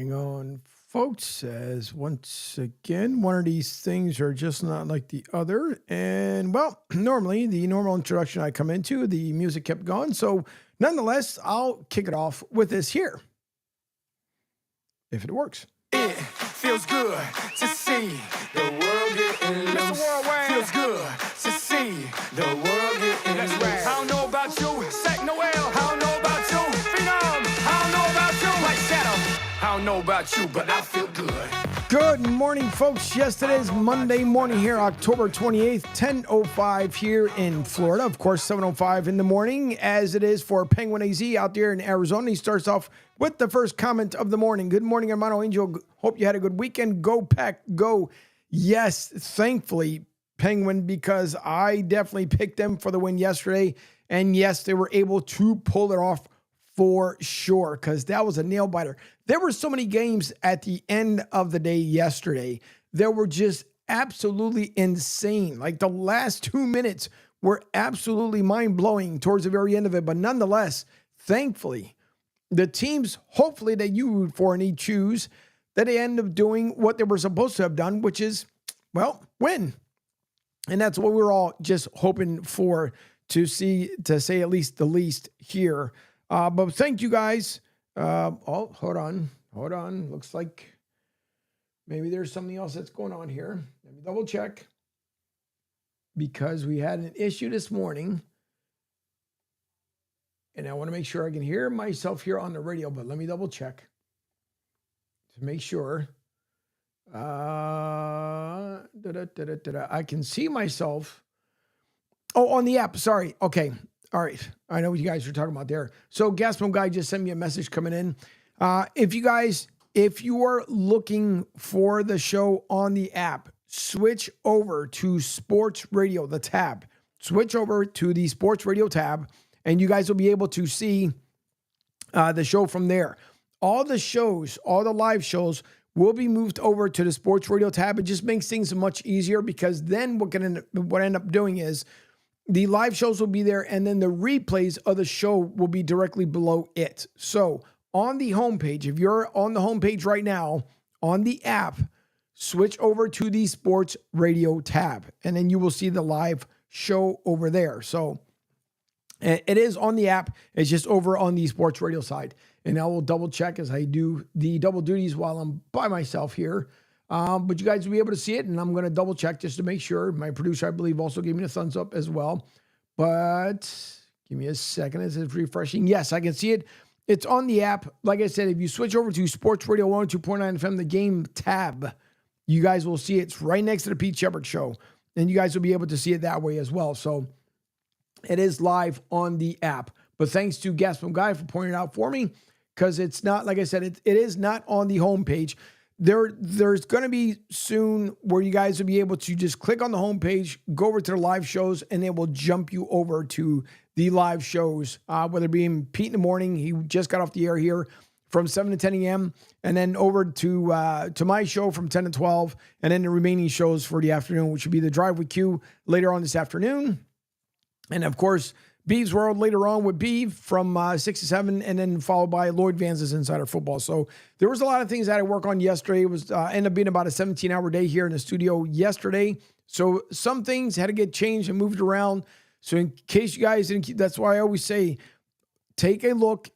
Hang on, folks, as once again, one of these things are just not like the other. And, well, normally, the normal introduction I come into, the music kept going. So, nonetheless, I'll kick it off with this here, if it works. It feels good to see the world getting loose. Feels good to see the world getting loose. I don't know about you, Sack Noel. I don't know about you, Phenom. I don't know about you, White Shadow. I don't know about you, but I feel good. Good morning, folks. Yes, it is Monday morning here, October 28th, 10:05 here in Florida. Of course, 7:05 in the morning, as it is for Penguin AZ out there in Arizona. He starts off with the first comment of the morning. Good morning, hermano Angel. Hope you had a good weekend. Go Pack, go. Yes, thankfully, Penguin, because I definitely picked them for the win yesterday. And yes, they were able to pull it off for sure, because that was a nail biter. There were so many games at the end of the day yesterday that were just absolutely insane. Like the last 2 minutes were absolutely mind-blowing towards the very end of it. But nonetheless, thankfully, the teams, hopefully, that you root for and you choose, that they end up doing what they were supposed to have done, which is, well, win. And that's what we're all just hoping for to see, to say at least the least here. But thank you guys. Hold on. Looks like maybe there's something else that's going on here. Let me double check, because we had an issue this morning. And I want to make sure I can hear myself here on the radio, but let me double check to make sure. I can see myself. Oh, on the app. Sorry. Okay. All right. I know what you guys are talking about there. So Gaspam Guy just sent me a message coming in. If you are looking for the show on the app, switch over to Sports Radio, the tab. Switch over to the Sports Radio tab, and you guys will be able to see the show from there. All the shows, all the live shows will be moved over to the Sports Radio tab. It just makes things much easier, because then what I end up doing is the live shows will be there, and then the replays of the show will be directly below it. So on the homepage, if you're on the homepage right now, on the app, switch over to the Sports Radio tab, and then you will see the live show over there. So it is on the app. It's just over on the Sports Radio side. And I will double check as I do the double duties while I'm by myself here. But you guys will be able to see it, and I'm going to double check just to make sure. My producer, I believe, also gave me a thumbs up as well. But give me a second. It's refreshing. Yes, I can see it. It's on the app. Like I said, if you switch over to Sports Radio 102.9 FM, the game tab, you guys will see it's right next to the Pete Shepard Show. And you guys will be able to see it that way as well. So it is live on the app. But thanks to Gaspam Guy for pointing it out for me, because it's not, like I said, it is not on the homepage. There's going to be soon where you guys will be able to just click on the homepage, go over to the live shows, and it will jump you over to the live shows, whether it be in Pete in the morning. He just got off the air here from 7 to 10 a.m., and then over to my show from 10 to 12, and then the remaining shows for the afternoon, which would be the Drive with Q later on this afternoon. And, of course, Bee's World later on with Beeve from 6 to 7, and then followed by Lloyd Vance's Insider Football. So there was a lot of things that I had to work on yesterday. It was ended up being about a 17-hour day here in the studio yesterday. So some things had to get changed and moved around. So in case you guys didn't keep, that's why I always say, take a look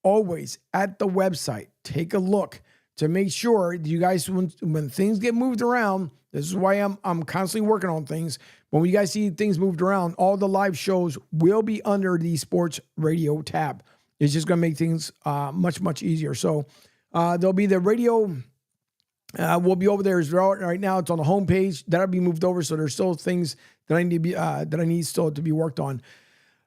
always at the website. Take a look to make sure you guys, when things get moved around, this is why I'm constantly working on things. When you guys see things moved around, all the live shows will be under the Sports Radio tab. It's just going to make things much, much easier. So there'll be the radio will be over there as well. Right now, it's on the homepage. That'll be moved over. So there's still things that I need still to be worked on.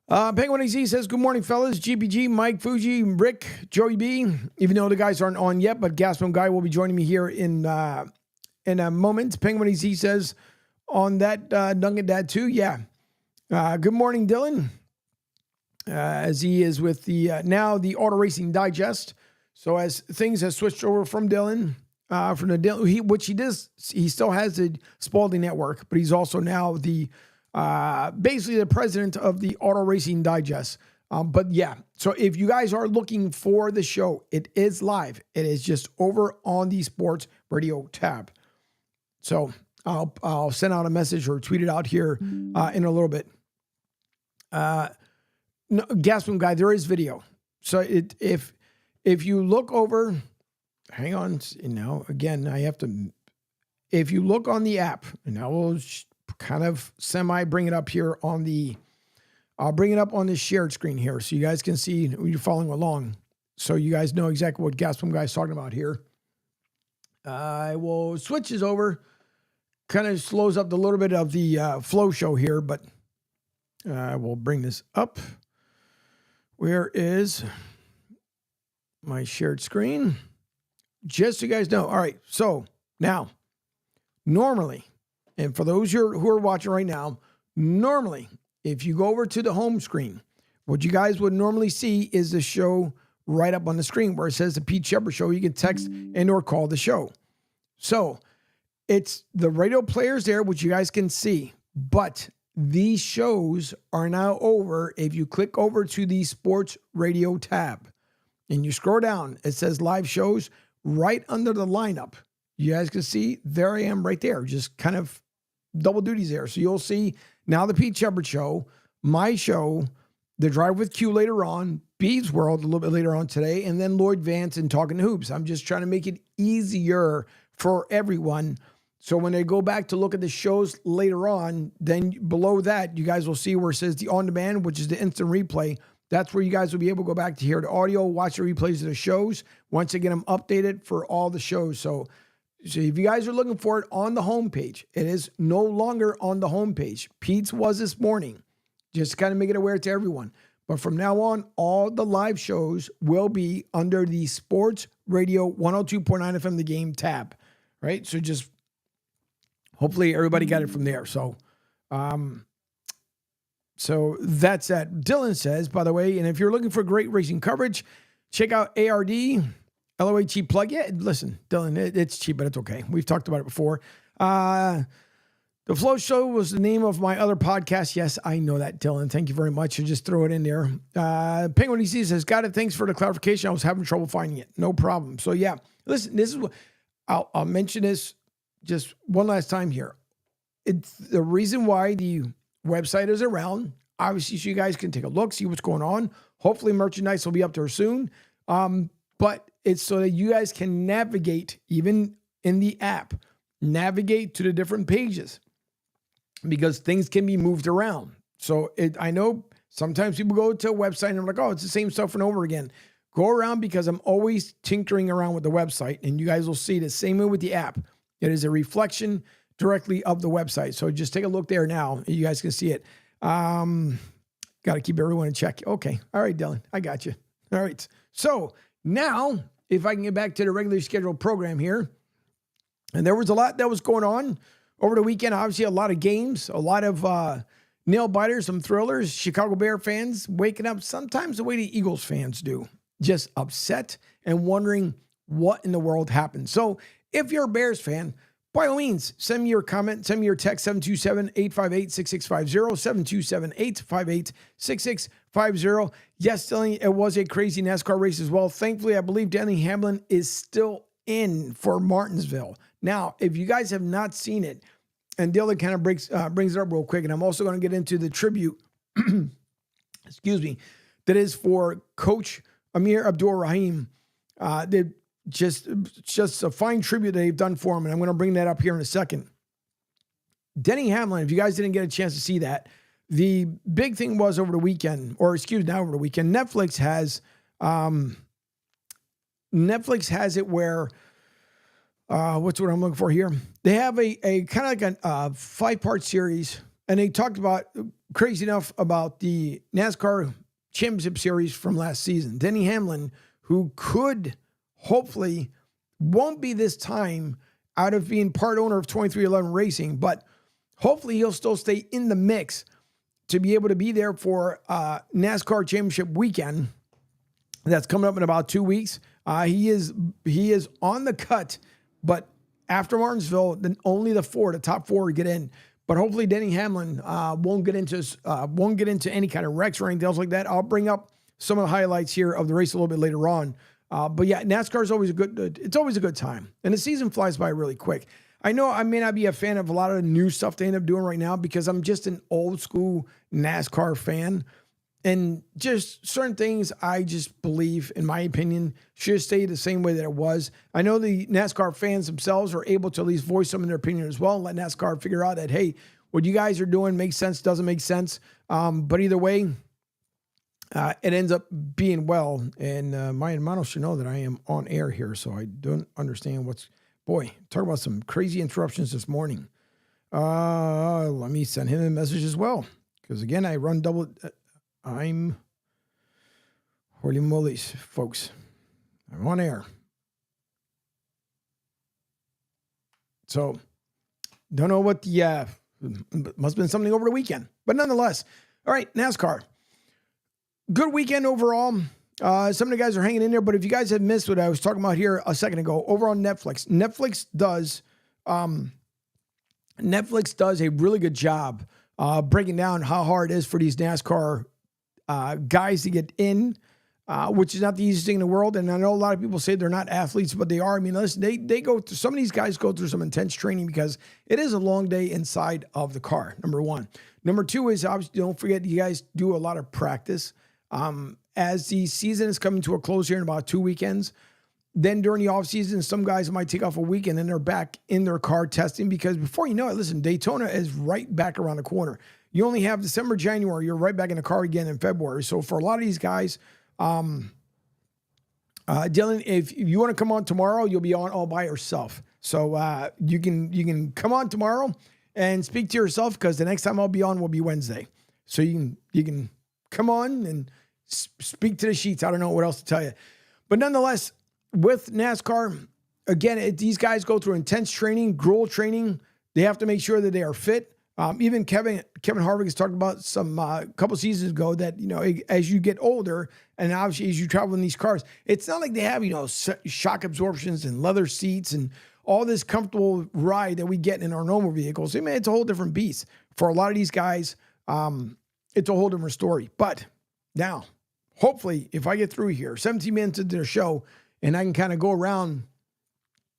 Penguin AZ says, good morning, fellas. GPG, Mike, Fuji, Rick, Joey B. Even though the guys aren't on yet, but Gaspam Guy will be joining me here in a moment. Penguin AZ says, on that Duncan Dad too. Yeah. Good morning, Dylan. As he is with the now the Auto Racing Digest. So as things have switched over from Dylan, he still has the Spalding Network, but he's also now the basically the president of the Auto Racing Digest. But yeah, so if you guys are looking for the show, it is live. It is just over on the sports radio tab. So I'll send out a message or tweet it out here in a little bit. No, Gas Boom Guy, there is video. So if you look over, hang on, now again, I have to, if you look on the app, and I will kind of semi bring it up here on the, I'll bring it up on this shared screen here so you guys can see when you're following along. So you guys know exactly what Gas Boom Guy is talking about here. I will switch this over. Kind of slows up a little bit of the flow show here, but we'll bring this up. Where is my shared screen? Just so you guys know. All right, so now, normally, and for those who are watching right now, normally, if you go over to the home screen, what you guys would normally see is the show right up on the screen where it says the Pete Shepard Show. You can text and or call the show. So it's the radio players there, which you guys can see, but these shows are now over. If you click over to the sports radio tab and you scroll down, it says live shows right under the lineup. You guys can see there I am right there, just kind of double duties there. So you'll see now the Pete Shepard Show, my show, the Drive with Q later on, Bees World a little bit later on today, and then Lloyd Vance and Talking Hoops. I'm just trying to make it easier for everyone. So when they go back to look at the shows later on, then below that, you guys will see where it says the on-demand, which is the instant replay. That's where you guys will be able to go back to hear the audio, watch the replays of the shows, once they get them updated for all the shows. So if you guys are looking for it on the homepage, it is no longer on the homepage. Pete's was this morning, just to kind of make it aware to everyone. But from now on, all the live shows will be under the Sports Radio 102.9 FM The Game tab, right? So just hopefully everybody got it from there. So, so that's that. Dylan says, by the way, and if you're looking for great racing coverage, check out ARD, LOHE plug. Yeah, listen, Dylan, it's cheap, but it's okay. We've talked about it before. The Flow Show was the name of my other podcast. Yes, I know that, Dylan. Thank you very much. I just throw it in there. Penguin DC says, got it. Thanks for the clarification. I was having trouble finding it. No problem. So yeah, listen, this is what I'll mention this just one last time here. It's the reason why the website is around, obviously, so you guys can take a look, see what's going on. Hopefully merchandise will be up there soon. But it's so that you guys can navigate, even in the app, navigate to the different pages because things can be moved around. So I know sometimes people go to a website and they're like, oh, it's the same stuff and over again. Go around because I'm always tinkering around with the website, and you guys will see the same way with the app. It is a reflection directly of the website. So just take a look there now. You guys can see it. Got to keep everyone in check. Okay. All right, Dylan, I got you. All right. So now if I can get back to the regularly scheduled program here, and there was a lot that was going on over the weekend. Obviously a lot of games, a lot of nail biters, some thrillers, Chicago Bear fans waking up sometimes the way the Eagles fans do, just upset and wondering what in the world happened. So if you're a Bears fan, by all means, send me your comment, send me your text, 727-858-6650, 727-858-6650. Yes, Dylan, it was a crazy NASCAR race as well. Thankfully, I believe Denny Hamlin is still in for Martinsville. Now, if you guys have not seen it, and Dylan kind of brings it up real quick, and I'm also going to get into the tribute, excuse me, that is for Coach Amir Abdul-Rahim. Just a fine tribute that they've done for him, and I'm going to bring that up here in a second. Denny Hamlin, if you guys didn't get a chance to see that, the big thing was over the weekend, over the weekend, Netflix has it where, what's what I'm looking for here? They have a kind of like a 5-part series, and they talked about, crazy enough, about the NASCAR Championship Series from last season. Denny Hamlin, who could hopefully won't be this time out of being part owner of 2311 Racing, but hopefully he'll still stay in the mix to be able to be there for NASCAR Championship weekend that's coming up in about 2 weeks. He is on the cut, but after Martinsville, then only the top four get in. But hopefully Denny Hamlin won't get into any kind of wrecks or anything else like that. I'll bring up some of the highlights here of the race a little bit later on. But yeah, NASCAR is always it's always a good time. And the season flies by really quick. I know I may not be a fan of a lot of the new stuff they end up doing right now because I'm just an old school NASCAR fan. And just certain things I just believe, in my opinion, should stay the same way that it was. I know the NASCAR fans themselves are able to at least voice some of their opinion as well and let NASCAR figure out that, hey, what you guys are doing makes sense, doesn't make sense. But either way, it ends up being well. And my hermano should know that I am on air here, so I don't understand boy, talk about some crazy interruptions this morning. Let me send him a message as well. Because again, I run double... holy mollies, folks. I'm on air. So, don't know what the, must have been something over the weekend. But nonetheless, all right, NASCAR. Good weekend overall. Some of the guys are hanging in there, but if you guys have missed what I was talking about here a second ago, over on Netflix, Netflix does a really good job breaking down how hard it is for these NASCAR guys to get in, which is not the easiest thing in the world. And I know a lot of people say they're not athletes, but they are. I mean, listen, they go through, some of these guys go through some intense training because it is a long day inside of the car, number one. Number two is, obviously, don't forget, you guys do a lot of practice. As the season is coming to a close here in about 2 weekends, then during the off season, some guys might take off a week and then they're back in their car testing because before you know it, listen, Daytona is right back around the corner. You only have December, January, you're right back in the car again in February. So for a lot of these guys, Dylan, if you want to come on tomorrow, you'll be on all by yourself. So you can come on tomorrow and speak to yourself because the next time I'll be on will be Wednesday. So you can come on and speak to the sheets. I don't know what else to tell you. But nonetheless, with NASCAR, again, these guys go through intense training, gruel training. They have to make sure that they are fit. Even Kevin Harvick has talked about some couple seasons ago that, you know, as you get older and obviously as you travel in these cars, it's not like they have, you know, shock absorptions and leather seats and all this comfortable ride that we get in our normal vehicles. I mean, it's a whole different beast. For a lot of these guys, it's a whole different story. But now, hopefully, if I get through here, 17 minutes into the show, and I can kind of go around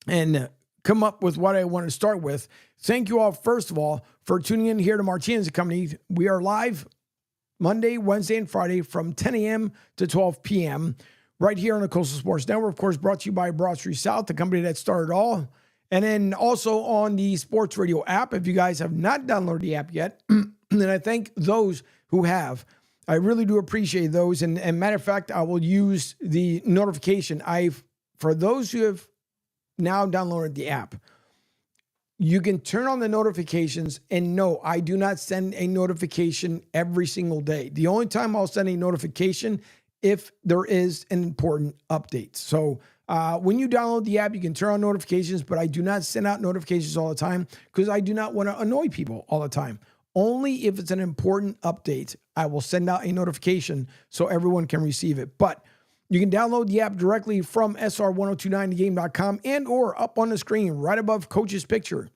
and come up with what I want to start with. Thank you all, first of all, for tuning in here to Martinez Company. We are live Monday, Wednesday, and Friday from 10 a.m. to 12 p.m. right here on the Coastal Sports Network. Of course, brought to you by Broad Street South, the company that started all. And then also on the Sports Radio app. If you guys have not downloaded the app yet, then I thank those who have. I really do appreciate those. And matter of fact, I will use the notification. For those who have now downloaded the app, you can turn on the notifications, and no, I do not send a notification every single day. The only time I'll send a notification if there is an important update. So when you download the app, you can turn on notifications, but I do not send out notifications all the time because I do not want to annoy people all the time. Only if it's an important update, I will send out a notification so everyone can receive it. But you can download the app directly from sr1029thegame.com and or up on the screen right above Coach's picture.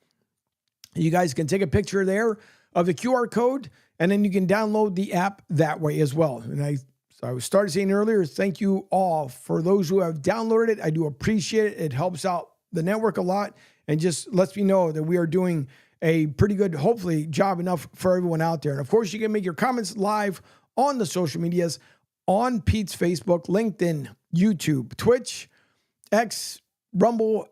You guys can take a picture there of the QR code, and then you can download the app that way as well. And I started saying earlier, thank you all for those who have downloaded it. I do appreciate it. It helps out the network a lot and just lets me know that we are doing a pretty good, hopefully, job enough for everyone out there. And of course, you can make your comments live on the social medias, on Pete's Facebook, LinkedIn, YouTube, Twitch, X, Rumble,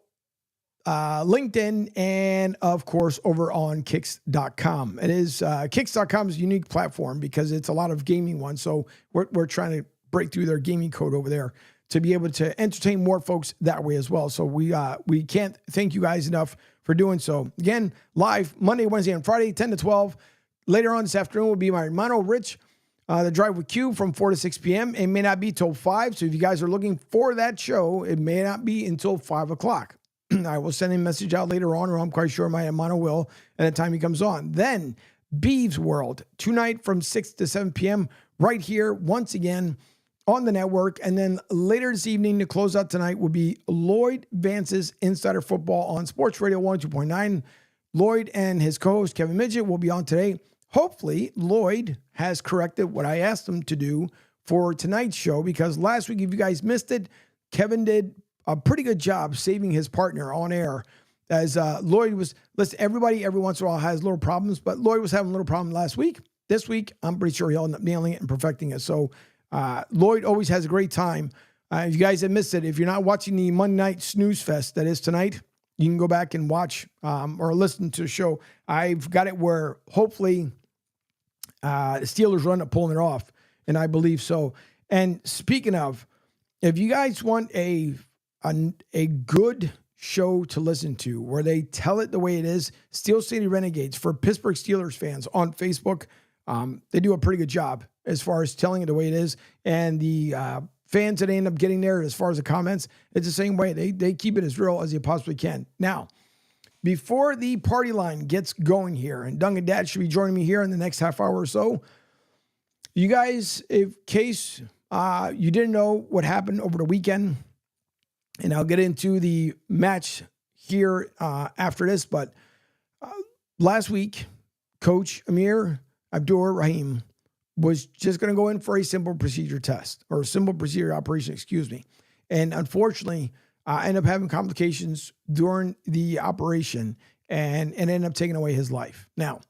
LinkedIn, and of course, over on Kicks.com. It is Kicks.com's unique platform because it's a lot of gaming ones. So we're trying to break through their gaming code over there to be able to entertain more folks that way as well. So we can't thank you guys enough for doing so. Again, live Monday, Wednesday, and Friday, 10 to 12. Later on this afternoon will be my hermano Rich, the Drive with Q from 4 to 6 p.m. It may not be till 5. So if you guys are looking for that show, it may not be until 5 o'clock. I will send a message out later on, or I'm quite sure my hermano will at the time he comes on. Then Beeves World, tonight from 6 to 7 p.m. right here once again on the network. And then later this evening to close out tonight will be Lloyd Vance's Insider Football on Sports Radio 102.9. Lloyd and his co-host Kevin Midget will be on today. Hopefully, Lloyd has corrected what I asked him to do for tonight's show, because last week, if you guys missed it, Kevin did a pretty good job saving his partner on air, as Lloyd was, listen, everybody every once in a while has little problems, but Lloyd was having a little problem last week. This week, I'm pretty sure he'll end up nailing it and perfecting it. So Lloyd always has a great time. If you guys have missed it, if you're not watching the Monday night snooze fest that is tonight, you can go back and watch or listen to the show. I've got it where hopefully the Steelers run up pulling it off, and I believe so. And speaking of, if you guys want a good show to listen to where they tell it the way it is, Steel City Renegades for Pittsburgh Steelers fans on Facebook, they do a pretty good job as far as telling it the way it is. And the fans that end up getting there, as far as the comments, it's the same way. They keep it as real as they possibly can. Now, before the party line gets going here, and Duncan Dad should be joining me here in the next half hour or so, you guys, in case you didn't know what happened over the weekend, and I'll get into the match here after this, but last week, Coach Amir Abdur-Rahim was just going to go in for a simple procedure test, or a simple procedure operation, excuse me. And unfortunately, ended up having complications during the operation and ended up taking away his life. Now,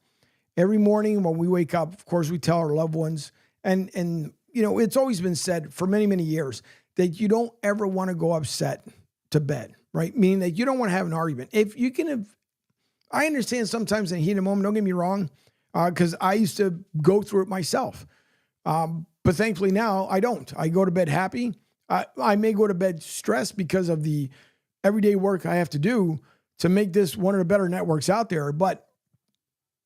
every morning when we wake up, of course, we tell our loved ones, and you know, it's always been said for many, many years that you don't ever want to go upset to bed, right? Meaning that you don't want to have an argument. If you can have, I understand sometimes in the heat of the moment, don't get me wrong, because I used to go through it myself. But thankfully now I don't. I go to bed happy. I may go to bed stressed because of the everyday work I have to do to make this one of the better networks out there. But,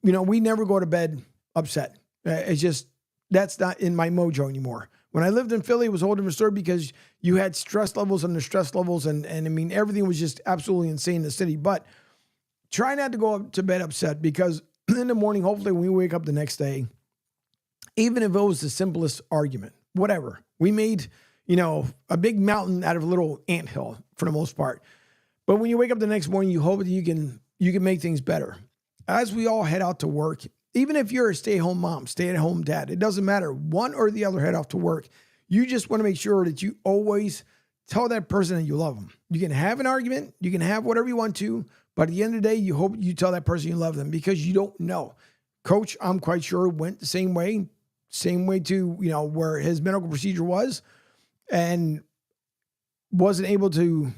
you know, we never go to bed upset. It's just, that's not in my mojo anymore. When I lived in Philly, it was a whole different story because you had stress levels under stress levels. And I mean, everything was just absolutely insane in the city. But try not to go up to bed upset, because in the morning, hopefully when we wake up the next day, even if it was the simplest argument, whatever, we made, you know, a big mountain out of a little anthill for the most part. But when you wake up the next morning, you hope that you can make things better. As we all head out to work, even if you're a stay-at-home mom, stay-at-home dad, it doesn't matter. One or the other head off to work. You just want to make sure that you always tell that person that you love them. You can have an argument. You can have whatever you want to. But at the end of the day, you hope you tell that person you love them, because you don't know. Coach, I'm quite sure, went the same way to, you know, where his medical procedure was, and wasn't able to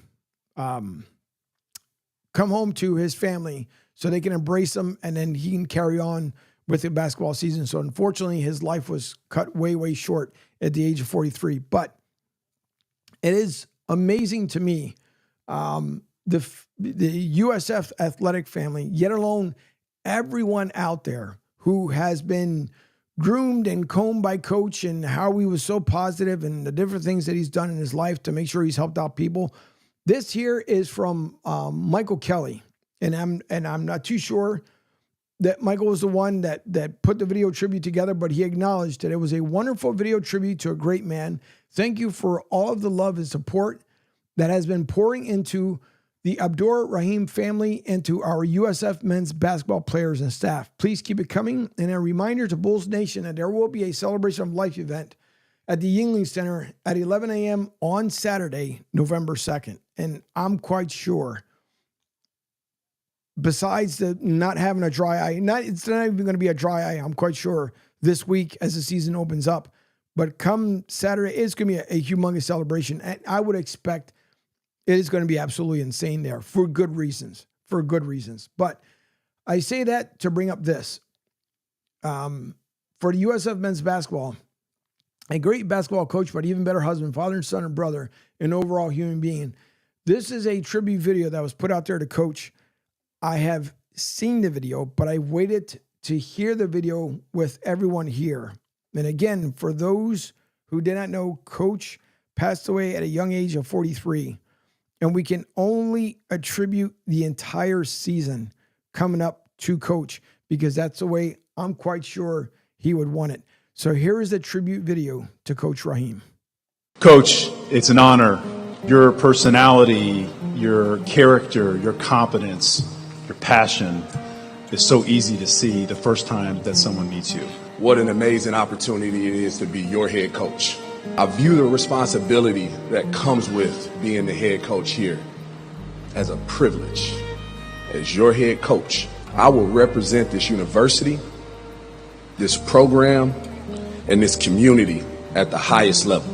come home to his family so they can embrace him, and then he can carry on with the basketball season. So unfortunately, his life was cut way, way short at the age of 43. But it is amazing to me, the USF Athletic family, yet alone everyone out there who has been groomed and combed by Coach, and how he was so positive and the different things that he's done in his life to make sure he's helped out people. This here is from Michael Kelly, and I'm not too sure that Michael was the one that put the video tribute together, but he acknowledged that it was a wonderful video tribute to a great man. Thank you for all of the love and support that has been pouring into the Abdur-Rahim family and to our USF men's basketball players and staff. Please keep it coming. And a reminder to Bulls Nation that there will be a celebration of life event at the Yingling Center at 11 a.m. on Saturday, November 2nd. And I'm quite sure, besides the not having a dry eye, it's not even going to be a dry eye, I'm quite sure, this week as the season opens up. But come Saturday, it's going to be a humongous celebration. And I would expect it is going to be absolutely insane there for good reasons. But I say that to bring up this. For the USF men's basketball, a great basketball coach, but even better husband, father and son and brother, an overall human being. This is a tribute video that was put out there to Coach. I have seen the video, but I waited to hear the video with everyone here. And again, for those who did not know, Coach passed away at a young age of 43. And we can only attribute the entire season coming up to Coach, because that's the way I'm quite sure he would want it. So here is the tribute video to Coach Rahim. Coach, it's an honor. Your personality, your character, your competence, your passion, is so easy to see the first time that someone meets you. What an amazing opportunity it is to be your head coach. I view the responsibility that comes with being the head coach here as a privilege. As your head coach, I will represent this university, this program, and this community at the highest level.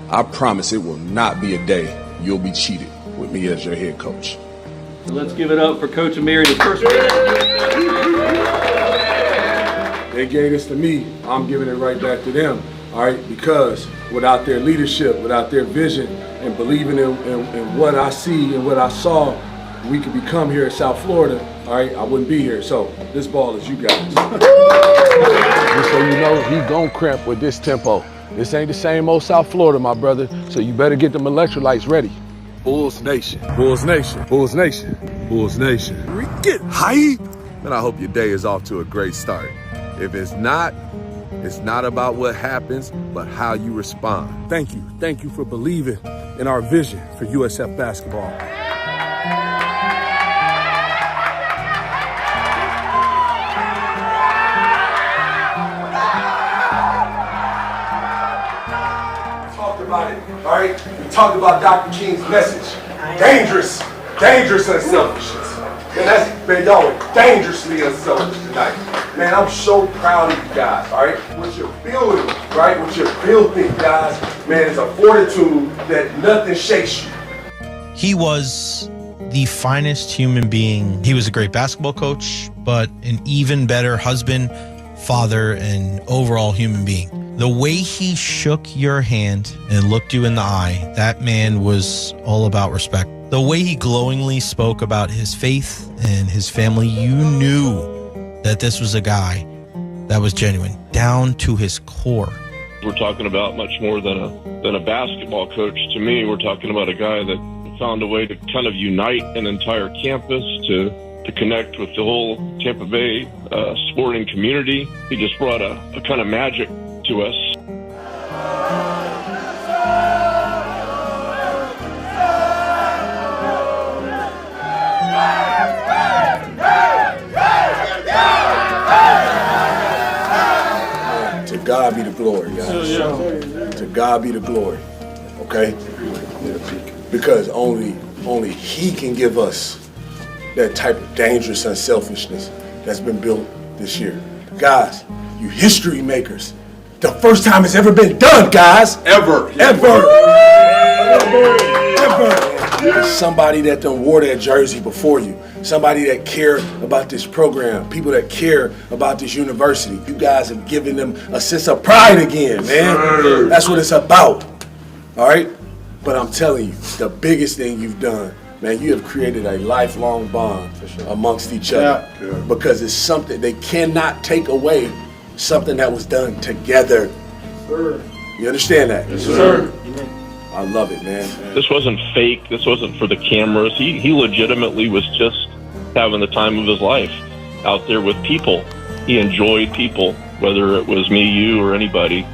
I promise it will not be a day you'll be cheated with me as your head coach. So let's give it up for Coach Amir, the first They gave this to me, I'm giving it right back to them, all right? Because without their leadership, without their vision, and believing in what I see and what I saw, we could become here in South Florida, all right? I wouldn't be here. So this ball is you guys. Just so you know, he gon' cramp with this tempo. This ain't the same old South Florida, my brother, so you better get them electrolytes ready. Bulls Nation, Bulls Nation, Bulls Nation, Bulls Nation. We get hype. And I hope your day is off to a great start. If it's not about what happens, but how you respond. Thank you for believing in our vision for USF basketball. About it, all right? We talked about Dr. King's message. Dangerous unselfishness. And that's been going dangerously unselfish tonight. Man, I'm so proud of you guys, all right? What you're building, right? What you're building, guys, man, is a fortitude that nothing shakes you. He was the finest human being. He was a great basketball coach, but an even better husband, father, and overall human being. The way he shook your hand and looked you in the eye, that man was all about respect. The way he glowingly spoke about his faith and his family, you knew that this was a guy that was genuine, down to his core. We're talking about much more than a basketball coach. To me, we're talking about a guy that found a way to kind of unite an entire campus, to connect with the whole Tampa Bay sporting community. He just brought a kind of magic to us. To God be the glory, guys. To God be the glory, okay? Because only He can give us that type of dangerous unselfishness that's been built this year. Guys, you history makers. The first time it's ever been done, guys. Ever. Somebody that done wore that jersey before you. Somebody that cared about this program. People that care about this university. You guys have given them a sense of pride again, man. That's what it's about. All right? But I'm telling you, the biggest thing you've done, man, you have created a lifelong bond amongst each other. Yeah. Because it's something they cannot take away. Something that was done together. Sir. You understand that? Yes, sir. I love it, man. This wasn't fake. This wasn't for the cameras. He legitimately was just having the time of his life out there with people. He enjoyed people, whether it was me, you, or anybody.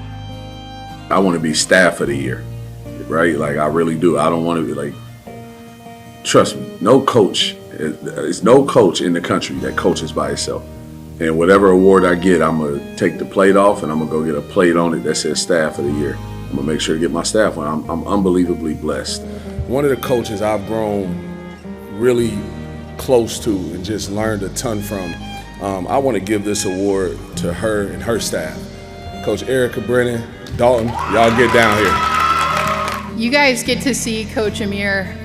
I want to be staff of the year, right? Like, I really do. I don't want to be like, trust me, no coach, there's no coach in the country that coaches by himself. And whatever award I get, I'm going to take the plate off and I'm going to go get a plate on it that says staff of the year. I'm going to make sure to get my staff one. I'm unbelievably blessed. One of the coaches I've grown really close to and just learned a ton from, I want to give this award to her and her staff. Coach Erica Brennan, Dalton, y'all get down here. You guys get to see Coach Amir.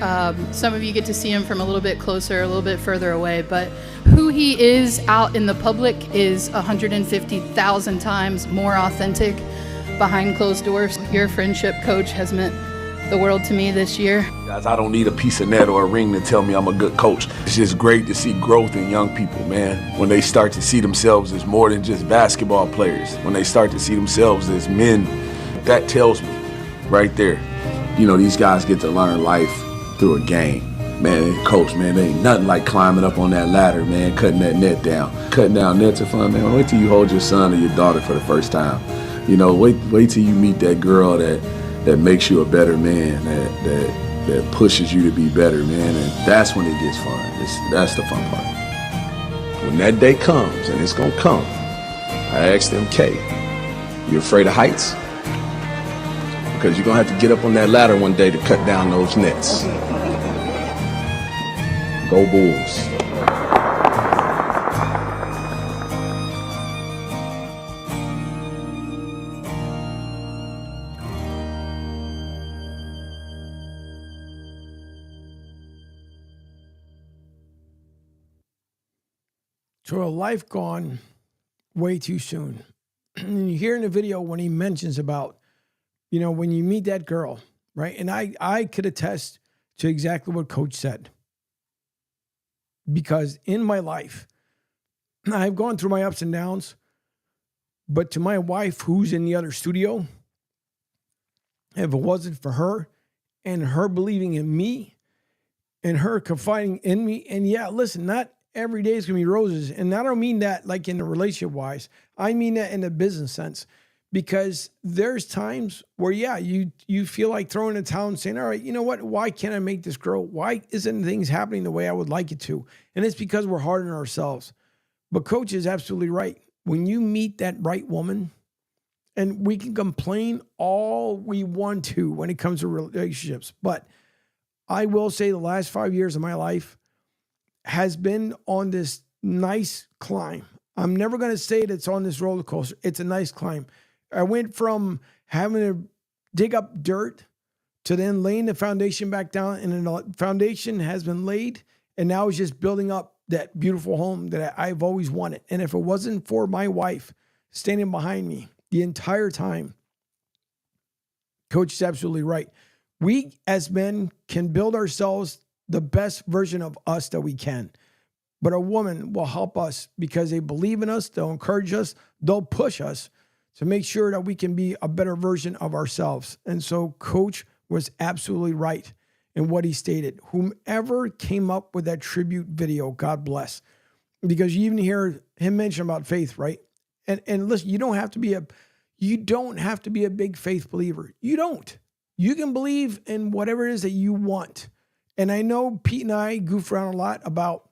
Some of you get to see him from a little bit closer, a little bit further away, but who he is out in the public is 150,000 times more authentic behind closed doors. Your friendship, Coach, has meant the world to me this year. Guys, I don't need a piece of net or a ring to tell me I'm a good coach. It's just great to see growth in young people, man. When they start to see themselves as more than just basketball players, when they start to see themselves as men, that tells me right there. You know, these guys get to learn life through a game. Man, coach, man, there ain't nothing like climbing up on that ladder, man, cutting that net down. Cutting down nets are fun, man. Wait till you hold your son or your daughter for the first time. You know, wait till you meet that girl that makes you a better man, that pushes you to be better, man, and that's when it gets fun. That's the fun part. when that day comes, and it's going to come, I asked them, Kay, you afraid of heights? Because you're going to have to get up on that ladder one day to cut down those nets. Go Bulls. So a life gone way too soon. And you hear in the video when he mentions about, when you meet that girl, right? And I could attest to exactly what Coach said. Because in my life, I've gone through my ups and downs, but to my wife, who's in the other studio, if it wasn't for her and her believing in me and her confiding in me, and yeah, listen, not every day is going to be roses. And I don't mean that like in the relationship wise. I mean that in the business sense, because there's times where, yeah, you feel like throwing a towel and saying, all right, you know what? Why can't I make this grow? Why isn't things happening the way I would like it to? And it's because we're hard on ourselves. But Coach is absolutely right. When you meet that right woman, and we can complain all we want to when it comes to relationships, but I will say the last 5 years of my life has been on this nice climb. I'm never going to say that it's on this roller coaster. It's a nice climb. I went from having to dig up dirt to then laying the foundation back down, and then the foundation has been laid, and now it's just building up that beautiful home that I've always wanted. And if it wasn't for my wife standing behind me the entire time, Coach is absolutely right. We as men can build ourselves the best version of us that we can. But a woman will help us because they believe in us, they'll encourage us, they'll push us to make sure that we can be a better version of ourselves. And so Coach was absolutely right in what he stated. Whomever came up with that tribute video, God bless. Because you even hear him mention about faith, right? And listen, you don't have to be a big faith believer. You don't. You can believe in whatever it is that you want. And I know Pete and I goof around a lot about,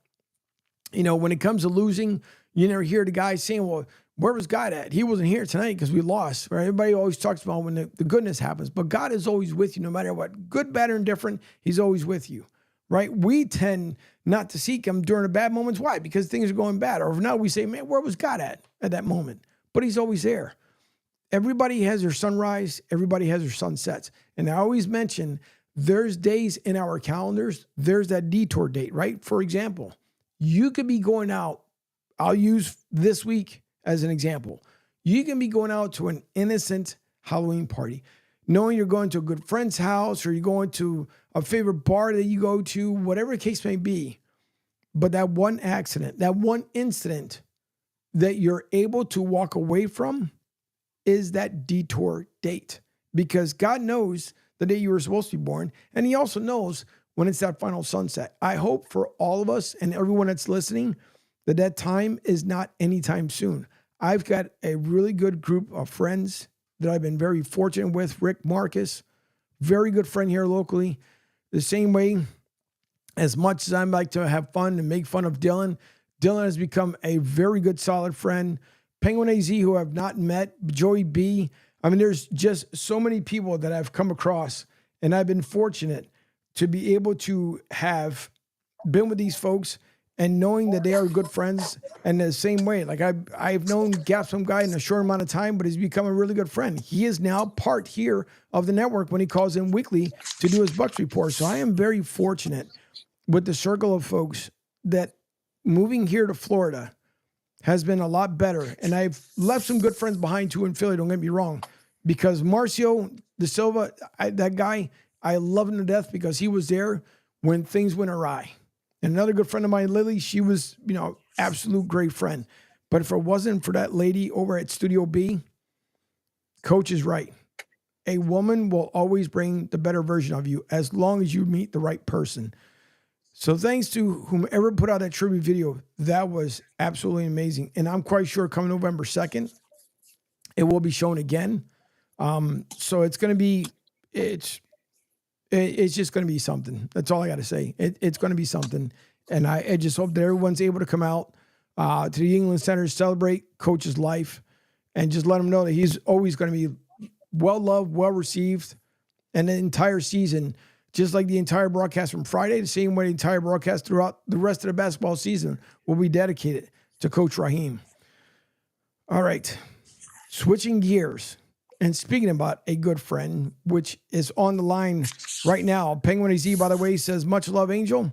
when it comes to losing, you never hear the guy saying, well, where was God at? He wasn't here tonight because we lost, right? Everybody always talks about when the goodness happens, but God is always with you no matter what. Good, bad, or indifferent, he's always with you, right? We tend not to seek him during the bad moments. Why? Because things are going bad. Or if not, we say, man, where was God at that moment? But he's always there. Everybody has their sunrise. Everybody has their sunsets. And I always mention there's days in our calendars, there's that detour date, right? For example, you could be going out. I'll use this week as an example. You can be going out to an innocent Halloween party, knowing you're going to a good friend's house or you're going to a favorite bar that you go to, whatever the case may be. But that one accident, that one incident that you're able to walk away from is that detour date, because God knows the day you were supposed to be born. And he also knows when it's that final sunset. I hope for all of us and everyone that's listening that time is not anytime soon. I've got a really good group of friends that I've been very fortunate with. Rick Marcus, very good friend here locally. The same way, as much as I like to have fun and make fun of Dylan, Dylan has become a very good, solid friend. Penguin AZ, who I've not met, Joey B. I mean, there's just so many people that I've come across, and I've been fortunate to be able to have been with these folks and knowing that they are good friends. And the same way, like I've known Gaston guy in a short amount of time, but he's become a really good friend. He is now part here of the network when he calls in weekly to do his Bucks report. So I am very fortunate with the circle of folks that moving here to Florida has been a lot better. And I've left some good friends behind too in Philly, don't get me wrong, because Marcio De Silva, that guy, I love him to death because he was there when things went awry. And another good friend of mine, Lily, she was, absolute great friend. But if it wasn't for that lady over at Studio B, Coach is right. A woman will always bring the better version of you as long as you meet the right person. So thanks to whomever put out that tribute video, that was absolutely amazing. And I'm quite sure coming November 2nd, it will be shown again. So it's going to be, it's just going to be something. That's all I got to say. It's going to be something. And I just hope that everyone's able to come out to the England Center, celebrate Coach's life, and just let him know that he's always going to be well-loved, well-received, and the entire season, just like the entire broadcast from Friday, the same way the entire broadcast throughout the rest of the basketball season will be dedicated to Coach Raheem. All right, switching gears. And speaking about a good friend, which is on the line right now, Penguin AZ, by the way, says, much love, Angel.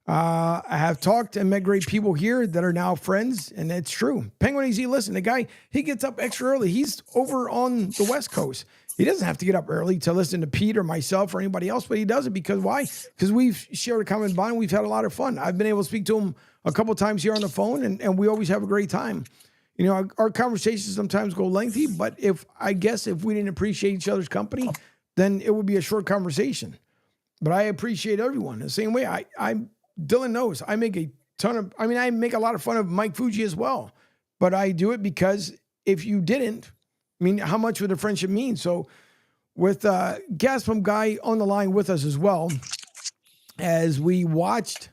I have talked and met great people here that are now friends, and it's true. Penguin AZ, listen, the guy, he gets up extra early. He's over on the West Coast. He doesn't have to get up early to listen to Pete or myself or anybody else, but he does it because why? Because we've shared a common bond. We've had a lot of fun. I've been able to speak to him a couple times here on the phone, and we always have a great time. You know, our conversations sometimes go lengthy, but if we didn't appreciate each other's company, then it would be a short conversation. But I appreciate everyone the same way. Dylan knows I make I make a lot of fun of Mike Fuji as well, but I do it because if you didn't, I mean, how much would the friendship mean? So with Gaspam Guy on the line with us as well, as we watched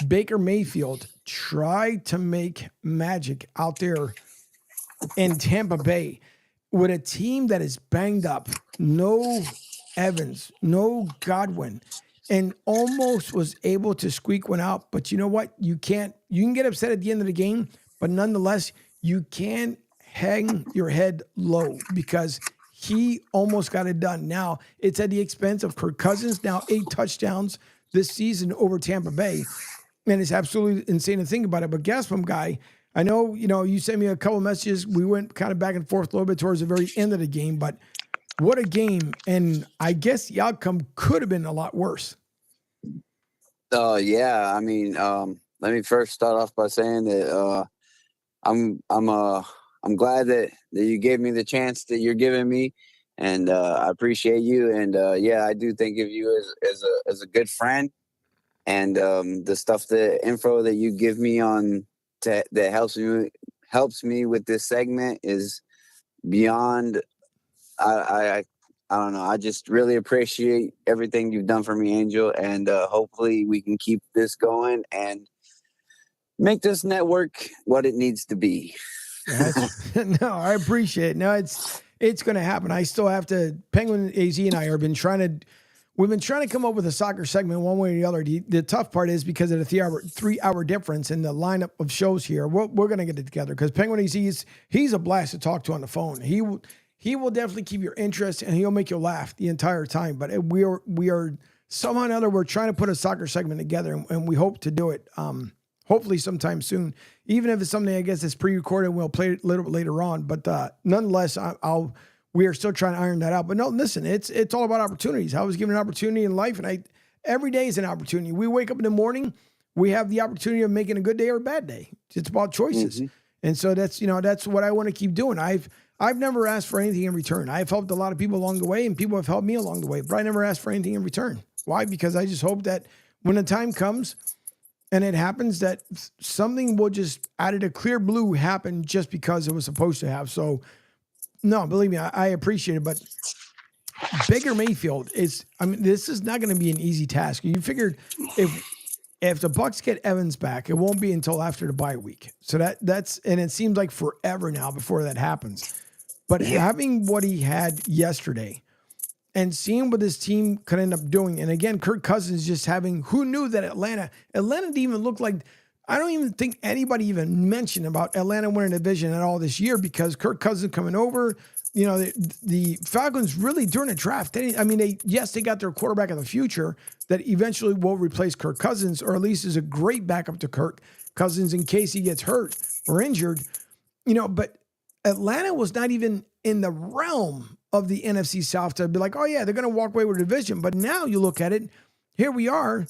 Baker Mayfield try to make magic out there in Tampa Bay with a team that is banged up, no Evans, no Godwin, and almost was able to squeak one out. But you know what? You can get upset at the end of the game, but nonetheless, you can't hang your head low because he almost got it done. Now, it's at the expense of Kirk Cousins, now 8 touchdowns this season over Tampa Bay. And it's absolutely insane to think about it. But Gaspam Guy, I know, you sent me a couple messages. We went kind of back and forth a little bit towards the very end of the game, but what a game. And I guess the outcome could have been a lot worse. Yeah. I mean, let me first start off by saying that I'm glad that you gave me the chance that you're giving me, and I appreciate you. And yeah, I do think of you as a good friend. And the info that you give me that helps me with this segment is beyond. I don't know. I just really appreciate everything you've done for me, Angel, and hopefully we can keep this going and make this network what it needs to be. No, I appreciate it. No, it's going to happen. I still have to. Penguin AZ and I have been trying to. We've been trying to come up with a soccer segment one way or the other. The tough part is because of the 3-hour difference in the lineup of shows here, we're going to get it together because Penguin AZ, he's a blast to talk to on the phone. He will definitely keep your interest and he'll make you laugh the entire time. But we are somehow or another, we're trying to put a soccer segment together and we hope to do it hopefully sometime soon. Even if it's something I guess that's pre-recorded, we'll play it a little bit later on. But nonetheless, we are still trying to iron that out. But no, listen, it's all about opportunities. I was given an opportunity in life, and every day is an opportunity. We wake up in the morning, we have the opportunity of making a good day or a bad day. It's about choices. Mm-hmm. And so that's what I want to keep doing. I've never asked for anything in return. I've helped a lot of people along the way, and people have helped me along the way, but I never asked for anything in return. Why? Because I just hope that when the time comes and it happens, that something will just out of the clear blue happen just because it was supposed to have. So, no, believe me, I appreciate it. But Baker Mayfield this is not going to be an easy task. You figured if the Bucs get Evans back, it won't be until after the bye week. So that's and it seems like forever now before that happens. But having what he had yesterday and seeing what this team could end up doing, and again, Kirk Cousins just having, who knew that Atlanta didn't even look like, I don't even think anybody even mentioned about Atlanta winning the division at all this year because Kirk Cousins coming over. The Falcons really during the draft, they got their quarterback of the future that eventually will replace Kirk Cousins, or at least is a great backup to Kirk Cousins in case he gets hurt or injured. But Atlanta was not even in the realm of the NFC South to be like, oh yeah, they're going to walk away with a division. But now you look at it, here we are,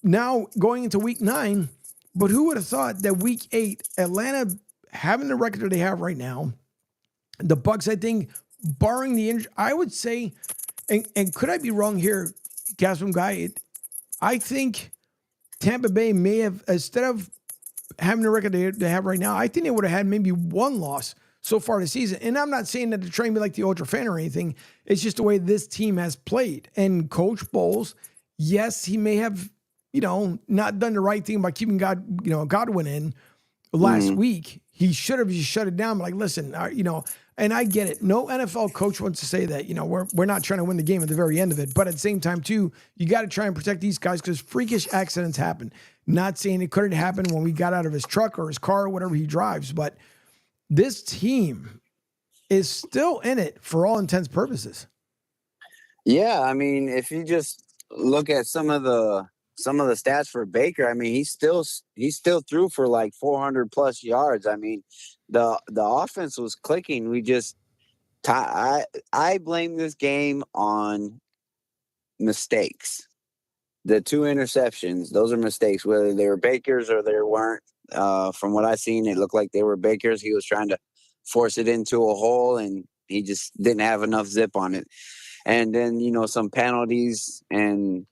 now going into week 9, but who would have thought that week 8, Atlanta having the record that they have right now, the Bucs, I think, barring the injury, I would say, and could I be wrong here, Gaspam Guy? I think Tampa Bay may have, instead of having the record they have right now, I think they would have had maybe one loss so far this season. And I'm not saying that to train me like the Ultra fan or anything. It's just the way this team has played. And Coach Bowles, yes, he may have, not done the right thing by keeping Godwin in last week. He should have just shut it down. But like, listen, and I get it. No NFL coach wants to say that, we're not trying to win the game at the very end of it. But at the same time, too, you got to try and protect these guys because freakish accidents happen. Not saying it couldn't happen when we got out of his truck or his car or whatever he drives, but this team is still in it for all intents and purposes. Yeah, I mean, if you just look at some of the stats for Baker, I mean, he still threw for like 400 plus yards. I mean, the offense was clicking. We just I blame this game on mistakes. The 2 interceptions, those are mistakes, whether they were Baker's or they weren't. From what I seen, it looked like they were Baker's. He was trying to force it into a hole, and he just didn't have enough zip on it. And then, some penalties, and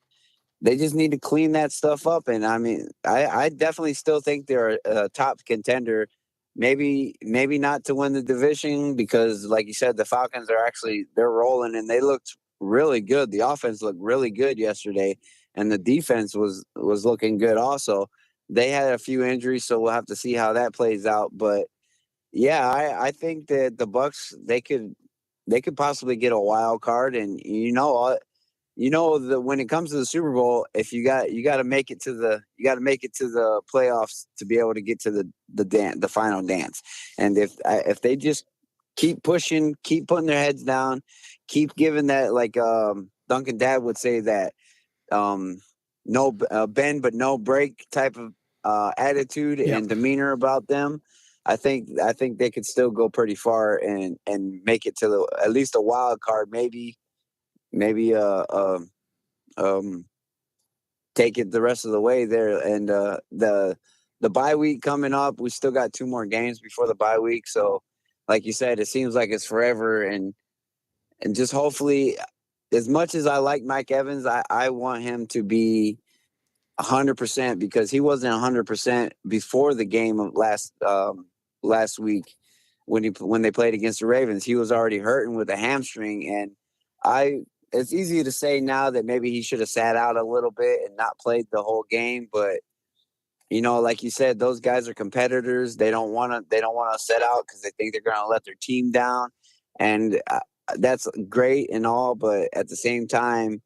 they just need to clean that stuff up. And I mean, I definitely still think they're a top contender. Maybe not to win the division because, like you said, the Falcons they're rolling, and they looked really good. The offense looked really good yesterday, and the defense was looking good also. They had a few injuries, so we'll have to see how that plays out. But yeah, I think that the Bucs, they could possibly get a wild card, and that when it comes to the Super Bowl, if you got to make it to the playoffs to be able to get to the final dance. And if they just keep pushing, keep putting their heads down, keep giving that, like Duncan Dad would say, that no bend but no break type of attitude and demeanor about them, I think they could still go pretty far and make it to at least a wild card, maybe take it the rest of the way there. And the bye week coming up, we still got 2 more games before the bye week. So like you said, it seems like it's forever, and just hopefully, as much as I like Mike Evans, I want him to be 100% because he wasn't 100% before the game of last week when they played against the Ravens. He was already hurting with a hamstring, and it's easy to say now that maybe he should have sat out a little bit and not played the whole game, but like you said, those guys are competitors. They don't want to sit out because they think they're going to let their team down, and that's great and all, but at the same time,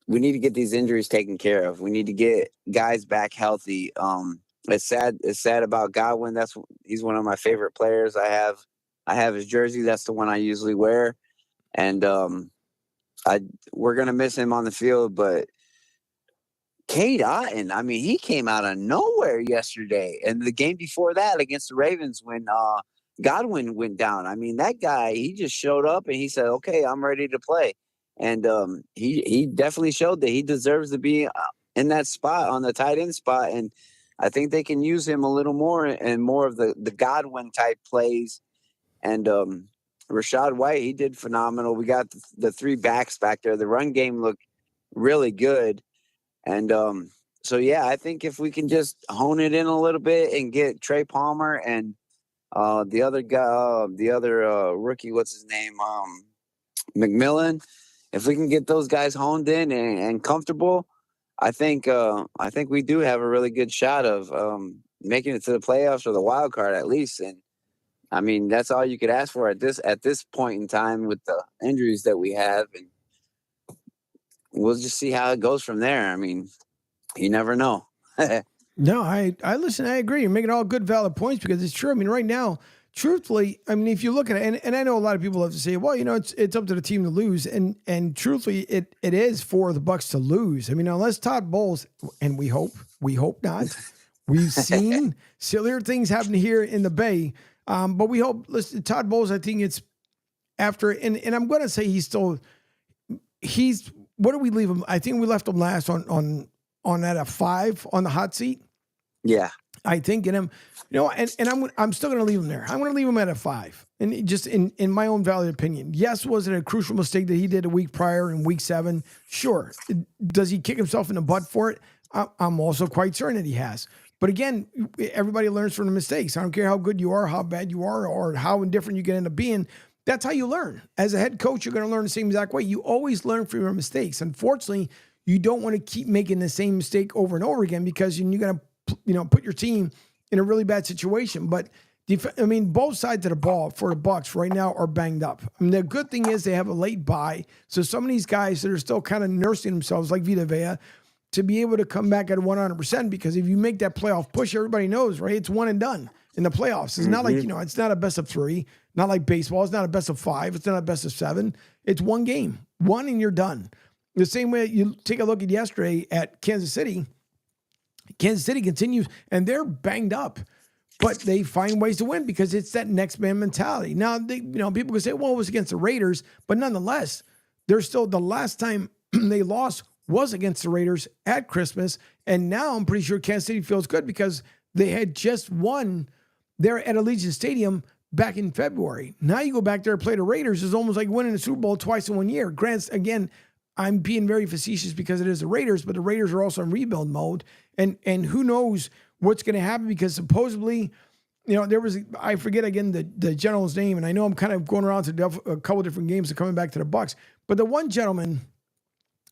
we need to get these injuries taken care of. We need to get guys back healthy. It's sad about Godwin. He's one of my favorite players. I have his jersey. That's the one I usually wear. And we're going to miss him on the field, but Cade Otton, I mean, he came out of nowhere yesterday. And the game before that against the Ravens when Godwin went down. I mean, that guy, he just showed up and he said, okay, I'm ready to play. And he definitely showed that he deserves to be in that spot, on the tight end spot. And I think they can use him a little more and more of the Godwin type plays. And Rashad White, he did phenomenal. We got the 3 backs back there. The run game looked really good. And so, yeah, I think if we can just hone it in a little bit and get Trey Palmer and the other guy, the other rookie, what's his name? McMillan. If we can get those guys honed in and comfortable, I think we do have a really good shot of making it to the playoffs or the wild card at least. And I mean, that's all you could ask for at this point in time with the injuries that we have, and we'll just see how it goes from there. I mean, you never know. No, I listen. I agree. You're making all good, valid points because it's true. I mean, right now, truthfully, I mean, if you look at it, and I know a lot of people have to say, well, it's up to the team to lose, and truthfully, it is for the Bucs to lose. I mean, unless Todd Bowles, and we hope not. We've seen sillier things happen here in the Bay, but we hope. Listen, Todd Bowles, I think it's after, and I'm going to say he's. What do we leave him? I think we left him last on at a 5 on the hot seat. Yeah. I think in him, and I'm still going to leave him there. I'm going to leave him at a 5. And just in my own valid opinion, yes, was it a crucial mistake that he did a week prior in week 7? Sure. Does he kick himself in the butt for it? I'm also quite certain that he has. But again, everybody learns from the mistakes. I don't care how good you are, how bad you are, or how indifferent you can end up being. That's how you learn. As a head coach, you're going to learn the same exact way. You always learn from your mistakes. Unfortunately, you don't want to keep making the same mistake over and over again because you're going to, put your team in a really bad situation. But both sides of the ball for the Bucks right now are banged up. The good thing is they have a late bye. So some of these guys that are still kind of nursing themselves, like Vita Vea, to be able to come back at 100%, because if you make that playoff push, everybody knows, right? It's one and done in the playoffs. It's not like, it's not a best of 3, not like baseball. It's not a best of 5. It's not a best of 7. It's one game, one and you're done. The same way you take a look at yesterday at Kansas City. Kansas City continues, and they're banged up, but they find ways to win because it's that next man mentality. Now, people can say, well, it was against the Raiders, but nonetheless, they're still, the last time they lost was against the Raiders at Christmas. And now I'm pretty sure Kansas City feels good because they had just won there at Allegiant Stadium back in February. Now you go back there and play the Raiders. It's almost like winning the Super Bowl twice in 1 year. Grant, again, I'm being very facetious because it is the Raiders, but the Raiders are also in rebuild mode. And who knows what's going to happen, because supposedly, there was, I forget again the general's name, and I know I'm kind of going around to a couple different games and coming back to the Bucks, but the one gentleman,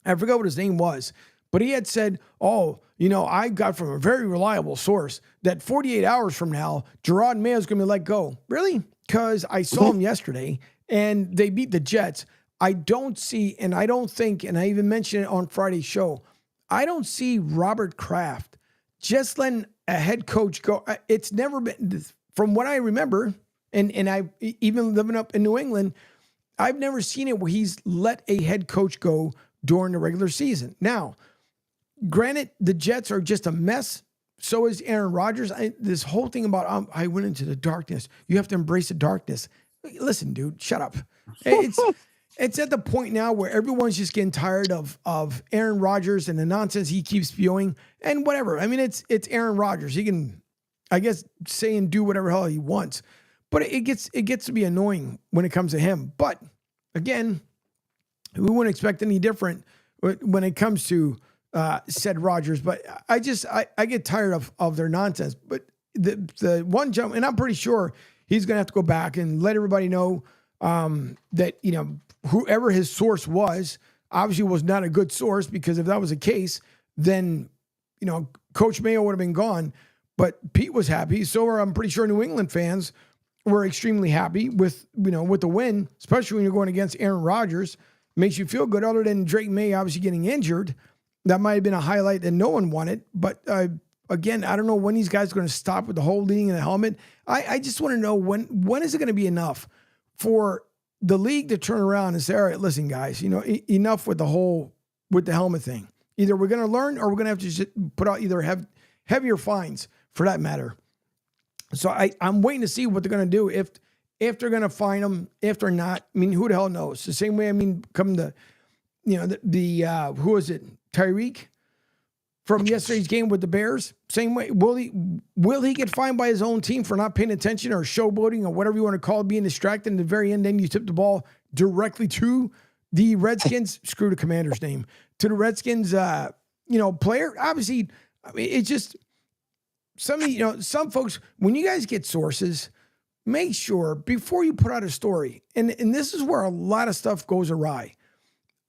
I forgot what his name was, but he had said, I got from a very reliable source that 48 hours from now, Gerard Mayo is going to be let go. Really? Because I saw him yesterday, and they beat the Jets. I don't see, and I don't think, and I even mentioned it on Friday's show, I don't see Robert Kraft just letting a head coach go. It's never been, from what I remember, and I even living up in New England, I've never seen it where he's let a head coach go during the regular season. Now, granted, the Jets are just a mess. So is Aaron Rodgers. This whole thing about I went into the darkness. You have to embrace the darkness. Listen, dude, shut up. It's at the point now where everyone's just getting tired of Aaron Rodgers and the nonsense he keeps spewing and whatever. It's Aaron Rodgers. He can, I guess, say and do whatever hell he wants. But it gets to be annoying when it comes to him. But again, we wouldn't expect any different when it comes to said Rodgers. But I get tired of their nonsense. But the one jump, and I'm pretty sure he's going to have to go back and let everybody know that, whoever his source was, obviously was not a good source, because if that was the case, then, Coach Mayo would have been gone. But Pete was happy. So are, I'm pretty sure, New England fans were extremely happy with the win, especially when you're going against Aaron Rodgers. Makes you feel good, other than Drake May obviously getting injured. That might have been a highlight that no one wanted. But again, I don't know when these guys are going to stop with the whole leading in the helmet. I just want to know when is it going to be enough for the league to turn around and say, all right, listen, guys, enough with the helmet thing. Either we're going to learn, or we're going to have to just put out either heavier fines for that matter. So I'm waiting to see what they're going to do. If they're going to fine them, if they're not, who the hell knows? The same way, come to, who was it? Tyreek from yesterday's game with the Bears. Same way. Will he get fined by his own team for not paying attention or showboating or whatever you want to call it, being distracted, and at the very end, then you tip the ball directly to the Redskins, screw the Commander's name, to the Redskins, player. Obviously, it's just some folks, when you guys get sources, make sure before you put out a story, and this is where a lot of stuff goes awry.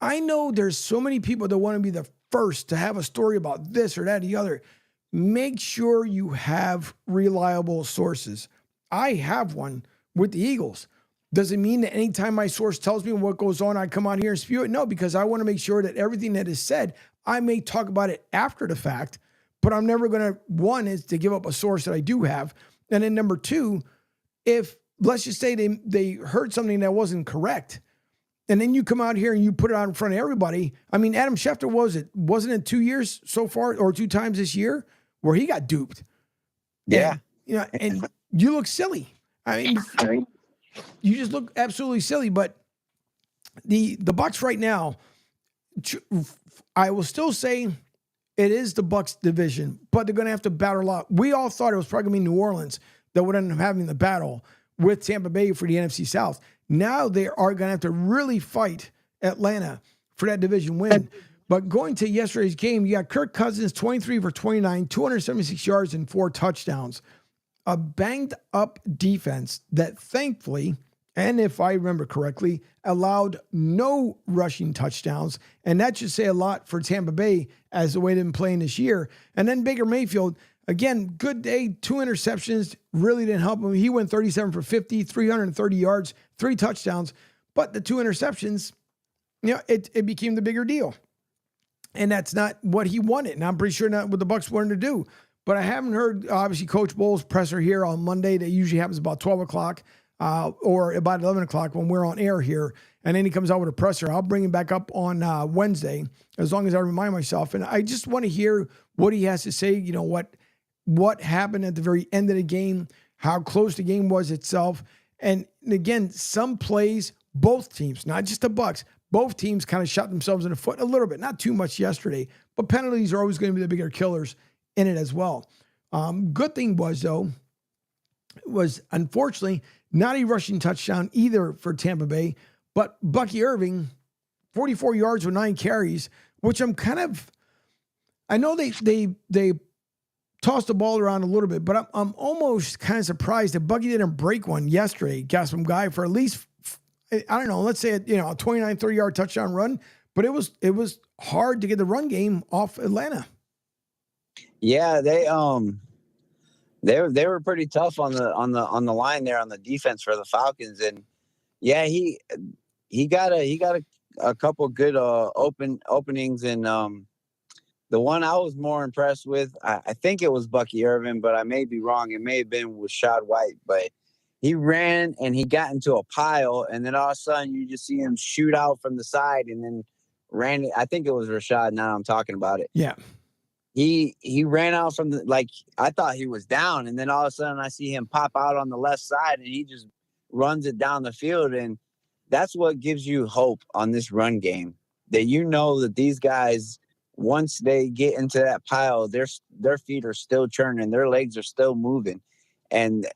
I know there's so many people that want to be the first to have a story about this or that or the other. Make sure you have reliable sources. I have one with the Eagles. Does it mean that anytime my source tells me what goes on, I come out here and spew it? No, because I want to make sure that everything that is said, I may talk about it after the fact, but I'm never going to, one is to give up a source that I do have. And then number two, if let's just say they heard something that wasn't correct, and then you come out here and you put it out in front of everybody. Adam Schefter, wasn't it 2 years so far, or 2 times this year, where he got duped? Yeah. And you look silly. You just look absolutely silly. But the Bucs right now, I will still say it is the Bucs division, but they're going to have to battle a lot. We all thought it was probably going to be New Orleans that would end up having the battle with Tampa Bay for the NFC South. Now they are going to have to really fight Atlanta for that division win. But going to yesterday's game, you got Kirk Cousins, 23 for 29, 276 yards and 4 touchdowns. A banged up defense that thankfully, and if I remember correctly, allowed no rushing touchdowns. And that should say a lot for Tampa Bay as the way they've been playing this year. And then Baker Mayfield, again, good day, 2 interceptions, really didn't help him. He went 37 for 50, 330 yards, 3 touchdowns. But the 2 interceptions, it became the bigger deal. And that's not what he wanted. And I'm pretty sure not what the Bucs wanted to do. But I haven't heard, obviously, Coach Bowles' presser here on Monday. That usually happens about 12 o'clock or about 11 o'clock when we're on air here. And then he comes out with a presser. I'll bring him back up on Wednesday, as long as I remind myself. And I just want to hear what he has to say, what happened at the very end of the game, how close the game was itself. And again, some plays, both teams, not just the Bucs, both teams kind of shot themselves in the foot a little bit, not too much yesterday, but penalties are always going to be the bigger killers in it as well. Good thing was, though, was unfortunately not a rushing touchdown either for Tampa Bay, but Bucky Irving, 44 yards with 9 carries, which I know they tossed the ball around a little bit, but I'm almost kind of surprised that Bucky didn't break one yesterday, Gaspam Guy, for at least, I don't know, let's say a 29, 30-yard touchdown run, but it was hard to get the run game off Atlanta. Yeah, they were pretty tough on the line there on the defense for the Falcons, and yeah, he got a couple good openings, and the one I was more impressed with, I think it was Bucky Irvin, but I may be wrong. It may have been with Rashad White, but he ran and he got into a pile, and then all of a sudden you just see him shoot out from the side and then ran it. I think it was Rashad. Now I'm talking about it. Yeah. He ran out from I thought he was down, and then all of a sudden I see him pop out on the left side and he just runs it down the field. And that's what gives you hope on this run game, that that these guys, once they get into that pile, their feet are still churning, their legs are still moving. And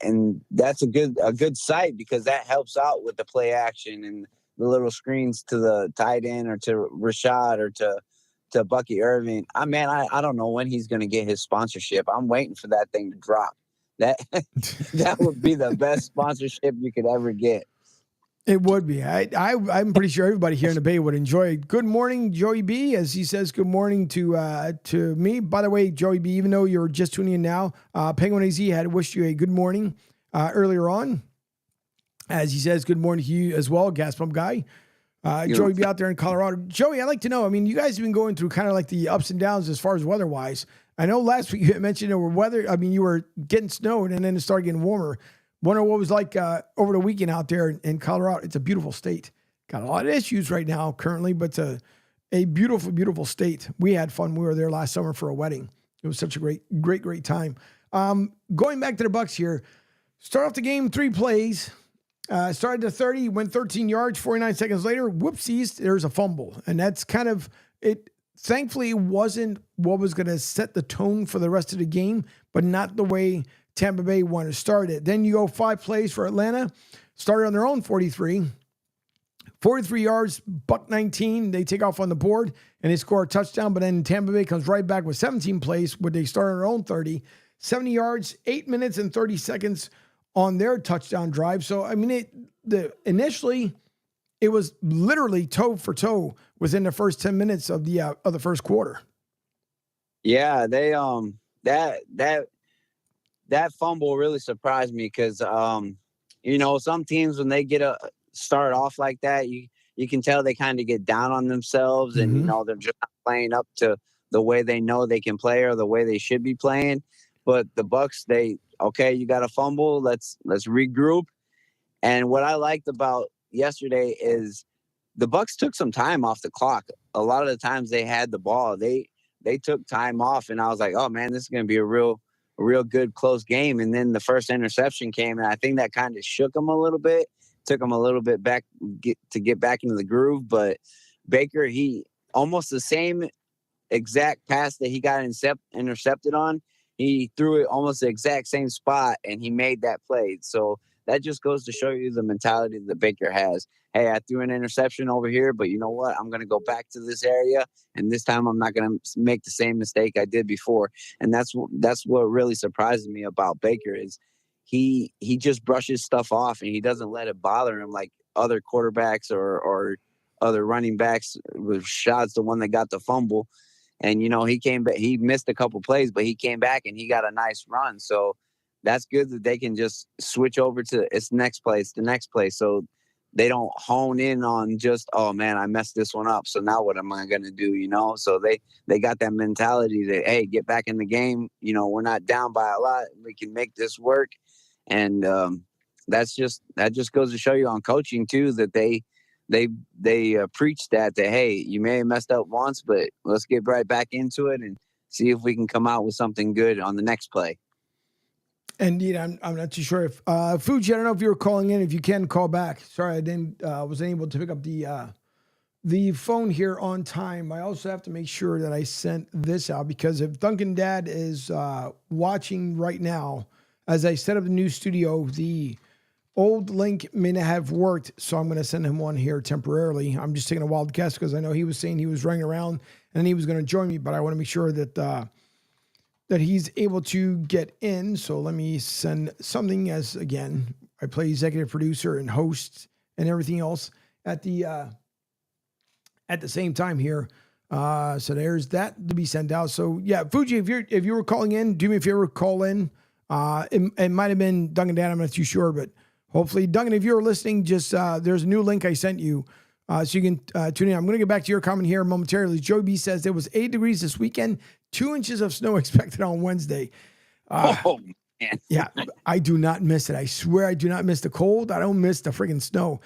that's a good sight, because that helps out with the play action and the little screens to the tight end or to Rashad or to Bucky Irving. I don't know when he's going to get his sponsorship. I'm waiting for that thing to drop. That would be the best sponsorship you could ever get. It would be. I'm pretty sure everybody here in the Bay would enjoy it. Good morning, Joey B, as he says good morning to me. By the way, Joey B, even though you're just tuning in now, Penguin AZ had wished you a good morning earlier on, as he says good morning to you as well, Gas Pump Guy. Joey B out there in Colorado. Joey, I'd like to know, you guys have been going through kind of like the ups and downs as far as weather-wise. I know last week you mentioned there were you were getting snowed and then it started getting warmer. Wonder what it was like over the weekend out there in Colorado. It's a beautiful state. Got a lot of issues right now currently, but a beautiful, beautiful state. We had fun. We were there last summer for a wedding. It was such a great time. Going back to the Bucs here, start off the game, 3 plays. Started to 30, went 13 yards, 49 seconds later, whoopsies, there's a fumble. And that's kind of it. Thankfully, it wasn't what was going to set the tone for the rest of the game, but not the way Tampa Bay wanted to start it. Then you go 5 plays for Atlanta, started on their own 43 yards, buck 19. They take off on the board and they score a touchdown, but then Tampa Bay comes right back with 17 plays where they start on their own 30, 70 yards, 8 minutes and 30 seconds on their touchdown drive. So, initially it was literally toe for toe within the first 10 minutes of the first quarter. Yeah, they that fumble really surprised me, because some teams, when they get start off like that, you can tell they kind of get down on themselves, and they're just not playing up to the way they know they can play or the way they should be playing. But the Bucs, you got a fumble, let's regroup. And what I liked about yesterday is the Bucs took some time off the clock. A lot of the times they had the ball, they took time off, and I was like, oh man, this is going to be a real good close game. And then the first interception came, and I think that kind of shook them a little bit, took them a little bit back to get back into the groove. But Baker, he almost the same exact pass that he got intercepted on, he threw it almost the exact same spot, and he made that play. So that just goes to show you the mentality that Baker has. Hey, I threw an interception over here, but you know what? I'm going to go back to this area, and this time I'm not going to make the same mistake I did before. And that's what really surprises me about Baker is he just brushes stuff off and he doesn't let it bother him like other quarterbacks or other running backs. Rashad's the one that got the fumble. And, he came back, he missed a couple plays, but he came back and he got a nice run. So that's good that they can just switch over to it's the next play. So they don't hone in on just, oh man, I messed this one up. So now what am I going to do? So they got that mentality that, hey, get back in the game. We're not down by a lot. We can make this work. And that just goes to show you on coaching too, that they preach that, hey, you may have messed up once, but let's get right back into it and see if we can come out with something good on the next play. Indeed, I'm not too sure if Fuji. I don't know if you were calling in. If you can call back. Sorry, I wasn't able to pick up the phone here on time. I also have to make sure that I sent this out because if Duncan Dad is watching right now, as I set up the new studio, the old link may not have worked, so I'm going to send him one here temporarily. I'm just taking a wild guess because I know he was saying he was running around and he was going to join me, but I want to make sure that that he's able to get in. So let me send something as, again, I play executive producer and host and everything else at the same time here. So there's that to be sent out. So yeah, Fuji, if you were calling in, do me a favor, call in. It might have been Duncan Dan, I'm not too sure, but hopefully, Duncan, if you're listening, just there's a new link I sent you so you can tune in. I'm going to get back to your comment here momentarily. Joey B says there was 8 degrees this weekend, 2 inches of snow expected on Wednesday. Oh, man. Yeah, I do not miss it. I swear I do not miss the cold. I don't miss the friggin' snow.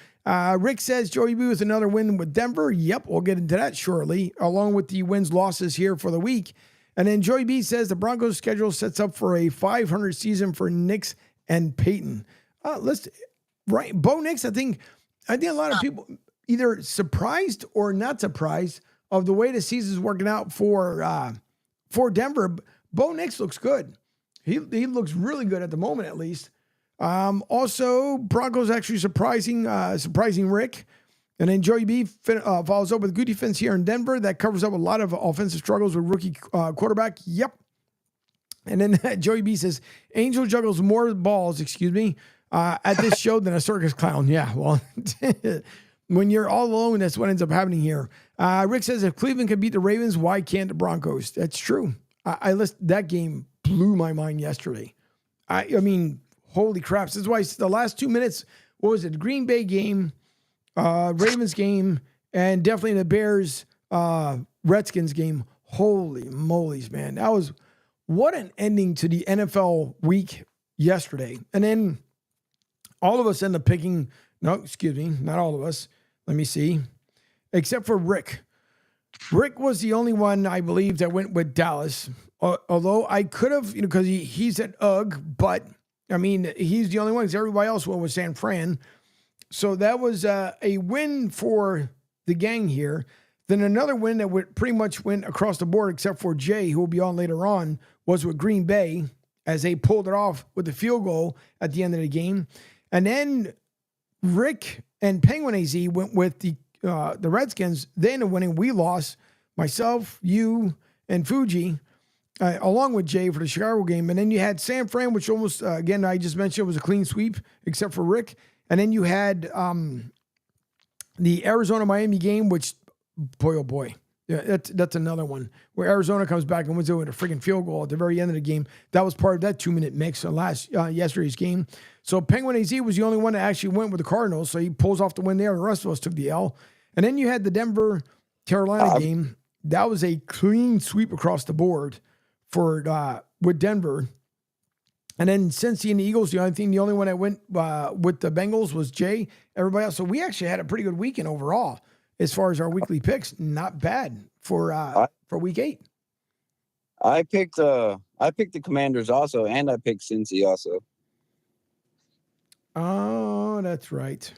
Rick says Joey B with another win with Denver. Yep, we'll get into that shortly, along with the wins, losses here for the week. And then Joey B says the Broncos schedule sets up for a 500 season for Nix and Peyton. Bo Nix, I think a lot of people either surprised or not surprised of the way the season's working out for Denver. Bo Nix looks good. He looks really good at the moment, at least. Also, Broncos actually surprising Rick. And then Joey B follows up with good defense here in Denver. That covers up a lot of offensive struggles with rookie quarterback. Yep. And then Joey B says, Angel juggles more balls, at this show than a circus clown. Yeah, well, when you're all alone, that's what ends up happening here. Rick says, if Cleveland can beat the Ravens, why can't the Broncos? That's true. That game blew my mind yesterday. I mean, holy crap. This is why the last 2 minutes, what was it? The Green Bay game, Ravens game, and definitely the Bears, Redskins game. Holy mollies, man. That was, what an ending to the NFL week yesterday. And then all of us end up picking, not all of us. Let me see. Except for Rick. Rick was the only one, I believe, that went with Dallas. Although I could have, because he's at UGG, but, I mean, he's the only one because everybody else went with San Fran. So that was a win for the gang here. Then another win that pretty much went across the board, except for Jay, who will be on later on, was with Green Bay as they pulled it off with the field goal at the end of the game. And then Rick and Penguin AZ went with the Redskins. They ended up winning. We lost, myself, you, and Fuji, along with Jay for the Chicago game. And then you had San Fran, which almost, again, I just mentioned was a clean sweep, except for Rick. And then you had the Arizona-Miami game, which, boy, oh boy. Yeah, that's another one where Arizona comes back and wins it with a freaking field goal at the very end of the game. That was part of that 2-minute mix on yesterday's game. So Penguin AZ was the only one that actually went with the Cardinals, so he pulls off the win there. The rest of us took the L. And then you had the Denver-Carolina game. That was a clean sweep across the board for with Denver. And then Cincy and the Eagles, the only one that went with the Bengals was Jay. Everybody else. So we actually had a pretty good weekend overall. As far as our weekly picks, not bad for week 8. I picked the Commanders also, and I picked Cincy also. Oh, that's right.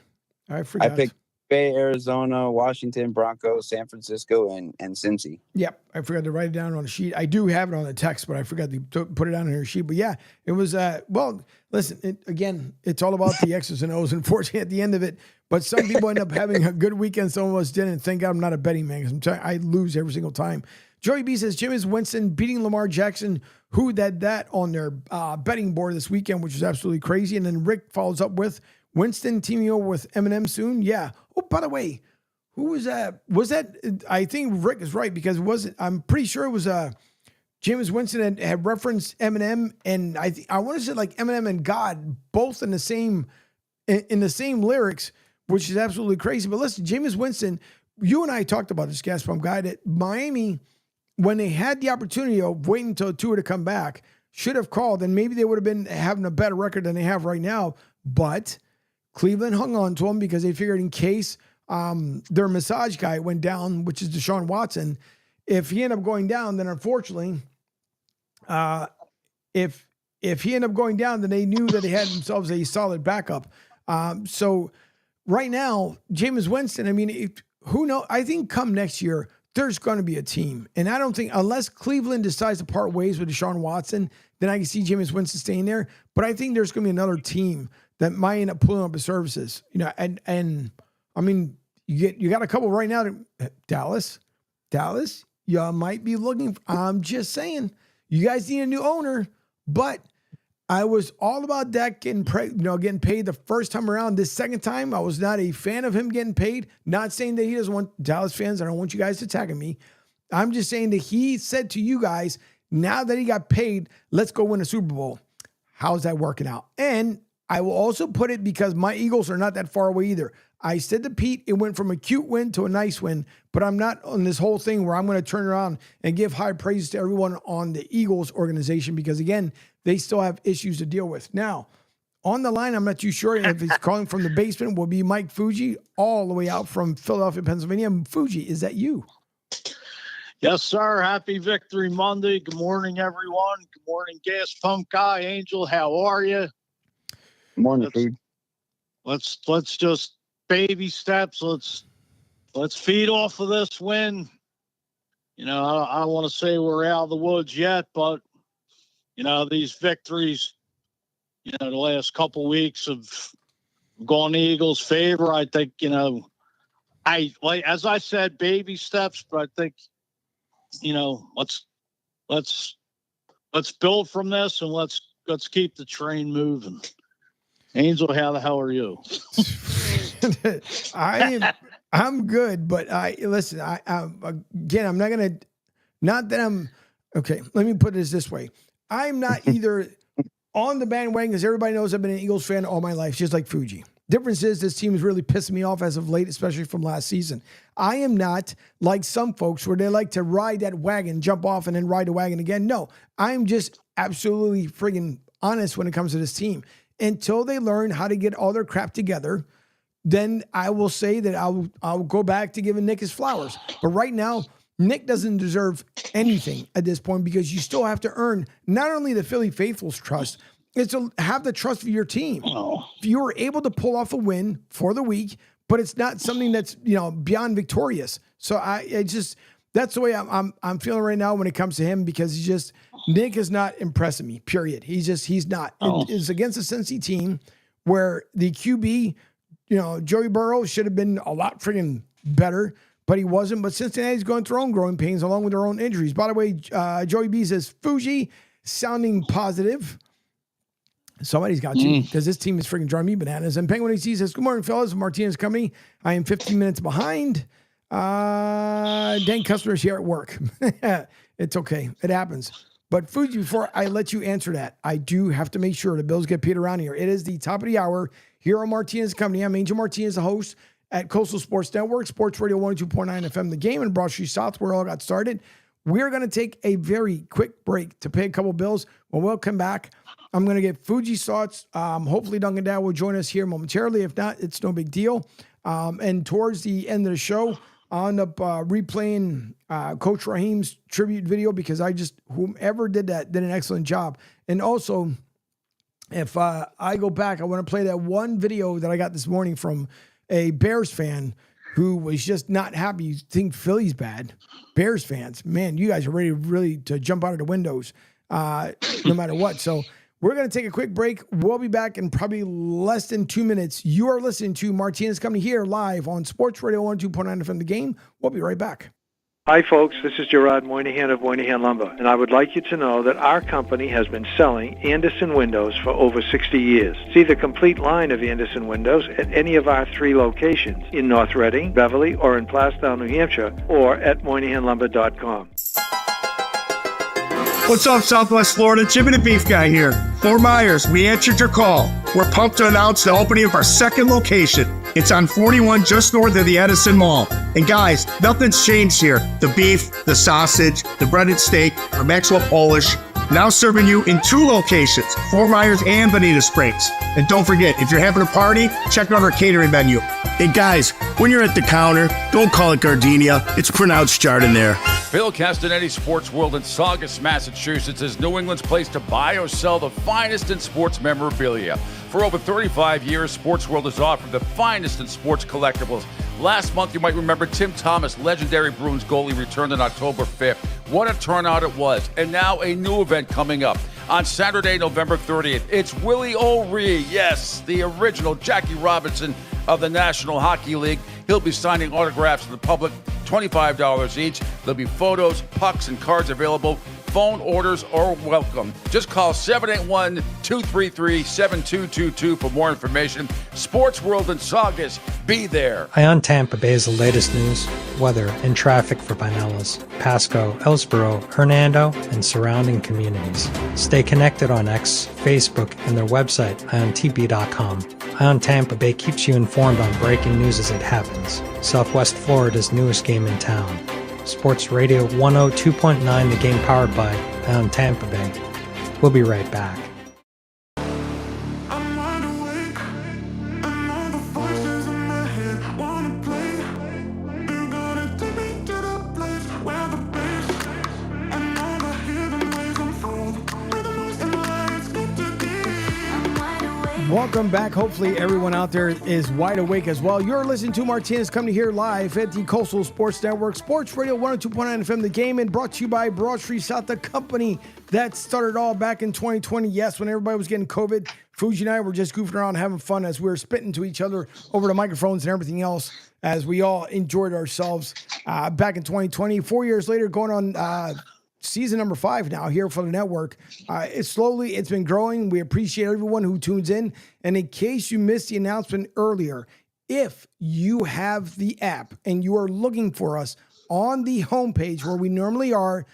I forgot. I picked Bay, Arizona, Washington, Broncos, San Francisco, and Cincy. Yep, I forgot to write it down on a sheet. I do have it on the text, but I forgot to put it down on her sheet. But yeah, it was. Well, listen. Again, it's all about the X's and O's. Unfortunately, at the end of it. But some people end up having a good weekend. Some of us didn't. Thank God I'm not a betting man because I lose every single time. Joey B says, Jameis Winston beating Lamar Jackson. Who did that on their betting board this weekend, which is absolutely crazy. And then Rick follows up with Winston teaming over with Eminem soon. Yeah. Oh, by the way, who was that? Was that, I think Rick is right because it wasn't, I'm pretty sure it was Jameis Winston had referenced Eminem, and I want to say like Eminem and God both in the same lyrics, which is absolutely crazy. But listen, Jameis Winston, you and I talked about this, Gas Pump Guy, that Miami, when they had the opportunity of waiting until Tua to come back, should have called, and maybe they would have been having a better record than they have right now. But Cleveland hung on to him because they figured in case their massage guy went down, which is Deshaun Watson, if he ended up going down, then unfortunately, if he ended up going down, then they knew that they had themselves a solid backup. So right now, Jameis Winston, I mean, who knows? I think come next year, there's going to be a team. And I don't think, unless Cleveland decides to part ways with Deshaun Watson, then I can see Jameis Winston staying there. But I think there's going to be another team that might end up pulling up his services. You know, and I mean, you got a couple right now. Dallas, you might be looking. I'm just saying, you guys need a new owner. But I was all about Dak getting paid the first time around. This second time, I was not a fan of him getting paid. Not saying that he doesn't want Dallas fans. I don't want you guys attacking me. I'm just saying that he said to you guys, now that he got paid, let's go win a Super Bowl. How's that working out? And I will also put it because my Eagles are not that far away either. I said to Pete, it went from a cute win to a nice win, but I'm not on this whole thing where I'm going to turn around and give high praise to everyone on the Eagles organization because, again, they still have issues to deal with. Now, on the line, I'm not too sure if he's calling from the basement, will be Mike Fuji, all the way out from Philadelphia, Pennsylvania. Fuji, is that you? Yes, sir. Happy Victory Monday. Good morning, everyone. Good morning, Gas Pump Guy. Angel, how are you? Good morning, dude. Let's just baby steps. Let's feed off of this win. You know, I don't want to say we're out of the woods yet, but you know, these victories, you know, the last couple weeks have gone the Eagles' favor. I think, you know, as I said, baby steps, but I think, you know, let's build from this and let's keep the train moving. Angel, how the hell are you? I'm good, but listen, again, I'm not gonna, not that I'm okay. Let me put this way: I'm not either on the bandwagon because everybody knows I've been an Eagles fan all my life, just like Fuji. Difference is this team is really pissing me off as of late, especially from last season. I am not like some folks where they like to ride that wagon, jump off, and then ride the wagon again. No, I'm just absolutely friggin' honest when it comes to this team. Until they learn how to get all their crap together, then I will say that I'll go back to giving Nick his flowers. But right now, Nick doesn't deserve anything at this point because you still have to earn not only the Philly faithful's trust, it's to have the trust of your team. If you were able to pull off a win for the week, but it's not something that's, you know, beyond victorious. So I just that's the way I'm feeling right now when it comes to him because Nick is not impressing me, period. He's not. It's against a Cincy team where the QB, you know, Joey Burrow should have been a lot friggin' better, but he wasn't. But Cincinnati's going through their own growing pains along with their own injuries. By the way, Joey B says, Fuji, sounding positive. Somebody's got you because this team is freaking driving me bananas. And Penguin AC says, good morning, fellas. Martinez Company. I am 15 minutes behind. Dang customers here at work. It's okay. It happens. But Fuji, before I let you answer that, I do have to make sure the bills get paid around here. It is the top of the hour here on Martinez Company. I'm Angel Martinez, the host at Coastal Sports Network, Sports Radio 102.9 FM, The Game in Broad Street South, where it all got started. We're going to take a very quick break to pay a couple bills. When we'll come back, I'm going to get Fuji's thoughts. Hopefully Duncan Dow will join us here momentarily. If not, it's no big deal. And towards the end of the show, I'll end up replaying Coach Raheem's tribute video because whomever did that did an excellent job. And also, if I go back, I want to play that one video that I got this morning from a Bears fan who was just not happy. You think Philly's bad. Bears fans, man, you guys are ready really to jump out of the windows no matter what. So we're going to take a quick break. We'll be back in probably less than 2 minutes. You are listening to Martinez Company here live on Sports Radio 102.9 FM The Game. We'll be right back. Hi, folks. This is Gerard Moynihan of Moynihan Lumber, and I would like you to know that our company has been selling Anderson windows for over 60 years. See the complete line of Anderson windows at any of our 3 locations in North Reading, Beverly, or in Plastown, New Hampshire, or at MoynihanLumber.com. What's up, Southwest Florida? Jimmy the Beef Guy here. Fort Myers, we answered your call. We're pumped to announce the opening of our second location. It's on 41 just north of the Edison Mall. And guys, nothing's changed here. The beef, the sausage, the breaded steak, our Maxwell Polish. Now serving you in 2 locations, Fort Myers and Bonita Springs. And don't forget, if you're having a party, check out our catering menu. Hey guys, when you're at the counter, don't call it gardenia. It's pronounced Jardiniere. Phil Castanetti Sports World in Saugus, Massachusetts is New England's place to buy or sell the finest in sports memorabilia. For over 35 years, Sports World has offered the finest in sports collectibles. Last month, you might remember Tim Thomas, legendary Bruins goalie, returned on October 5th. What a turnout it was. And now a new event coming up. On Saturday, November 30th, it's Willie O'Ree. Yes, the original Jackie Robinson of the National Hockey League. He'll be signing autographs to the public, $25 each. There'll be photos, pucks, and cards available. Phone orders are welcome. Just call 781-233-7222 for more information. Sports World in Saugus. Be there. Ion Tampa Bay is the latest news, weather, and traffic for Pinellas, Pasco, Ellsboro, Hernando, and surrounding communities. Stay connected on X, Facebook, and their website, iontp.com. Ion Tampa Bay keeps you informed on breaking news as it happens. Southwest Florida's newest game in town. Sports Radio 102.9, the game powered by Ion Tampa Bay. We'll be right back. Welcome back. Hopefully everyone out there is wide awake as well. You're listening to Martinez Company here live at the Coastal Sports Network, Sports Radio 102.9 FM, the game, and brought to you by Broad Street South, the company that started all back in 2020. Yes, when everybody was getting COVID, Fuji and I were just goofing around, having fun as we were spitting to each other over the microphones and everything else as we all enjoyed ourselves back in 2020. 4 years later, going on season number 5 now here for the network. It's been growing. We appreciate everyone who tunes in. And in case you missed the announcement earlier, if you have the app and you are looking for us on the homepage where we normally are,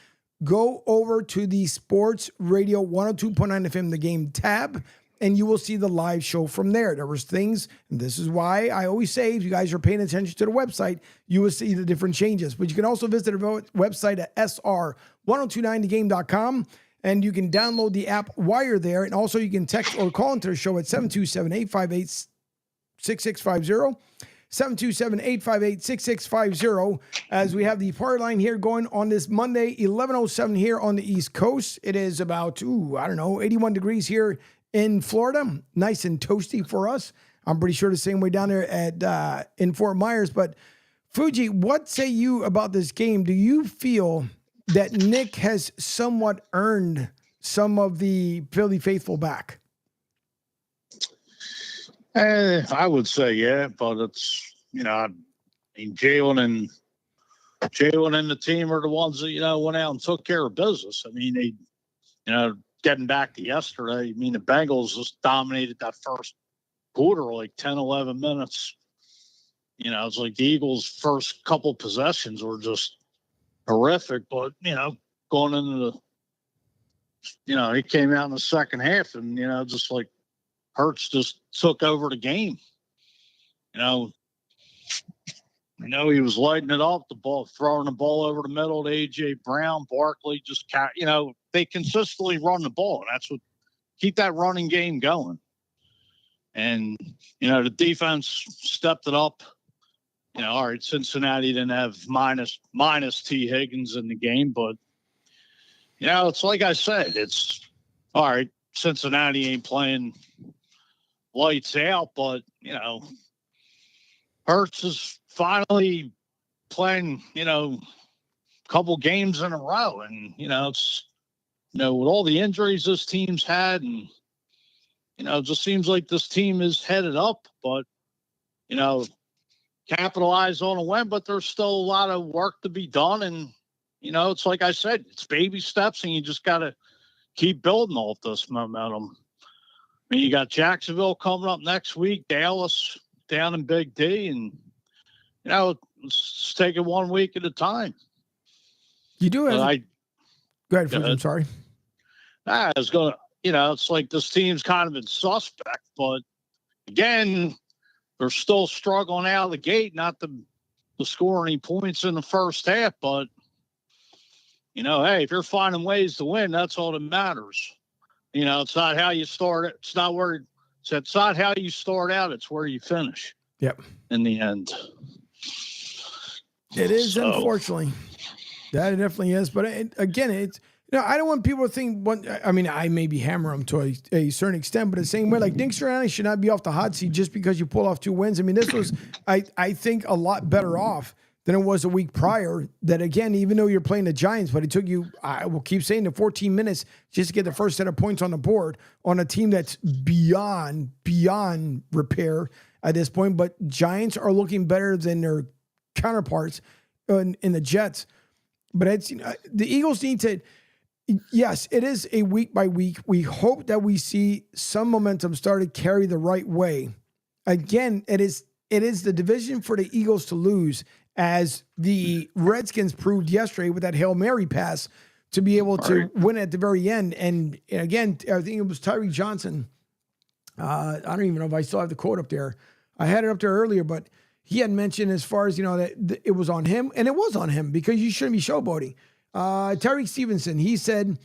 go over to the Sports Radio 102.9 FM, the game tab, and you will see the live show from there. There was things, and this is why I always say, if you guys are paying attention to the website, you will see the different changes. But you can also visit our website at sr1029thegame.com, and you can download the app while you're there. And also you can text or call into the show at 727-858-6650. 727-858-6650 as we have the party line here going on this Monday, 11:07 here on the East Coast. It is about, 81 degrees here in Florida. Nice and toasty for us. I'm pretty sure the same way down there at in Fort Myers. But Fuji, what say you about this game? Do you feel that Nick has somewhat earned some of the Philly faithful back? I would say, yeah, but it's, Jalen and the team are the ones that, went out and took care of business. I mean, they, getting back to yesterday, the Bengals just dominated that first quarter, like 10, 11 minutes. It's like the Eagles' first couple possessions were just horrific, but, going into the, he came out in the second half and, just like Hurts just took over the game. He was lighting it up, throwing the ball over the middle to A.J. Brown, Barkley, they consistently run the ball. And that's what keep that running game going. And, the defense stepped it up. All right, Cincinnati didn't have minus T. Higgins in the game, but, it's like I said, it's all right. Cincinnati ain't playing lights out, but, Hurts is finally playing, a couple games in a row. And, it's, with all the injuries this team's had and, it just seems like this team is headed up, but, capitalize on a win, but there's still a lot of work to be done. And, it's like I said, it's baby steps, and you just got to keep building off this momentum. I mean, you got Jacksonville coming up next week, Dallas down in Big D, and, let's take it 1 week at a time. You do have. Go ahead, Fridge, I'm sorry. I was going to, it's like this team's kind of been suspect, but again, they're still struggling out of the gate, not to score any points in the first half, but, hey, if you're finding ways to win, that's all that matters. It's not how you start it. It's not how you start out. It's where you finish. Yep. In the end. It is, unfortunately. That it definitely is. But again, it's, I don't want people to think I maybe hammer them to a certain extent, but the same way, like Nick Sirianni should not be off the hot seat just because you pull off 2 wins. I mean, this was, I think, a lot better off than it was a week prior. That again, even though you're playing the Giants, but it took you, I will keep saying, the 14 minutes just to get the first set of points on the board on a team that's beyond repair at this point. But Giants are looking better than their counterparts in the Jets. But it's, the Eagles need to. Yes, it is a week by week. We hope that we see some momentum start to carry the right way. Again, it is the division for the Eagles to lose, as the Redskins proved yesterday with that Hail Mary pass to be able to win at the very end. And again, I think it was Tyree Johnson. I don't even know if I still have the quote up there. I had it up there earlier, but he had mentioned as far as, that it was on him, and it was on him because you shouldn't be showboating. Tyreek Stevenson, he said,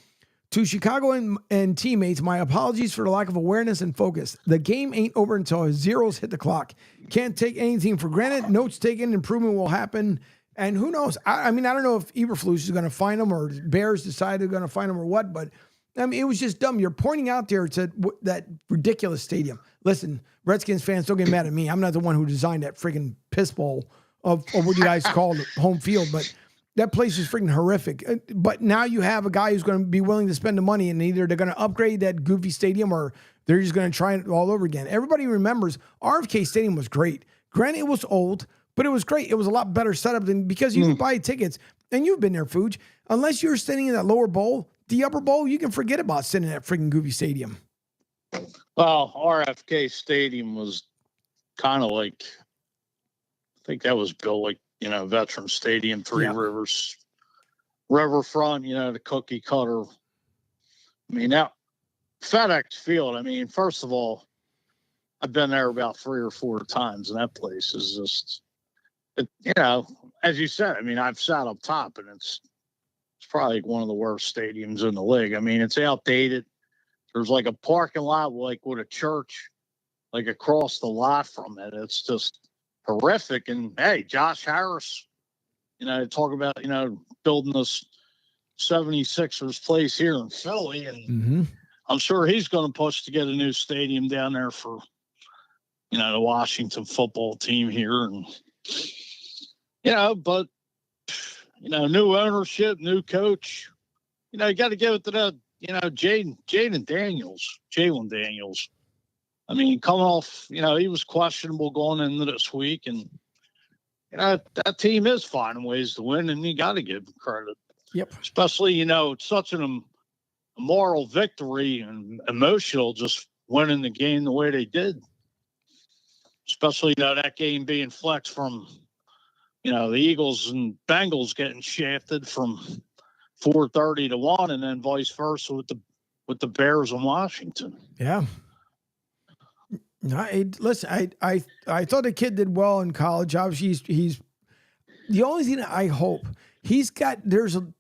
to Chicago and teammates, my apologies for the lack of awareness and focus. The game ain't over until zeros hit the clock. Can't take anything for granted. Notes taken, improvement will happen. And who knows? I mean, I don't know if Eberflus is going to find them or Bears decide they're going to find them or what, but I mean, it was just dumb. You're pointing out there to that ridiculous stadium. Listen, Redskins fans, don't get mad at me. I'm not the one who designed that friggin' piss bowl of what you guys call home field, but that place is freaking horrific. But now you have a guy who's going to be willing to spend the money, and either they're going to upgrade that goofy stadium or they're just going to try it all over again. Everybody remembers RFK Stadium was great. Granted, it was old, but it was great. It was a lot better setup than because you can buy tickets, and you've been there, Fuge. Unless you're sitting in that lower bowl, the upper bowl, you can forget about sitting in that freaking goofy stadium. Well, RFK Stadium was kind of like, I think that was built like, Veteran Stadium, Three Rivers, Riverfront, the cookie cutter. I mean, now FedEx Field, I mean, first of all, I've been there about 3 or 4 times, and that place is just, as you said, I mean, I've sat up top, and it's probably one of the worst stadiums in the league. I mean, it's outdated. There's like a parking lot, like with a church, like across the lot from it. It's just horrific. And hey, Josh Harris, talk about, building this 76ers place here in Philly. And I'm sure he's going to push to get a new stadium down there for, the Washington football team here. And, but, new ownership, new coach, you got to give it to that, Jalen Daniels. I mean, coming off, he was questionable going into this week, and that team is finding ways to win, and you got to give them credit. Yep. Especially, it's such a moral victory and emotional just winning the game the way they did. Especially, that game being flexed from, the Eagles and Bengals getting shafted from 4:30 to 1, and then vice versa with the Bears in Washington. Yeah. Listen, I thought the kid did well in college. Obviously, he's the only thing that I hope he's got. I don't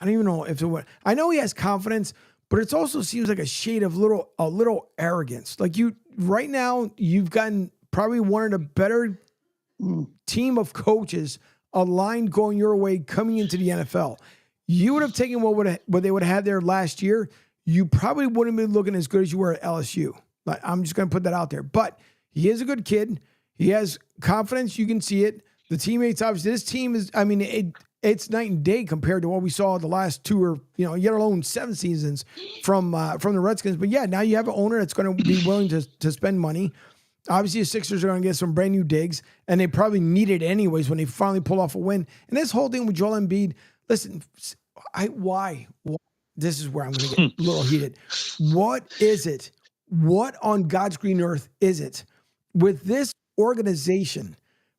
even know if it. I know he has confidence, but it also seems like a shade of a little arrogance. Like right now, you've gotten probably one of the better team of coaches aligned going your way coming into the NFL. You would have taken what they would have had there last year. You probably wouldn't be looking as good as you were at LSU. Like, I'm just going to put that out there. But he is a good kid. He has confidence. You can see it. The teammates, obviously, this team is, I mean, it's night and day compared to what we saw the last 2 or, yet alone 7 seasons from the Redskins. But yeah, now you have an owner that's going to be willing to spend money. Obviously, the Sixers are going to get some brand new digs, and they probably need it anyways when they finally pull off a win. And this whole thing with Joel Embiid, listen, why? This is where I'm going to get a little heated. What is it? What on God's green earth is it with this organization,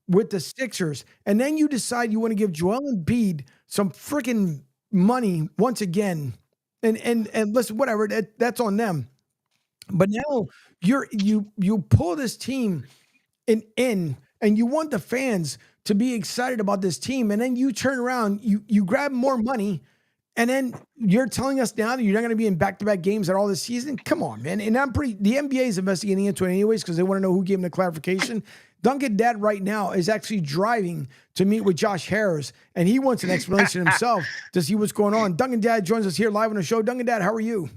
with the Sixers, and then you decide you want to give Joel Embiid some freaking money once again, and listen, whatever, that's on them. But now you pull this team in and you want the fans to be excited about this team, and then you turn around, you grab more money, and then you're telling us now that you're not going to be in back-to-back games at all this season. Come on, man. And the NBA is investigating into it anyways because they want to know who gave them the clarification. Duncan Dad right now is actually driving to meet with Josh Harris, and he wants an explanation himself to see what's going on. Duncan Dad joins us here live on the show. Duncan Dad, how are you?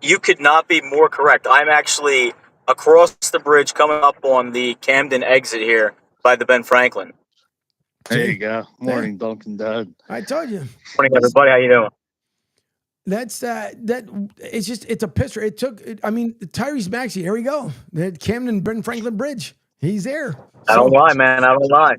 You could not be more correct. I'm actually across the bridge coming up on the Camden exit here by the Ben Franklin. There you go. Morning, Duncan Dad. I told you. Morning, everybody. How you doing? That's it's a pisser. Tyrese Maxey, here we go. The Camden Ben Franklin Bridge. He's there. I don't lie, man. I don't lie.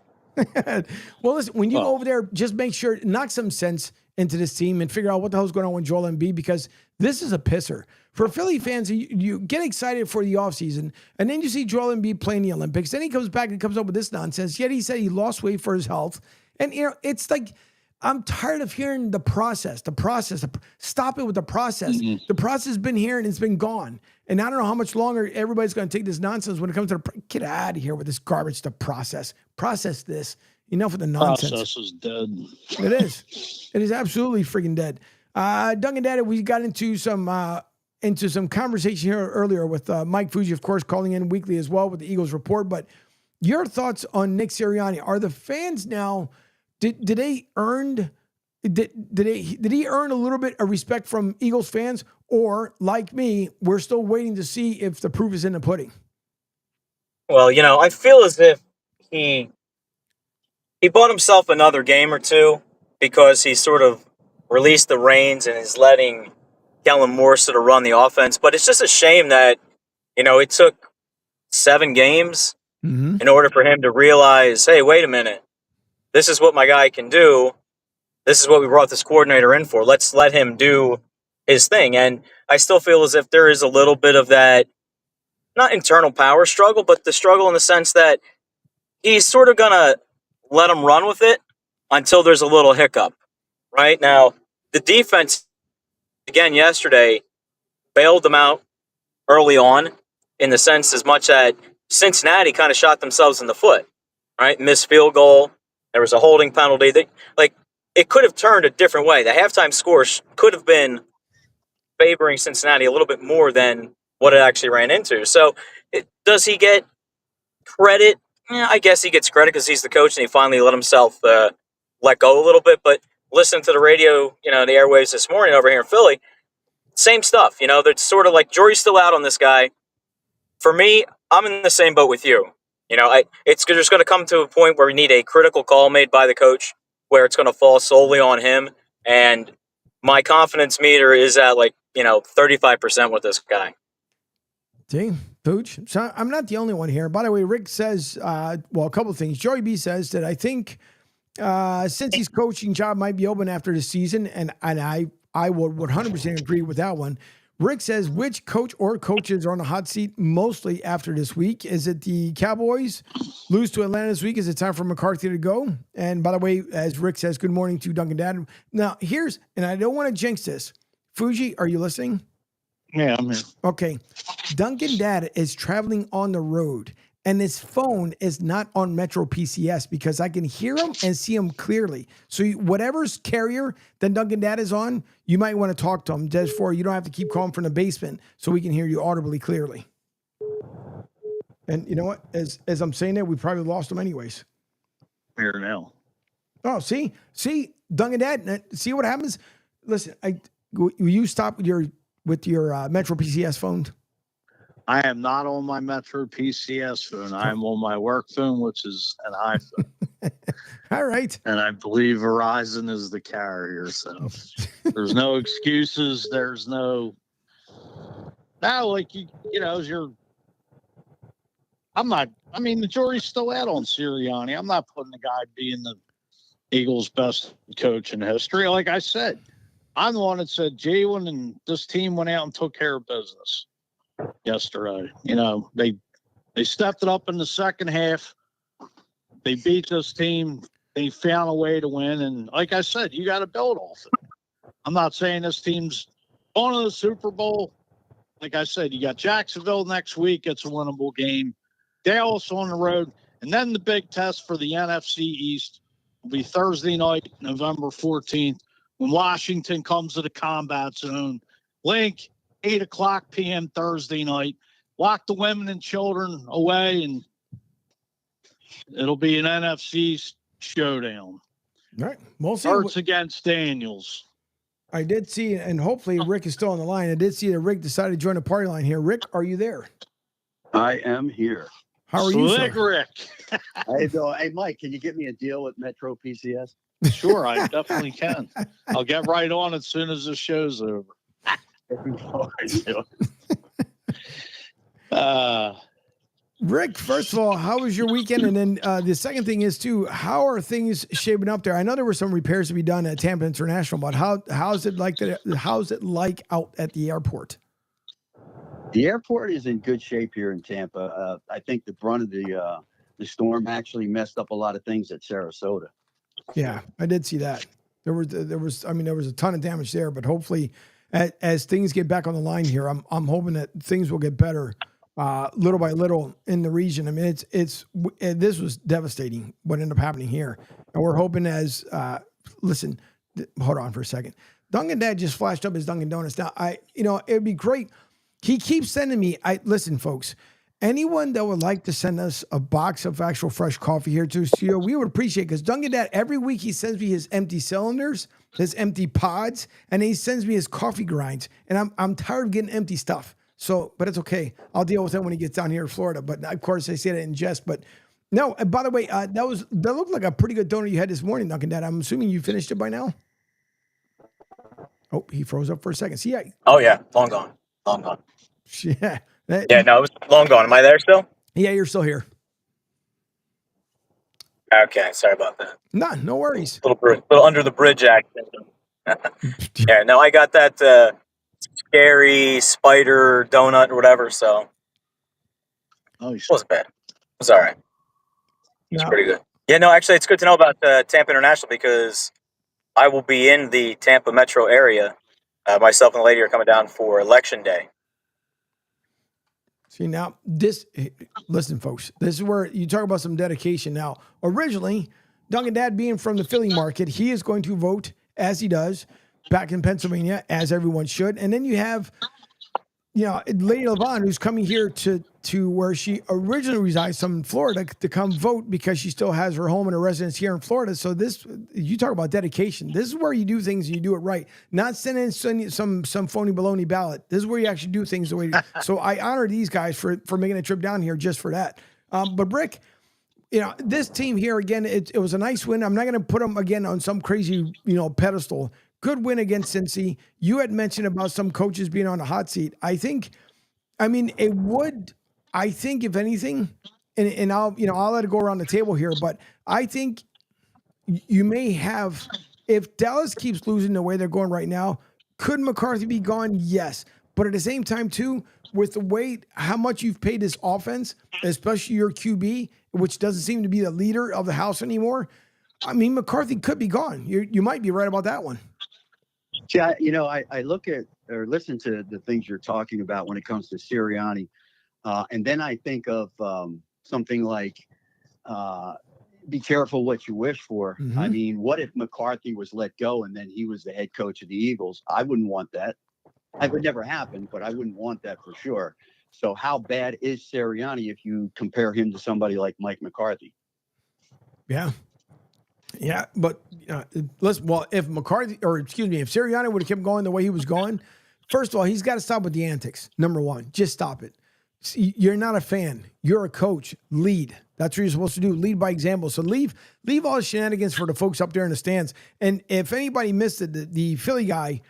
Well, listen, when you go over there, just make sure, knock some sense into this team and figure out what the hell's going on with Joel Embiid, because this is a pisser. For Philly fans, you get excited for the offseason, and then you see Joel Embiid playing the Olympics. Then he comes back and comes up with this nonsense. Yet he said he lost weight for his health. And, it's like, I'm tired of hearing the process. Stop it with the process. Mm-hmm. The process has been here and it's been gone. And I don't know how much longer everybody's going to take this nonsense when it comes to get out of here with this garbage. The process this. Enough of the nonsense. Process is dead. It is. It is absolutely freaking dead. Duncan Dad, we got into some conversation here earlier with Mike Fuji, of course, calling in weekly as well with the Eagles report. But your thoughts on Nick Sirianni? Are the fans now? Did he earn a little bit of respect from Eagles fans, or like me, we're still waiting to see if the proof is in the pudding? Well, I feel as if he bought himself another game or two because he sort of released the reins and is letting Kellen Moore sort of run the offense. But it's just a shame that, it took 7 games in order for him to realize, hey, wait a minute. This is what my guy can do. This is what we brought this coordinator in for. Let's let him do his thing. And I still feel as if there is a little bit of that, not internal power struggle, but the struggle in the sense that he's sort of going to let him run with it until there's a little hiccup. Right now, the defense, again, yesterday, bailed them out early on in the sense as much that Cincinnati kind of shot themselves in the foot, right? Missed field goal. There was a holding penalty. It could have turned a different way. The halftime score could have been favoring Cincinnati a little bit more than what it actually ran into. So does he get credit? Yeah, I guess he gets credit because he's the coach and he finally let himself let go a little bit. But listen to the radio, the airwaves this morning over here in Philly, same stuff. They're sort of like, jury's still out on this guy. For me, I'm in the same boat with you. It's just going to come to a point where we need a critical call made by the coach where it's going to fall solely on him. And my confidence meter is at 35% with this guy. See, Pooch. So I'm not the only one here. By the way, Rick says, a couple of things. Joey B says that I think since his coaching job might be open after the season, and I would 100% agree with that one. Rick says, which coach or coaches are on the hot seat mostly after this week? Is it the Cowboys lose to Atlanta this week? Is it time for McCarthy to go? And by the way, as Rick says, good morning to Duncan Dad. Now, and I don't want to jinx this. Fuji, are you listening? Yeah, I'm here. Okay. Duncan Dad is traveling on the road, and his phone is not on Metro PCS because I can hear him and see him clearly. So whatever's carrier that Duncan Dad is on, you might want to talk to him. Therefore, you don't have to keep calling from the basement so we can hear you audibly clearly. And you know what? As I'm saying that, we probably lost him anyways. Here now. Oh, see, Duncan Dad, see what happens? Listen, will you stop with your Metro PCS phone? I am not on my Metro PCS phone. I am on my work phone, which is an iPhone. All right. And I believe Verizon is the carrier. So there's no excuses. There's no, as the jury's still out on Sirianni. I'm not putting the guy being the Eagles' best coach in history. Like I said, I'm the one that said Jalen and this team went out and took care of business yesterday. They stepped it up in the second half. They beat this team. They found a way to win. And like I said, you got to build off it. I'm not saying this team's going to the Super Bowl. Like I said, you got Jacksonville next week. It's a winnable game. Dallas on the road. And then the big test for the NFC East will be Thursday night, November 14th, when Washington comes to the Combat Zone. Link, 8 o'clock p.m. Thursday night. Lock the women and children away, and it'll be an NFC showdown. All right. We'll see. Hurts against Daniels. I did see, and hopefully Rick is still on the line. I did see that Rick decided to join the party line here. Rick, are you there? I am here. How are you, sir? Rick. Hey, Mike, can you get me a deal with Metro PCS? Sure, I definitely can. I'll get right on as soon as the show's over. Rick, first of all, how was your weekend? And then the second thing is, too, how are things shaping up there? I know there were some repairs to be done at Tampa International, but how's it like out at the airport? The airport is in good shape here in Tampa. I think the brunt of the storm actually messed up a lot of things at Sarasota. Yeah, I did see that. There was a ton of damage there, but hopefully, as things get back on the line here, I'm hoping that things will get better, little by little in the region. I mean, this was devastating what ended up happening here, and we're hoping listen, hold on for a second. Dunkin' Dad just flashed up his Dunkin' Donuts. Now, it'd be great. He keeps sending me. Listen, folks. Anyone that would like to send us a box of actual fresh coffee here to the studio, we would appreciate it, because Dunkin' Dad, every week he sends me his empty cylinders, his empty pods, and he sends me his coffee grinds. And I'm tired of getting empty stuff. So, but it's okay. I'll deal with it when he gets down here in Florida. But of course, I say that in jest. But no, by the way, that looked like a pretty good donut you had this morning, Dunkin' Dad. I'm assuming you finished it by now. Oh, he froze up for a second. See, Oh yeah, long gone. Yeah. Yeah, no, it was long gone. Am I there still? Yeah, you're still here. Okay, sorry about that. No worries. Little under the bridge action. Yeah, no, I got that scary spider donut or whatever, so it wasn't bad. It was all right. It's pretty good. Yeah, no, actually, it's good to know about Tampa International, because I will be in the Tampa metro area. Myself and the lady are coming down for Election Day. See, now, listen, folks, this is where you talk about some dedication. Now, originally, Dunkin' Dad being from the Philly market, he is going to vote, as he does, back in Pennsylvania, as everyone should. And then you have, Lady LeVon, who's coming here to where she originally resides, from Florida, to come vote, because she still has her home and her residence here in Florida. So you talk about dedication. This is where you do things and you do it right. Not sending some phony baloney ballot. This is where you actually do things the way. So I honor these guys for making a trip down here just for that. But Brick, this team here, again, it was a nice win. I'm not going to put them again on some crazy, pedestal. Good win against Cincy. You had mentioned about some coaches being on the hot seat. I think if anything, and I'll let it go around the table here, but I think you may have, if Dallas keeps losing the way they're going right now, could McCarthy be gone? Yes. But at the same time, too, with the way, how much you've paid this offense, especially your QB, which doesn't seem to be the leader of the house anymore, McCarthy could be gone. You might be right about that one. Yeah, I look at or listen to the things you're talking about when it comes to Sirianni. And then I think of something like, be careful what you wish for. Mm-hmm. I mean, what if McCarthy was let go and then he was the head coach of the Eagles? I wouldn't want that. It would never happen, but I wouldn't want that for sure. So how bad is Sirianni if you compare him to somebody like Mike McCarthy? Yeah. Yeah, but if McCarthy, if Sirianni would have kept going the way he was going, first of all, he's got to stop with the antics. Number one, just stop it. You're not a fan. You're a coach. Lead. That's what you're supposed to do. Lead by example. So leave all the shenanigans for the folks up there in the stands. And if anybody missed it, the Philly guy,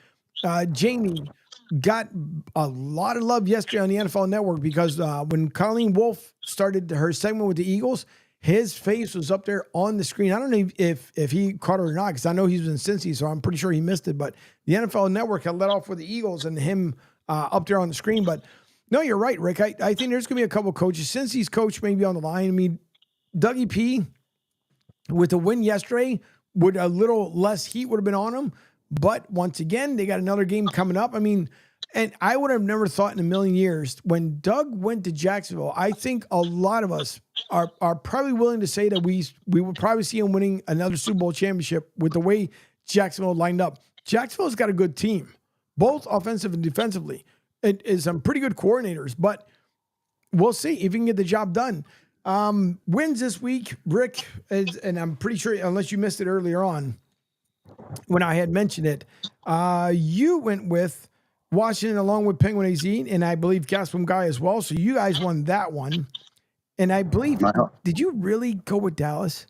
Jamie, got a lot of love yesterday on the NFL Network because when Colleen Wolfe started her segment with the Eagles, his face was up there on the screen. I don't know if he caught it or not because I know he's in Cincy, so I'm pretty sure he missed it. But the NFL Network had let off with the Eagles and him up there on the screen. But no, you're right, Rick. I think there's going to be a couple of coaches. Cincy's coach may be on the line. I mean, Dougie P, with the win yesterday, with a little less heat would have been on him. But once again, they got another game coming up. I mean, and I would have never thought in a million years when Doug went to Jacksonville, I think a lot of us are probably willing to say that we would probably see him winning another Super Bowl championship with the way Jacksonville lined up. Jacksonville's got a good team, both offensive and defensively. It is some pretty good coordinators, but we'll see if he can get the job done. Wins this week, Rick, and I'm pretty sure, unless you missed it earlier on, when I had mentioned it, you went with Washington along with Penguin AZ, and I believe Gaspam Guy as well. So you guys won that one. And I believe, did you really go with Dallas?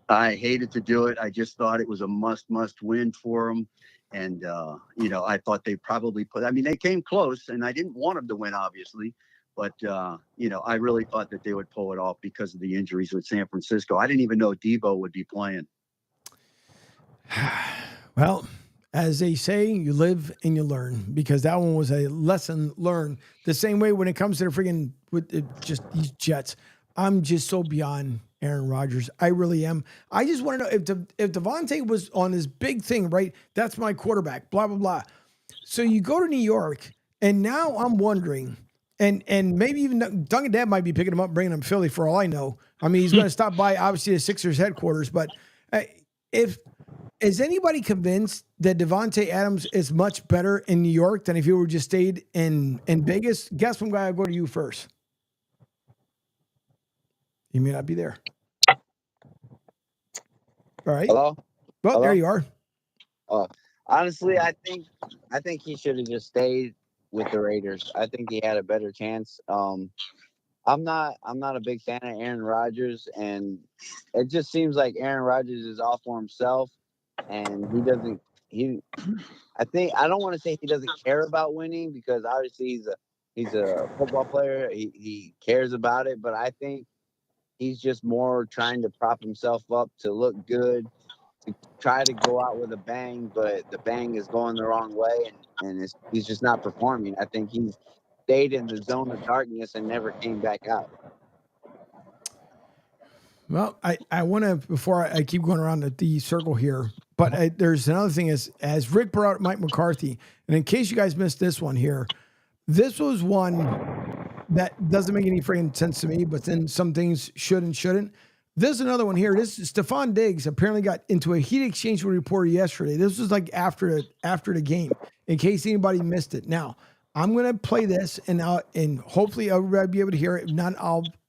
I hated to do it. I just thought it was a must win for them. And, I thought they probably they came close, and I didn't want them to win, obviously. But, I really thought that they would pull it off because of the injuries with San Francisco. I didn't even know Debo would be playing. Well, as they say, you live and you learn, because that one was a lesson learned. The same way when it comes to the friggin' just these Jets, I'm just so beyond Aaron Rodgers. I really am. I just want to know if Devontae was on his big thing, right? That's my quarterback, blah, blah, blah. So you go to New York, and now I'm wondering, and maybe even Duncan Dad might be picking him up, bringing him to Philly for all I know. I mean, he's going to stop by, obviously, the Sixers headquarters, but is anybody convinced that Devontae Adams is much better in New York than if he would just stayed in Vegas? Guess one guy, I'll go to you first. You may not be there. All right. Hello? Well, Hello? there you are. Honestly, I think he should have just stayed with the Raiders. I think he had a better chance. I'm not a big fan of Aaron Rodgers, and it just seems like Aaron Rodgers is all for himself, and I don't want to say he doesn't care about winning, because obviously he's a football player. He cares about it, but I think he's just more trying to prop himself up to look good, to try to go out with a bang, but the bang is going the wrong way, and he's just not performing. I think he's stayed in the zone of darkness and never came back out. Well, I want to, before I keep going around the circle here, but there's another thing as Rick brought out Mike McCarthy, and in case you guys missed this one here, this was one that doesn't make any freaking sense to me, but then some things should and shouldn't. There's another one here. This Stephon Diggs apparently got into a heat exchange with a reporter yesterday. This was like after the game, in case anybody missed it. Now, I'm going to play this, and hopefully everybody will be able to hear it. If not,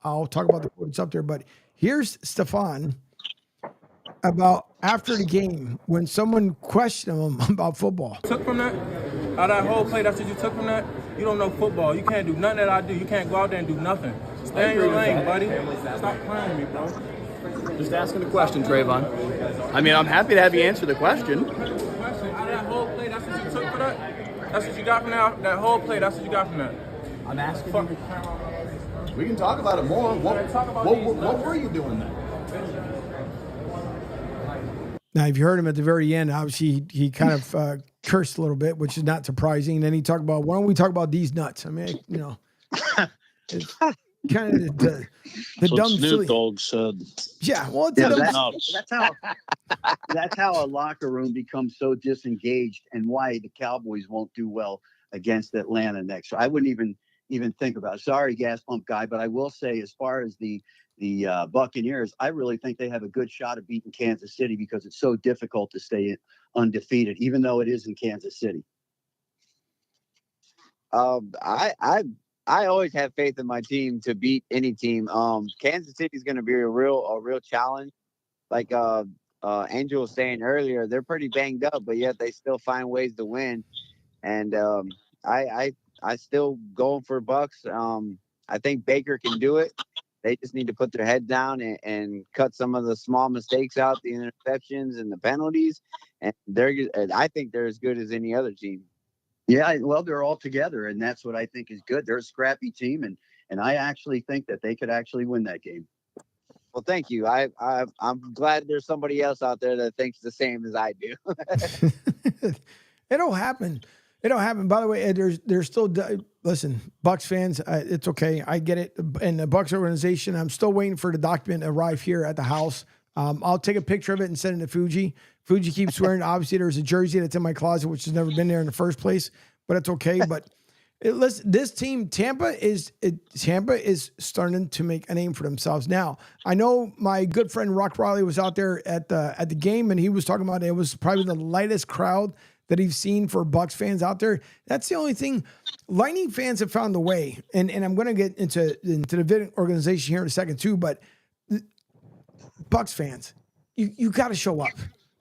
I'll talk about the quotes up there. But here's Stephon about after the game when someone questioned him about football. Took from that? Out of that whole play, that's what you took from that? You don't know football. You can't do nothing that I do. You can't go out there and do nothing. Stay in your lane, buddy. Stop playing with me, bro. Just asking a question, Trayvon. I mean, I'm happy to have you answer the question. Out of that whole play, that's what you took for that? That's what you got from that whole play, that's what you got from that? I'm asking you. We can talk about it more. What were you doing then? Now, if you heard him at the very end, obviously he kind of cursed a little bit, which is not surprising. And then he talked about, why don't we talk about these nuts? I mean, it's kind of the dumb, Snoop silly. Dogg said. Yeah, well, that's how a locker room becomes so disengaged, and why the Cowboys won't do well against Atlanta next. So I wouldn't even think about it. Sorry, gas pump guy, but I will say, as far as the Buccaneers, I really think they have a good shot of beating Kansas City, because it's so difficult to stay undefeated, even though it is in Kansas City. I always have faith in my team to beat any team. Kansas City is going to be a real challenge. Like Angel was saying earlier, they're pretty banged up, but yet they still find ways to win. And I still going for Bucks. I think Baker can do it. They just need to put their head down and cut some of the small mistakes out, the interceptions and the penalties. And I think they're as good as any other team. Yeah, well, they're all together, and that's what I think is good. They're a scrappy team, and I actually think that they could actually win that game. Well, thank you. I'm glad there's somebody else out there that thinks the same as I do. It'll happen. It'll happen. By the way, there's still listen, Bucks fans. It's okay. I get it. And the Bucks organization, I'm still waiting for the document to arrive here at the house. I'll take a picture of it and send it to Fuji. Fuji keeps swearing. Obviously, there's a jersey that's in my closet, which has never been there in the first place, but it's okay. But listen, this team, Tampa is starting to make a name for themselves. Now, I know my good friend Rock Riley was out there at the game, and he was talking about it was probably the lightest crowd that he's seen for Bucks fans out there. That's the only thing. Lightning fans have found a way, and I'm going to get into the vid organization here in a second too, but Bucks fans, you got to show up.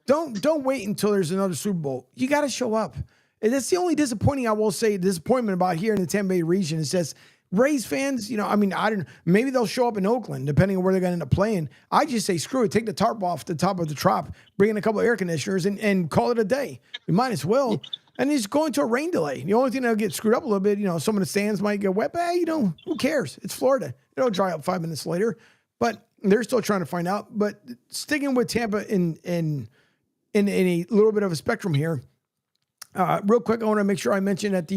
Don't wait until there's another Super Bowl. You got to show up. And that's the only disappointment about here in the Tampa Bay region is just Rays fans, I don't know, maybe they'll show up in Oakland, depending on where they're going to end up playing. I just say, screw it, take the tarp off the top of the trop, bring in a couple of air conditioners and call it a day. We might as well. And it's going to a rain delay. The only thing that'll get screwed up a little bit, some of the stands might get wet, but who cares? It's Florida. It'll dry up 5 minutes later, but they're still trying to find out. But sticking with Tampa in a little bit of a spectrum here, real quick, I want to make sure I mention that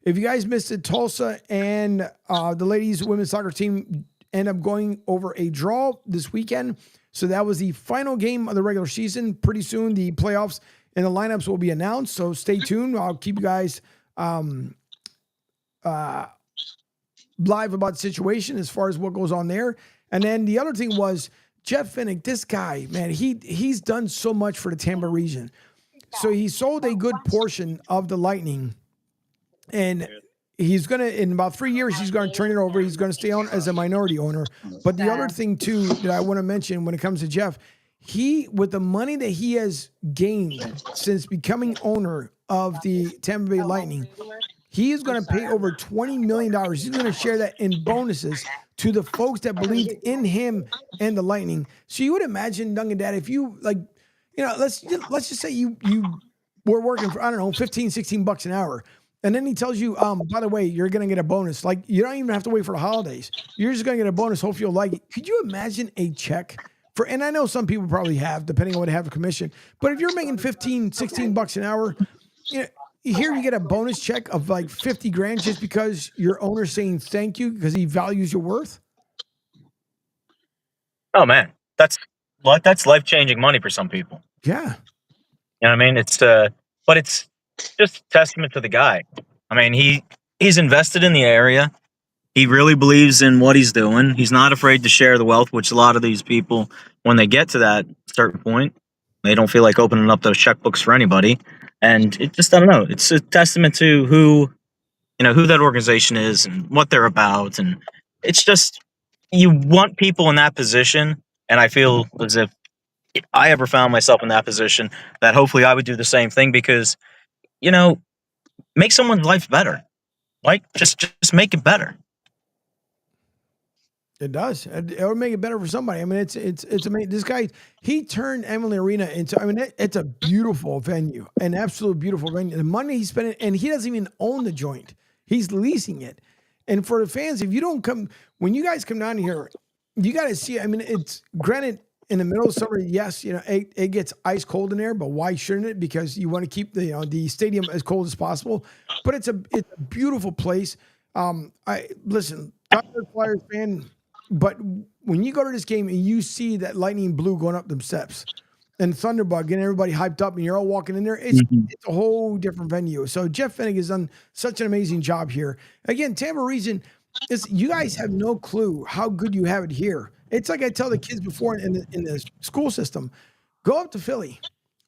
if you guys missed it, Tulsa and the ladies women's soccer team end up going over a draw this weekend. So that was the final game of the regular season. Pretty soon, the playoffs and the lineups will be announced. So stay tuned. I'll keep you guys live about the situation as far as what goes on there. And then the other thing was Jeff Finnick, this guy, man, he's done so much for the Tampa region. So he sold a good portion of the Lightning, and he's going to, in about 3 years, he's going to turn it over. He's going to stay on as a minority owner. But the other thing, too, that I want to mention when it comes to Jeff, with the money that he has gained since becoming owner of the Tampa Bay Lightning, he is going to pay over $20 million. He's going to share that in bonuses to the folks that believed in him and the Lightning. So you would imagine, Duncan, Dad, if you let's just say you were working for, I don't know, 15, 16 bucks an hour. And then he tells you, by the way, you're going to get a bonus. Like, you don't even have to wait for the holidays. You're just going to get a bonus. Hopefully you'll like it. Could you imagine a check and I know some people probably have, depending on what they have a commission, but if you're making 15, 16 bucks an hour, here you get a bonus check of like 50 grand just because your owner's saying thank you because he values your worth. Oh man, that's life-changing money for some people. Yeah. You know what I mean? But it's just a testament to the guy. I mean, he's invested in the area. He really believes in what he's doing. He's not afraid to share the wealth, which a lot of these people, when they get to that certain point, they don't feel like opening up those checkbooks for anybody. And it just, I don't know, it's a testament to who that organization is and what they're about. And it's just, you want people in that position. And I feel as if I ever found myself in that position, that hopefully I would do the same thing because, make someone's life better. Like, just make it better. It does. It would make it better for somebody. I mean, it's amazing. This guy, he turned Emily Arena into, it's a beautiful venue, an absolute beautiful venue. The money he's spending, and he doesn't even own the joint. He's leasing it. And for the fans, if you don't come, when you guys come down here, you got to see, it's granted in the middle of summer, yes, it gets ice cold in there, but why shouldn't it? Because you want to keep the stadium as cold as possible. But it's a beautiful place. Listen, I'm a Flyers fan. But when you go to this game and you see that lightning blue going up them steps and Thunderbug getting everybody hyped up and you're all walking in there, it's a whole different venue. So Jeff Finnick has done such an amazing job here. Again, Tampa region, you guys have no clue how good you have it here. It's like I tell the kids before in the school system, go up to Philly.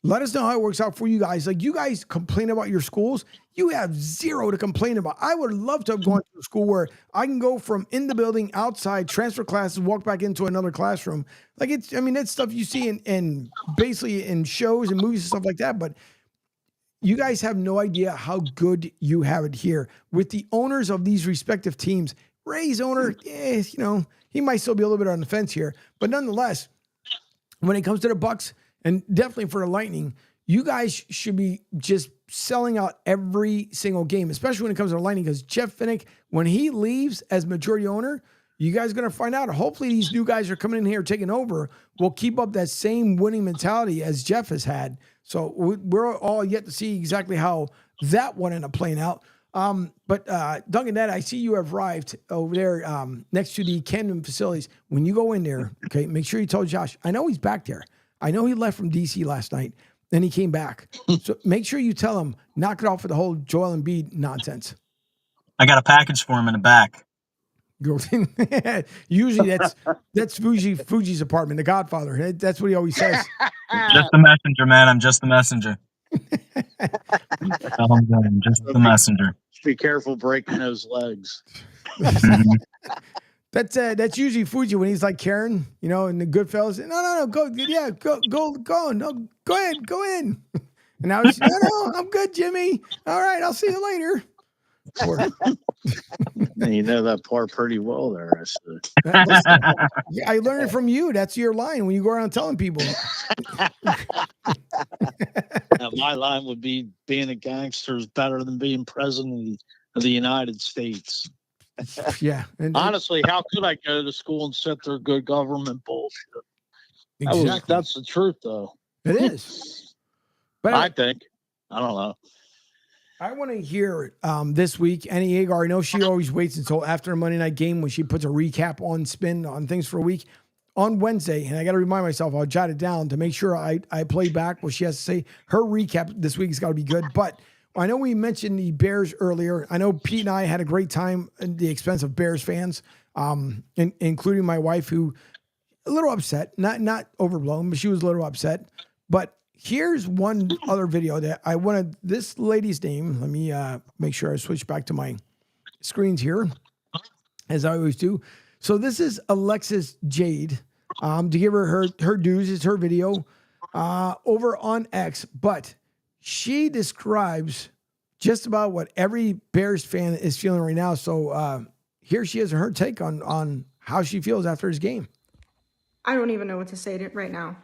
Let us know how it works out for you guys. Like, you guys complain about your schools. You have zero to complain about. I would love to have gone to a school where I can go from in the building, outside, transfer classes, walk back into another classroom. Like, that's stuff you see in basically in shows and movies and stuff like that. But you guys have no idea how good you have it here with the owners of these respective teams. Ray's owner, he might still be a little bit on the fence here, but nonetheless, when it comes to the Bucks, and definitely for the Lightning, you guys should be just selling out every single game, especially when it comes to Lightning, because Jeff Finnick, when he leaves as majority owner, you guys are going to find out. Hopefully these new guys are coming in here taking over will keep up that same winning mentality as Jeff has had. So we're all yet to see exactly how that one ended up playing out. But Duncan, Ned, I see you have arrived over there next to the Camden facilities. When you go in there, okay, make sure you tell Josh. I know he's back there. I know he left from DC last night, and he came back. So make sure you tell him, knock it off with the whole Joel Embiid nonsense. I got a package for him in the back. Usually that's Fuji's apartment, the Godfather. That's what he always says. Just the messenger, man. I'm just the messenger. That's all I'm doing. Just the messenger. Be careful breaking those legs. That's usually Fuji when he's like Karen, in the Goodfellas. No, go on. No, go ahead, go in. And now he's, no, I'm good, Jimmy. All right, I'll see you later. You know that part pretty well there. I learned it from you. That's your line when you go around telling people. Now, my line would be being a gangster is better than being president of the United States. Yeah. Honestly, how could I go to school and sit there good government bullshit? Exactly. That's the truth, though. It is. But I think. I don't know. I want to hear this week, Annie Agar. I know she always waits until after a Monday night game when she puts a recap on spin on things for a week. On Wednesday, and I got to remind myself, I'll jot it down to make sure I play back what she has to say. Her recap this week has got to be good. But I know we mentioned the Bears earlier. I know Pete and I had a great time at the expense of Bears fans, including my wife, who a little upset, not overblown, but she was a little upset. But here's one other video that I wanted. This lady's name, let me make sure I switch back to my screens here, as I always do. So this is Alexis Jade. To give her dues, it's her video over on X. But she describes just about what every Bears fan is feeling right now. So here she is, her take on how she feels after his game. I don't even know what to say right now.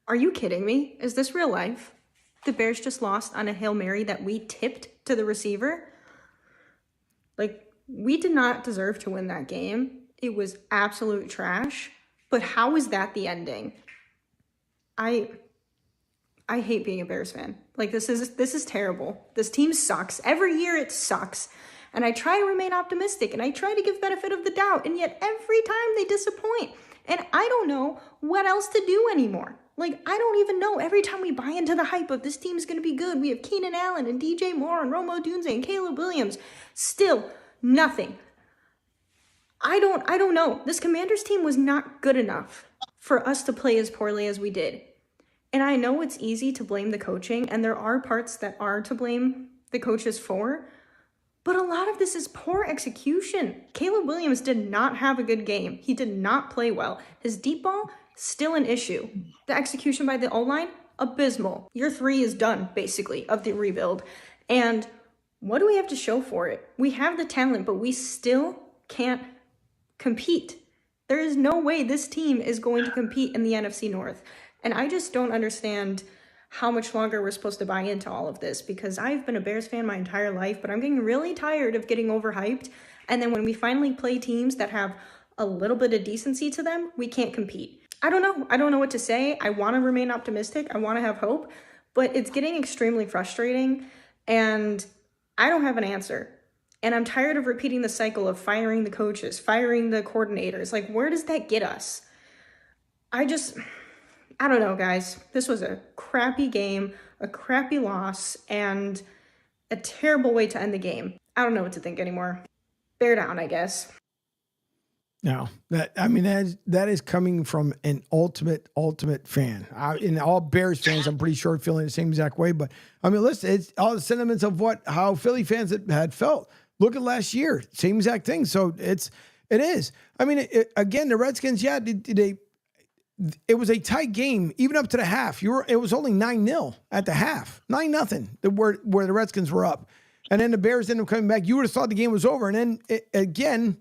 Are you kidding me? Is this real life? The Bears just lost on a Hail Mary that we tipped to the receiver? We did not deserve to win that game. It was absolute trash. But how is that the ending? I hate being a Bears fan. This is terrible. This team sucks. Every year it sucks. And I try to remain optimistic and I try to give benefit of the doubt. And yet every time they disappoint. And I don't know what else to do anymore. I don't even know. Every time we buy into the hype of this team's going to be good, we have Keenan Allen and DJ Moore and Romo Dunze and Caleb Williams. Still nothing. I don't know. This Commanders team was not good enough for us to play as poorly as we did. And I know it's easy to blame the coaching, and there are parts that are to blame the coaches for, but a lot of this is poor execution. Caleb Williams did not have a good game. He did not play well. His deep ball, still an issue. The execution by the O-line, abysmal. Year 3 is done, basically, of the rebuild. And what do we have to show for it? We have the talent, but we still can't compete. There is no way this team is going to compete in the NFC North. And I just don't understand how much longer we're supposed to buy into all of this, because I've been a Bears fan my entire life, but I'm getting really tired of getting overhyped. And then when we finally play teams that have a little bit of decency to them, we can't compete. I don't know. I don't know what to say. I want to remain optimistic. I want to have hope, but it's getting extremely frustrating and I don't have an answer. And I'm tired of repeating the cycle of firing the coaches, firing the coordinators. Where does that get us? I don't know, guys. This was a crappy game, a crappy loss, and a terrible way to end the game. I don't know what to think anymore. Bear down, I guess. No, that is coming from an ultimate fan. And all Bears fans, I'm pretty sure, feeling the same exact way. But listen, it's all the sentiments of how Philly fans had felt. Look at last year, same exact thing. So it is. Again, the Redskins, it was a tight game, even up to the half. It was only 9-0 at the half, 9-0, where the Redskins were up, and then the Bears ended up coming back. You would have thought the game was over, and then again,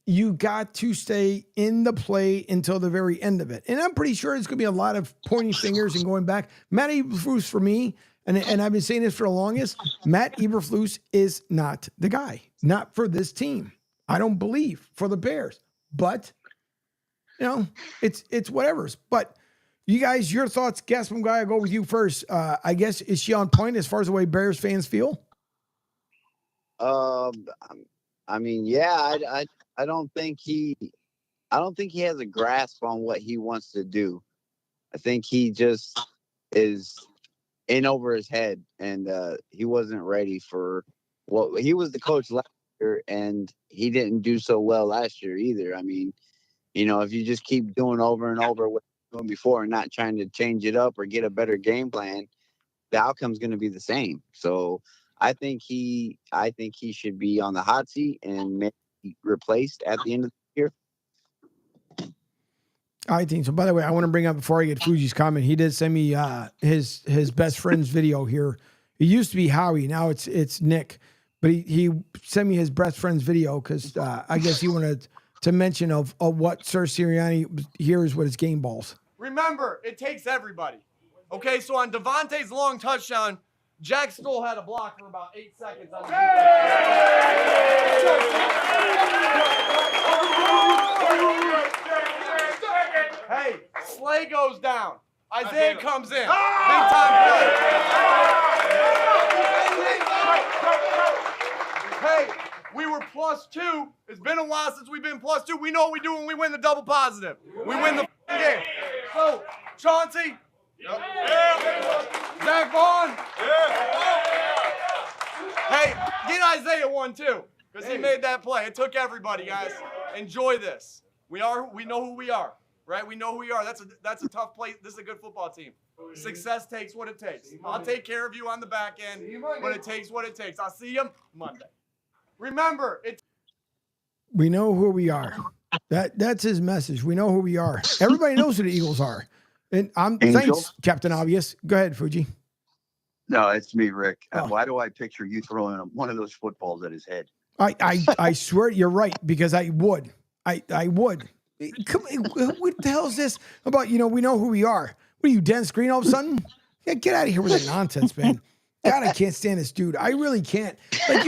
you got to stay in the play until the very end of it. And I'm pretty sure it's going to be a lot of pointing fingers and going back. Matt Eberflus for me, and I've been saying this for the longest, Matt Eberflus is not the guy. Not for this team. I don't believe for the Bears. But, you know, it's whatever's. But you guys, your thoughts, Gaston guy, I'll go with you first. I guess, is she on point as far as the way Bears fans feel? I mean, yeah, I don't think he has a grasp on what he wants to do. I think he just is in over his head, and he wasn't ready for what he was the coach last year, and he didn't do so well last year either. I mean, you know, if you just keep doing over and over what you're doing before and not trying to change it up or get a better game plan, the outcome's going to be the same. So I think he should be on the hot seat and maybe replaced at the end of the year. I think so. By the way, I want to bring up before I get Fuji's comment. He did send me his best friend's video here. It used to be Howie, now it's Nick, but he sent me his best friend's video because I guess he wanted to mention of what Sir Sirianni hears with his game balls. Remember, it takes everybody. Okay, so on Devontae's long touchdown, Jack Stoll had a block for about 8 seconds. On the Hey, Slay goes down. Isaiah comes in. Big time play. Hey, we were +2. It's been a while since we've been +2. We know what we do when we win the double positive. We win the game. So, Chauncey. Zach Vaughn. Hey, get Isaiah one too, because he made that play. It took everybody, guys. Enjoy this. We know who we are, right? We know who we are. That's a tough play. This is a good football team. Success takes what it takes. I'll take care of you on the back end when it takes what it takes. I'll see you Monday. Remember, We know who we are. That's his message. We know who we are. Everybody knows who the Eagles are. And thanks, Captain Obvious. Go ahead, Fuji. No, it's me, Rick. Why do I picture you throwing one of those footballs at his head? I swear you're right, because I would. I would. What the hell is this about? You know, we know who we are. What are you, Dennis Green all of a sudden? Yeah, get out of here with that nonsense, man. God, I can't stand this dude. I really can't. Like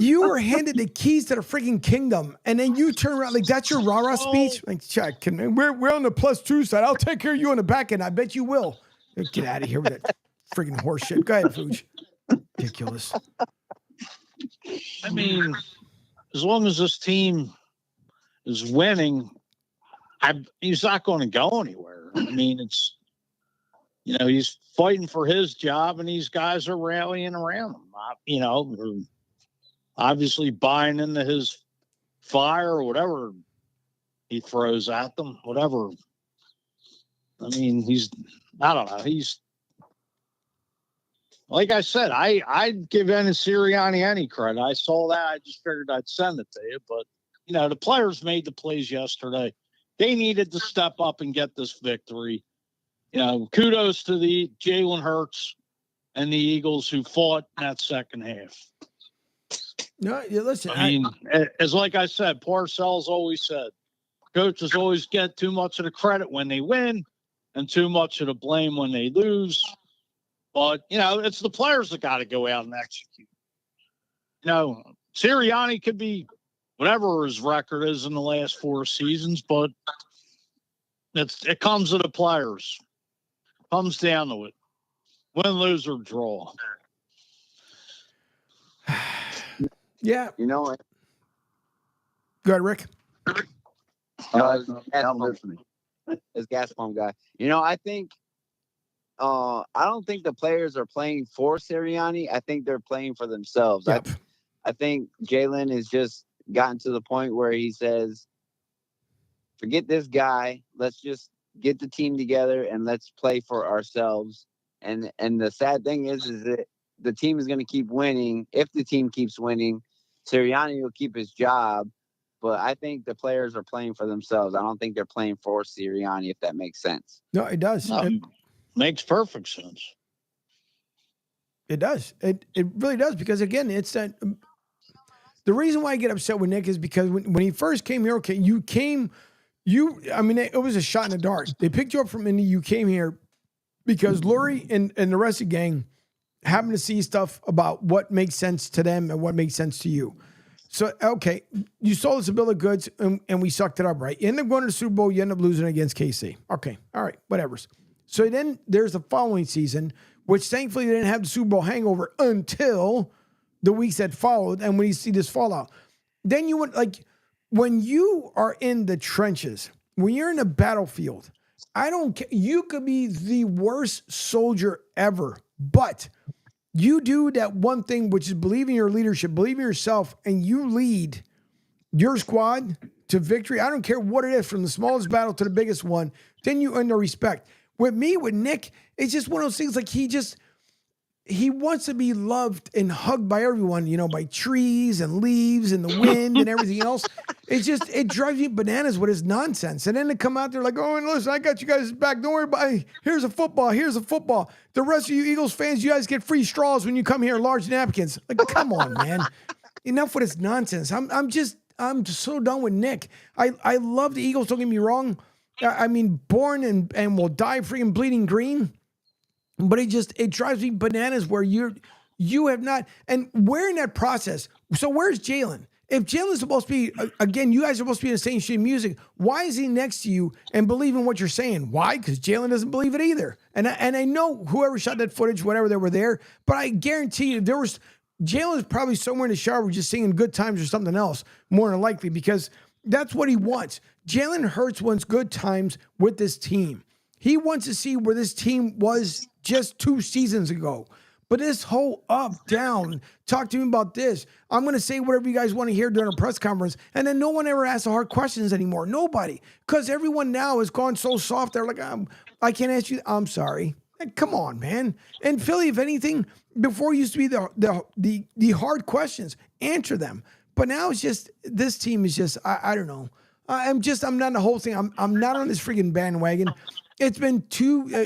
you were handed the keys to the freaking kingdom, and then you turn around like that's your rah-rah speech. Like, Chuck, we're on the +2 side. I'll take care of you on the back end. I bet you will. Get out of here with that freaking horse shit. Go ahead, Fuji. Ridiculous. I mean, as long as this team is winning, he's not going to go anywhere. I mean, it's, you know, he's fighting for his job, and these guys are rallying around him. You know, obviously buying into his fire or whatever he throws at them, whatever. I mean, I don't know. He's, like I said, I'd give Sirianni any credit. I saw that. I just figured I'd send it to you. But, you know, the players made the plays yesterday. They needed to step up and get this victory. You know, kudos to the Jalen Hurts and the Eagles who fought in that second half. No, listen. I mean, as like I said, Parcells always said, coaches always get too much of the credit when they win and too much of the blame when they lose. But, you know, it's the players that got to go out and execute. You know, Sirianni could be whatever his record is in the last 4 seasons, but it comes to the players. Comes down to it. Win, lose, or draw. Yeah. You know what? Go ahead, Rick. I'm listening. As gas pump guy. You know, I think I don't think the players are playing for Sirianni. I think they're playing for themselves. Yep. I think Jalen has just gotten to the point where he says, forget this guy. Let's just get the team together and let's play for ourselves. And the sad thing is that the team is going to keep winning. If the team keeps winning, Sirianni will keep his job. But I think the players are playing for themselves. I don't think they're playing for Sirianni, if that makes sense. No, it does. No, makes perfect sense. It does. It really does, because again, it's that The reason why I get upset with Nick is because when he first came here, okay, it was a shot in the dark. They picked you up from Indy. You came here because Lurie and the rest of the gang happened to see stuff about what makes sense to them and what makes sense to you. So, okay, you sold us a bill of goods and we sucked it up, right? You end up going to the Super Bowl, you end up losing against KC. Okay, all right, whatever. So then there's the following season, which thankfully they didn't have the Super Bowl hangover until the weeks that followed, and when you see this fallout. Then you went, like, when you are in the trenches, when you're in the battlefield, I don't care. You could be the worst soldier ever, but you do that one thing, which is believe in your leadership, believe in yourself, and you lead your squad to victory. I don't care what it is, from the smallest battle to the biggest one. Then you earn their respect. With Nick, it's just one of those things, like he wants to be loved and hugged by everyone, by trees and leaves and the wind and everything else. It drives me bananas with his nonsense. And then they come out there like, oh, and listen, I got you guys back. Don't worry about it. Here's a football. The rest of you Eagles fans, you guys get free straws when you come here, large napkins. Like, come on, man. Enough with his nonsense. I'm just so done with Nick. I love the Eagles, don't get me wrong. I mean, born and will die freaking bleeding green. But it drives me bananas where you have not, and we're in that process. So where's Jalen? If Jalen's supposed to be, again, you guys are supposed to be in the same sheet of music, why is he next to you and believing what you're saying? Why? Because Jalen doesn't believe it either. And I know whoever shot that footage, whatever, they were there, but I guarantee you Jalen is probably somewhere in the shower just singing Good Times or something else, more than likely, because that's what he wants. Jalen Hurts wants good times with this team. He wants to see where this team was just 2 seasons ago. But this whole up, down, talk to me about this. I'm going to say whatever you guys want to hear during a press conference. And then no one ever asks the hard questions anymore. Nobody. Because everyone now has gone so soft. They're like, I can't ask you. I'm sorry. Like, come on, man. And Philly, if anything, before used to be the hard questions. Answer them. But now it's just, this team is just, I don't know. I'm not in the whole thing. I'm not on this freaking bandwagon. It's been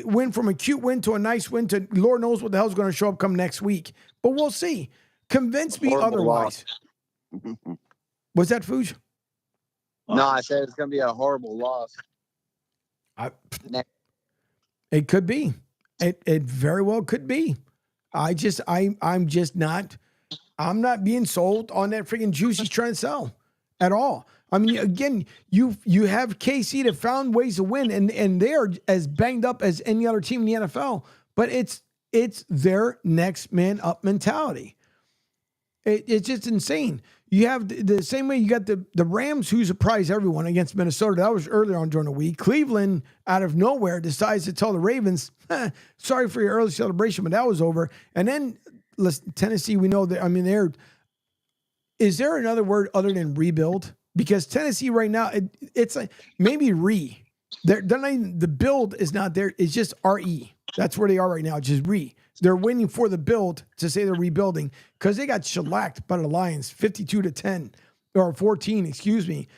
went from a cute win to a nice win to Lord knows what the hell's going to show up come next week. But we'll see. Convince me otherwise. Was that Fuge? No, I said it's going to be a horrible loss. It could be. It very well could be. I'm not being sold on that freaking juice he's trying to sell at all. I mean, again, you have KC that found ways to win, and they are as banged up as any other team in the NFL. But it's their next man up mentality. It's just insane. You have the same way you got the Rams, who surprised everyone against Minnesota. That was earlier on during the week. Cleveland, out of nowhere, decides to tell the Ravens, sorry for your early celebration, but that was over. And then Tennessee, we know that. I mean, is there another word other than rebuild? Because Tennessee right now, it's like maybe They're not even, the build is not there. It's just RE. That's where they are right now, just They're waiting for the build to say they're rebuilding because they got shellacked by the Lions, 52-10 or 14, excuse me.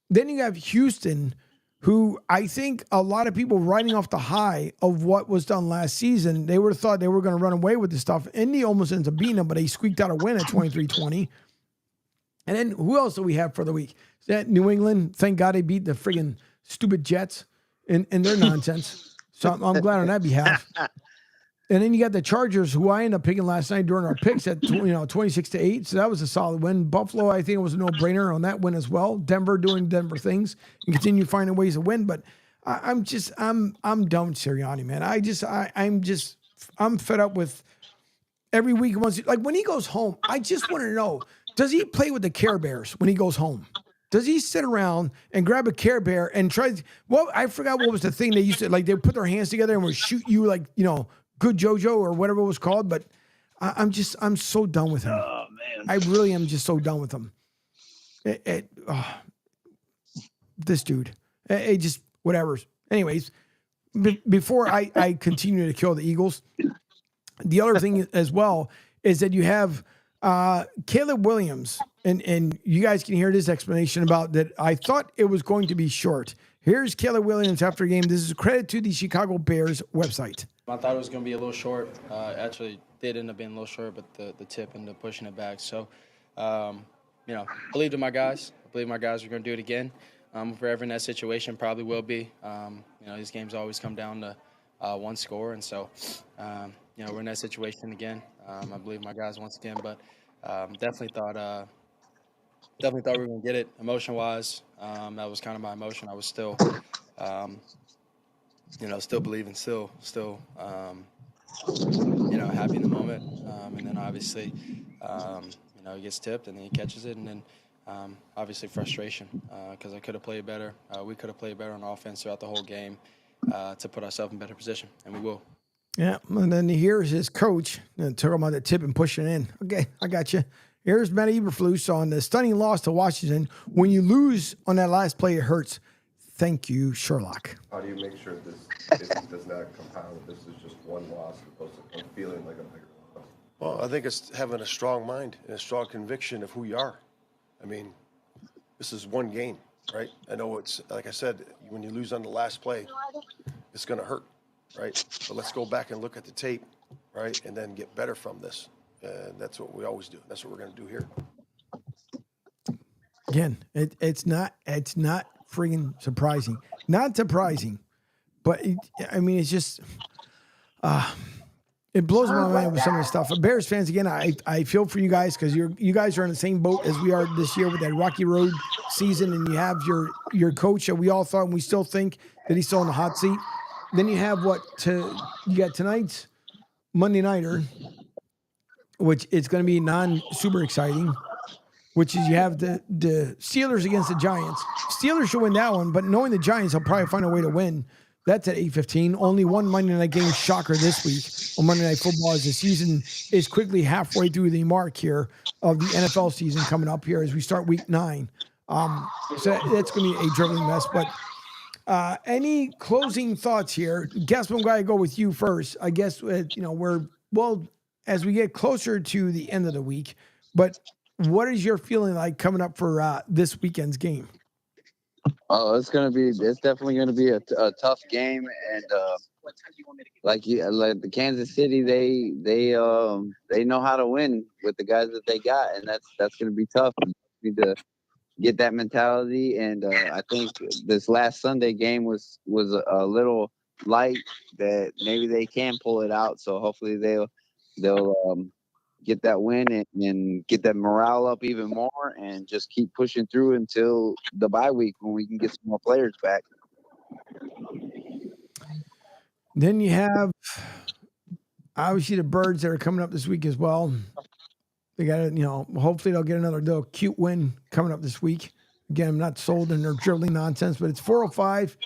Then you have Houston, who I think a lot of people riding off the high of what was done last season, they would have thought they were going to run away with this stuff. Indy almost ends up beating them, but they squeaked out a win at 23-20. And then who else do we have for the week? Is that New England? Thank God they beat the friggin' stupid Jets in their nonsense. So I'm glad on that behalf. And then you got the Chargers, who I ended up picking last night during our picks at 26-8. So that was a solid win. Buffalo, I think it was a no-brainer on that win as well. Denver doing Denver things and continue finding ways to win. But I'm done with Sirianni, man. I'm fed up with every week. Like when he goes home, I just want to know, does he play with the Care Bears when he goes home? Does he sit around and grab a Care Bear and try? Well, I forgot what was the thing they used to, like, they put their hands together and would shoot you like, Good JoJo or whatever it was called. But I'm so done with him. Oh, man. I really am just so done with him. This dude. It just, whatever. Anyways, before I continue to kill the Eagles, the other thing as well is that you have Caleb Williams, and you guys can hear this explanation about that. I thought it was going to be short. Here's Caleb Williams after a game. This is a credit to the Chicago Bears website. I thought it was going to be a little short. Actually, did end up being a little short, but the tip ended up pushing it back. So, believed in my guys. I believe my guys are going to do it again. If we're ever in that situation, probably will be. These games always come down to one score, and so, we're in that situation again. I believe my guys once again, but definitely thought we were going to get it emotion-wise. That was kind of my emotion. I was still, still believing, still, happy in the moment. And then obviously, he gets tipped and then he catches it. And then obviously frustration because I could have played better. We could have played better on offense throughout the whole game to put ourselves in better position, and we will. Yeah, and then here's his coach talking about the tip and pushing in. Okay, I got you. Here's Matt Eberflus on the stunning loss to Washington. When you lose on that last play, it hurts. Thank you, Sherlock. How do you make sure this does not compound? This is just one loss as opposed to feeling like a bigger loss? Well, I think it's having a strong mind and a strong conviction of who you are. I mean, this is one game, right? I know it's, like I said, when you lose on the last play, it's going to hurt, right? But let's go back and look at the tape, right, and then get better from this. And that's what we always do. That's what we're going to do here. Again, it's not friggin' surprising. Not surprising, but it's just it blows my mind with some of the stuff. Bears fans, again, I feel for you guys because you guys are in the same boat as we are this year with that Rocky Road season, and you have your coach that we all thought and we still think that he's still in the hot seat. Then you have you got tonight's Monday nighter, which is going to be non-super exciting, which is you have the Steelers against the Giants. Steelers should win that one, but knowing the Giants, they'll probably find a way to win. That's at 8:15. Only one Monday night game shocker this week on Monday Night Football as the season is quickly halfway through the mark here of the NFL season coming up here as we start week 9. So that's going to be a dribbling mess. But any closing thoughts here? Guess I'm going to go with you first. I guess, as we get closer to the end of the week, but what is your feeling like coming up for this weekend's game? Oh, it's definitely gonna be a tough game, and like the Kansas City, they know how to win with the guys that they got, and that's gonna be tough. You need to get that mentality, and I think this last Sunday game was a little light that maybe they can pull it out. So hopefully they'll get that win and get that morale up even more and just keep pushing through until the bye week when we can get some more players back. Then you have obviously the Birds that are coming up this week as well. They got to, hopefully they'll get another little cute win coming up this week. Again, I'm not sold in their dribbling nonsense, but it's 4:05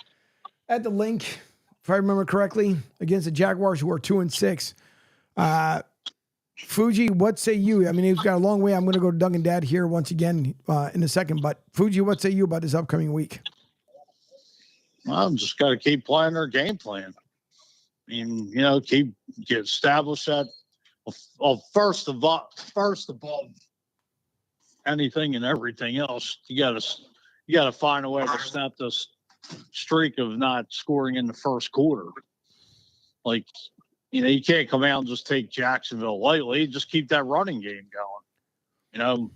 at the Link, if I remember correctly, against the Jaguars, who are 2-6. Fuji, what say you? I mean, he's got a long way. I'm going to go to Doug and Dad here once again in a second. But Fuji, what say you about this upcoming week? Well, just got to keep playing their game plan. I mean, get established that. Well, first of all, anything and everything else, you got to find a way to snap this streak of not scoring in the first quarter. Like, you can't come out and just take Jacksonville lightly. Just keep that running game going.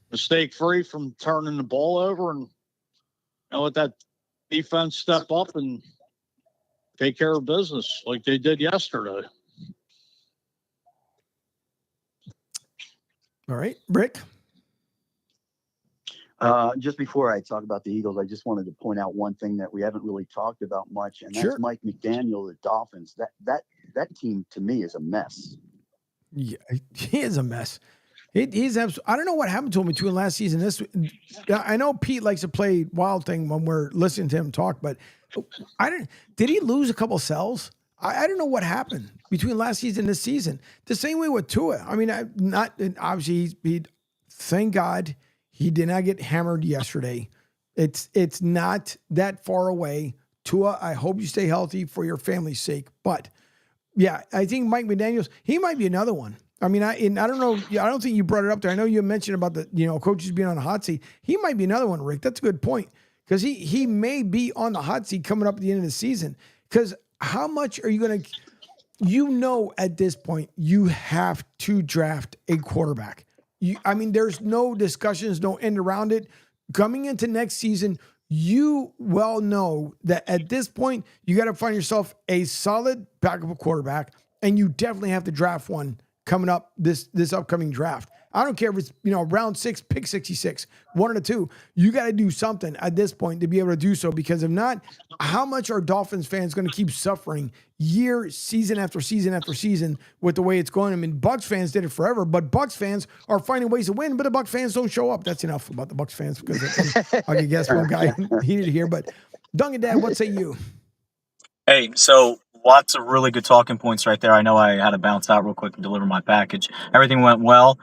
Mistake free from turning the ball over, and let that defense step up and take care of business like they did yesterday. All right, Rick. Just before I talk about the Eagles, I just wanted to point out one thing that we haven't really talked about much, and that's Mike McDaniel, the Dolphins. That team to me is a mess. Yeah, he is a mess. He's I don't know what happened to him between last season and this. I know Pete likes to play wild thing when we're listening to him talk, but did he lose a couple cells? I don't know what happened between last season and this season. The same way with Tua. I mean, obviously thank God he did not get hammered yesterday. It's not that far away. Tua, I hope you stay healthy for your family's sake. But yeah, I think Mike McDaniels, he might be another one. I mean, I don't know. I don't think you brought it up there. I know you mentioned about the coaches being on the hot seat. He might be another one, Rick. That's a good point because he may be on the hot seat coming up at the end of the season. Because how much are you going to? At this point, you have to draft a quarterback. I mean, there's no discussions, no end around it. Coming into next season, you well know that at this point, you got to find yourself a solid backup quarterback, and you definitely have to draft one coming up this upcoming draft. I don't care if it's, round 6, pick 66, one or two. You got to do something at this point to be able to do so, because if not, how much are Dolphins fans going to keep suffering season after season after season with the way it's going? I mean, Bucs fans did it forever, but Bucs fans are finding ways to win, but the Bucs fans don't show up. That's enough about the Bucs fans, because I can guess one guy heated here. But Duncan, Dad, what say you? Hey, so lots of really good talking points right there. I know I had to bounce out real quick and deliver my package. Everything went well.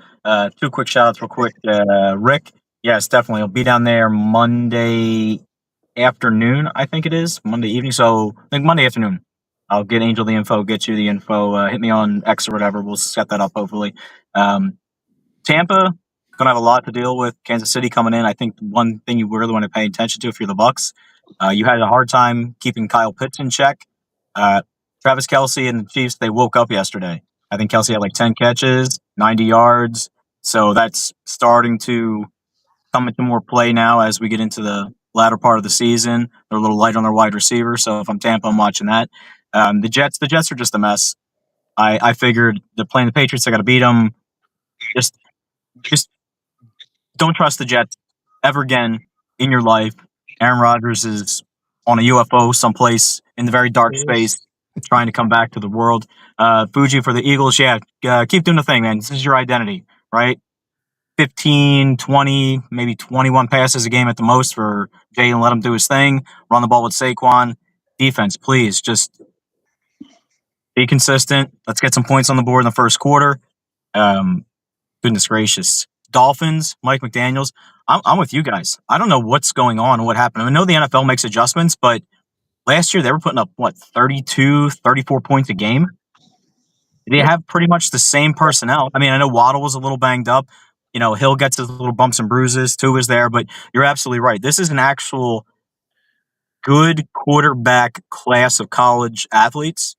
2 quick shout outs real quick. Rick, yes, definitely. I'll be down there Monday afternoon, I think it is. Monday evening. So I think Monday afternoon. I'll get Angel the info, get you the info. Hit me on X or whatever. We'll set that up, hopefully. Tampa, going to have a lot to deal with. Kansas City coming in. I think one thing you really want to pay attention to if you're the Bucs, you had a hard time keeping Kyle Pitts in check. Travis Kelce and the Chiefs, they woke up yesterday. I think Kelce had like 10 catches, 90 yards. So that's starting to come into more play now as we get into the latter part of the season. They're a little light on their wide receiver. So if I'm Tampa, I'm watching that. The Jets are just a mess. I figured they're playing the Patriots. I got to beat them. Just don't trust the Jets ever again in your life. Aaron Rodgers is on a UFO someplace in the very dark space, trying to come back to the world. Fuji for the Eagles, keep doing the thing, man. This is your identity, right? 15, 20, maybe 21 passes a game at the most for Jalen. Let him do his thing. Run the ball with Saquon. Defense, please, just be consistent. Let's get some points on the board in the first quarter. Goodness gracious. Dolphins, Mike McDaniels, I'm with you guys. I don't know what's going on and what happened. I know the NFL makes adjustments, but last year they were putting up, 32, 34 points a game? They have pretty much the same personnel. I mean, I know Waddle was a little banged up. Hill gets his little bumps and bruises. Tua is there, but you're absolutely right. This is an actual good quarterback class of college athletes.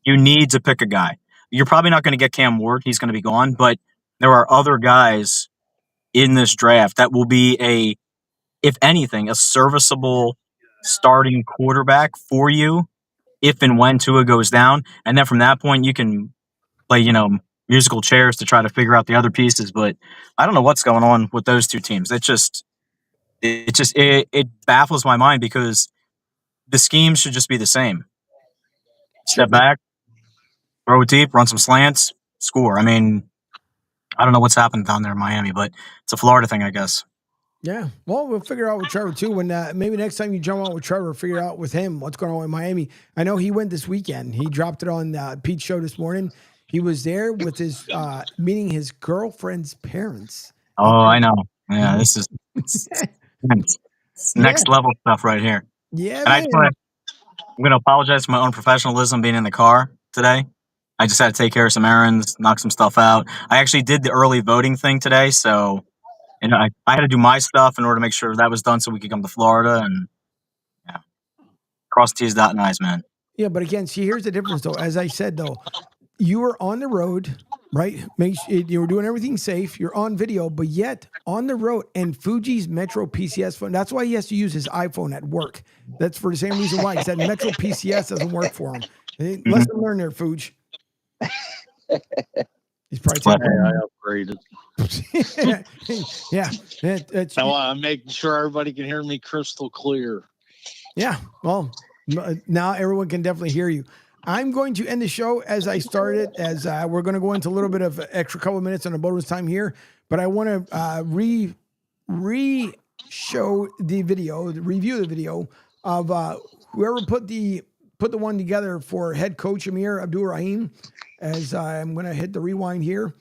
You need to pick a guy. You're probably not going to get Cam Ward. He's going to be gone, but there are other guys in this draft that will be if anything, a serviceable starting quarterback for you if and when Tua goes down. And then from that point, you can play, musical chairs to try to figure out the other pieces. But I don't know what's going on with those two teams. It baffles my mind, because the scheme should just be the same. Step back, throw it deep, run some slants, score. I mean, I don't know what's happened down there in Miami, but it's a Florida thing, I guess. Yeah, well, we'll figure out with Trevor too. When maybe next time you jump on with Trevor, figure out with him what's going on in Miami. I know he went this weekend. He dropped it on Pete's show this morning. He was there with his meeting his girlfriend's parents. Oh, I know. Yeah, this is next level stuff right here. Yeah, and I'm going to apologize for my own professionalism being in the car today. I just had to take care of some errands, knock some stuff out. I actually did the early voting thing today, so I had to do my stuff in order to make sure that was done so we could come to Florida and cross T's, dot and I's, man. Yeah, but again, see, here's the difference, though. As I said, though, you were on the road, right? You were doing everything safe. You're on video, but yet on the road, and Fuji's Metro PCS phone. That's why he has to use his iPhone at work. That's for the same reason why he said Metro PCS doesn't work for him. Lesson learned there, Fuji. He's probably telling me I upgraded. Yeah. I want to make sure everybody can hear me crystal clear. Yeah. Well, now everyone can definitely hear you. I'm going to end the show as I started, as we're going to go into a little bit of extra couple of minutes on the bonus time here, but I want to re-show the video, review the video of whoever put the one together for head coach Amir Abdul-Rahim, as I'm going to hit the rewind here,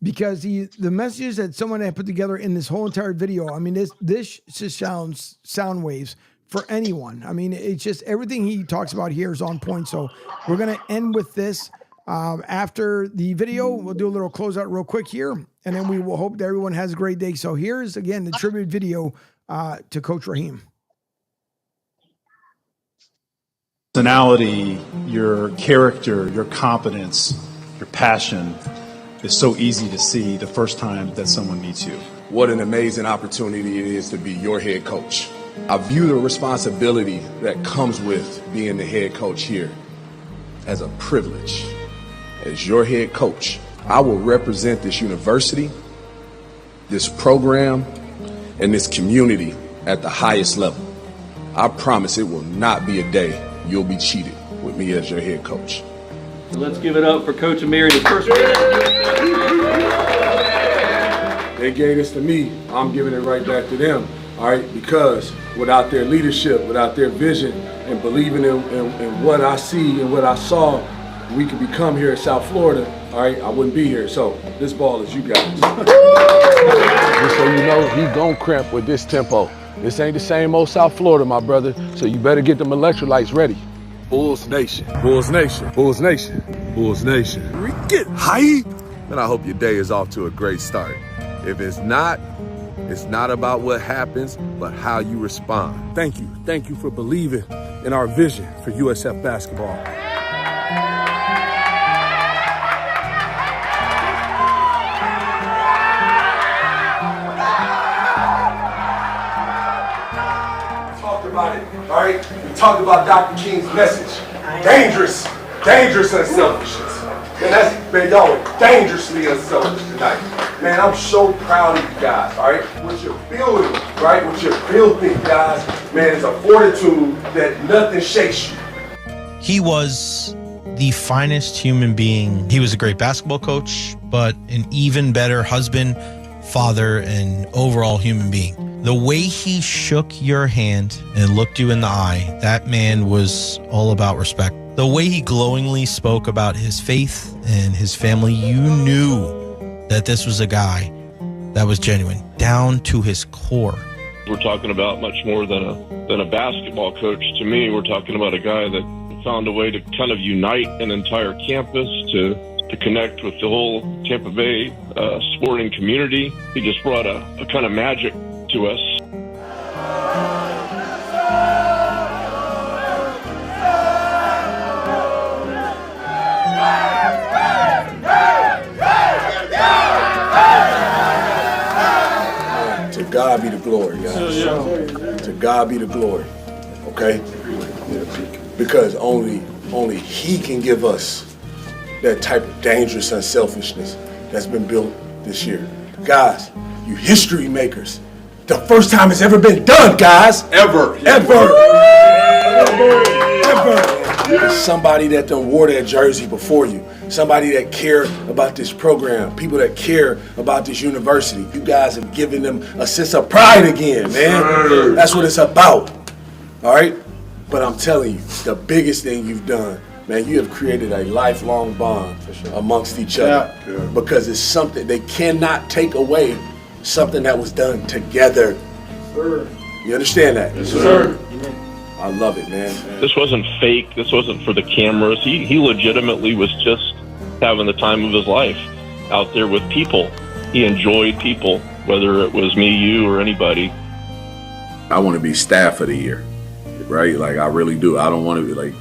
because the messages that someone had put together in this whole entire video, I mean, this just sounds sound waves for anyone. I mean, it's just everything he talks about here is on point. So we're going to end with this. After the video, we'll do a little closeout real quick here, and then we will hope that everyone has a great day. So here's, again, the tribute video to Coach Rahim. Personality, your character, your competence, your passion, is so easy to see the first time that someone meets you. What an amazing opportunity it is to be your head coach. I view the responsibility that comes with being the head coach here as a privilege. As your head coach, I will represent this university, this program, and this community at the highest level. I promise it will not be a day you'll be cheated with me as your head coach. So let's give it up for Coach Amir, the first man. They gave this to me, I'm giving it right back to them, all right? Because without their leadership, without their vision, and believing in what I see and what I saw, we could become here in South Florida, all right? I wouldn't be here. So this ball is you guys. Just so you know, he gon' cramp with this tempo. This ain't the same old South Florida, my brother. So you better get them electrolytes ready. Bulls Nation, Bulls Nation, Bulls Nation, Bulls Nation. Get hype! And I hope your day is off to a great start. If it's not about what happens, but how you respond. Thank you for believing in our vision for USF basketball. About it, all right? We talked about Dr. King's message. Dangerous unselfishness. Man, y'all are dangerously unselfish tonight. Man, I'm so proud of you guys, all right? What you're building, right? What you're building, guys, man, is a fortitude that nothing shakes you. He was the finest human being. He was a great basketball coach, but an even better husband, father, and overall human being. The way he shook your hand and looked you in the eye, that man was all about respect. The way he glowingly spoke about his faith and his family, you knew that this was a guy that was genuine, down to his core. We're talking about much more than a basketball coach. To me, we're talking about a guy that found a way to kind of unite an entire campus, to connect with the whole Tampa Bay sporting community. He just brought a kind of magic to us. To God be the glory, guys. To God be the glory, okay? Because only He can give us that type of dangerous unselfishness that's been built this year. Guys, you history makers. The first time it's ever been done, guys. Ever. Somebody that done wore that jersey before you. Somebody that cared about this program. People that care about this university. You guys have given them a sense of pride again, man. That's what it's about. All right? But I'm telling you, the biggest thing you've done, man, you have created a lifelong bond amongst each other. Yeah. Because it's something they cannot take away. Something that was done together. Sir. You understand that? Yes, sir. I love it, man. This wasn't fake. This wasn't for the cameras. He legitimately was just having the time of his life out there with people. He enjoyed people, whether it was me, you, or anybody. I want to be staff of the year, right? Like, I really do. I don't want to be like,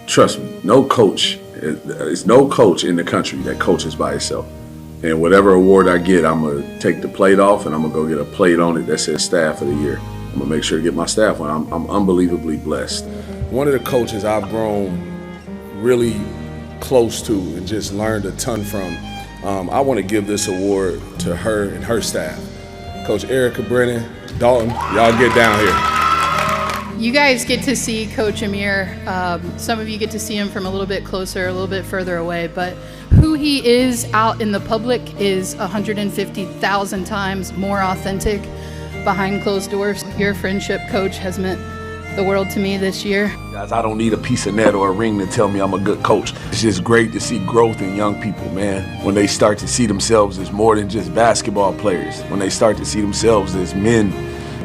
trust me, no coach, there's no coach in the country that coaches by himself. And whatever award I get, I'm going to take the plate off and I'm going to go get a plate on it that says staff of the year. I'm going to make sure to get my staff one. I'm unbelievably blessed. One of the coaches I've grown really close to and just learned a ton from, I want to give this award to her and her staff. Coach Erica Brennan, Dalton, y'all get down here. You guys get to see Coach Amir. Some of you get to see him from a little bit closer, a little bit further away, but who he is out in the public is 150,000 times more authentic behind closed doors. Your friendship, Coach, has meant the world to me this year. Guys, I don't need a piece of net or a ring to tell me I'm a good coach. It's just great to see growth in young people, man. When they start to see themselves as more than just basketball players, when they start to see themselves as men,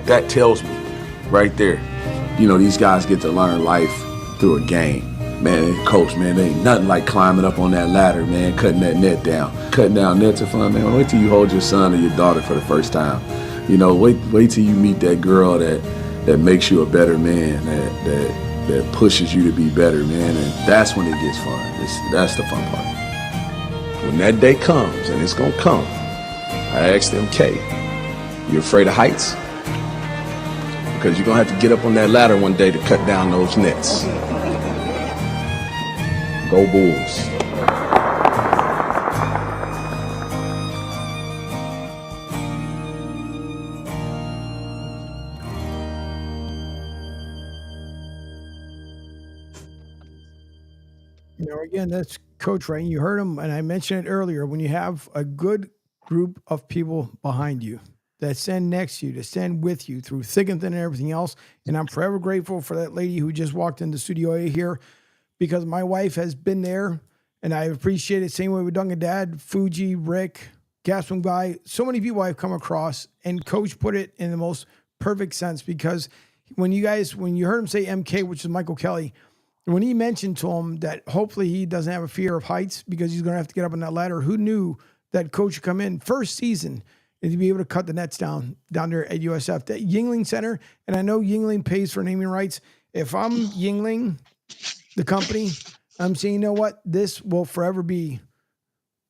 that tells me right there. You know, these guys get to learn life through a game. Man, coach, man, there ain't nothing like climbing up on that ladder, man, cutting that net down. Cutting down nets are fun, man. Wait till you hold your son or your daughter for the first time. You know, wait till you meet that girl that makes you a better man, that pushes you to be better, man, and that's when it gets fun. That's the fun part. when that day comes, and it's going to come, I asked them, Kay, you afraid of heights? Because you're going to have to get up on that ladder one day to cut down those nets. Go Bulls. Again, that's Coach Ray. You heard him, and I mentioned it earlier. When you have a good group of people behind you that stand next to you, to stand with you through thick and thin and everything else, and I'm forever grateful for that lady who just walked into Studio A here, because my wife has been there, and I appreciate it. Same way with Duncan Dad, Fuji, Rick, Gasping Guy, so many people I've come across, and Coach put it in the most perfect sense, because when you heard him say MK, which is Michael Kelly, when he mentioned to him that hopefully he doesn't have a fear of heights because he's going to have to get up on that ladder, who knew that Coach would come in first season and to be able to cut the nets down there at USF, that Yuengling Center. And I know Yuengling pays for naming rights. If I'm Yuengling, the company, I'm saying, you know what? This will forever be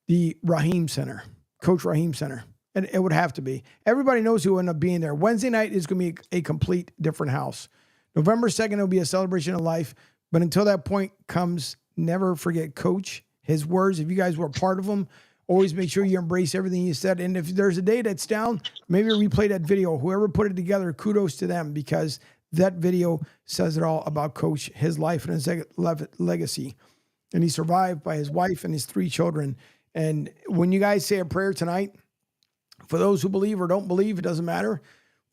the Raheem Center, Coach Raheem Center. And it would have to be. Everybody knows who will end up being there. Wednesday night is going to be a complete different house. November 2nd, it'll be a celebration of life. But until that point comes, never forget Coach, his words. If you guys were a part of them, always make sure you embrace everything he said. And if there's a day that's down, maybe replay that video. Whoever put it together, kudos to them, because that video says it all about Coach, his life and his legacy. And he survived by his wife and his 3 children. And when you guys say a prayer tonight, for those who believe or don't believe, it doesn't matter.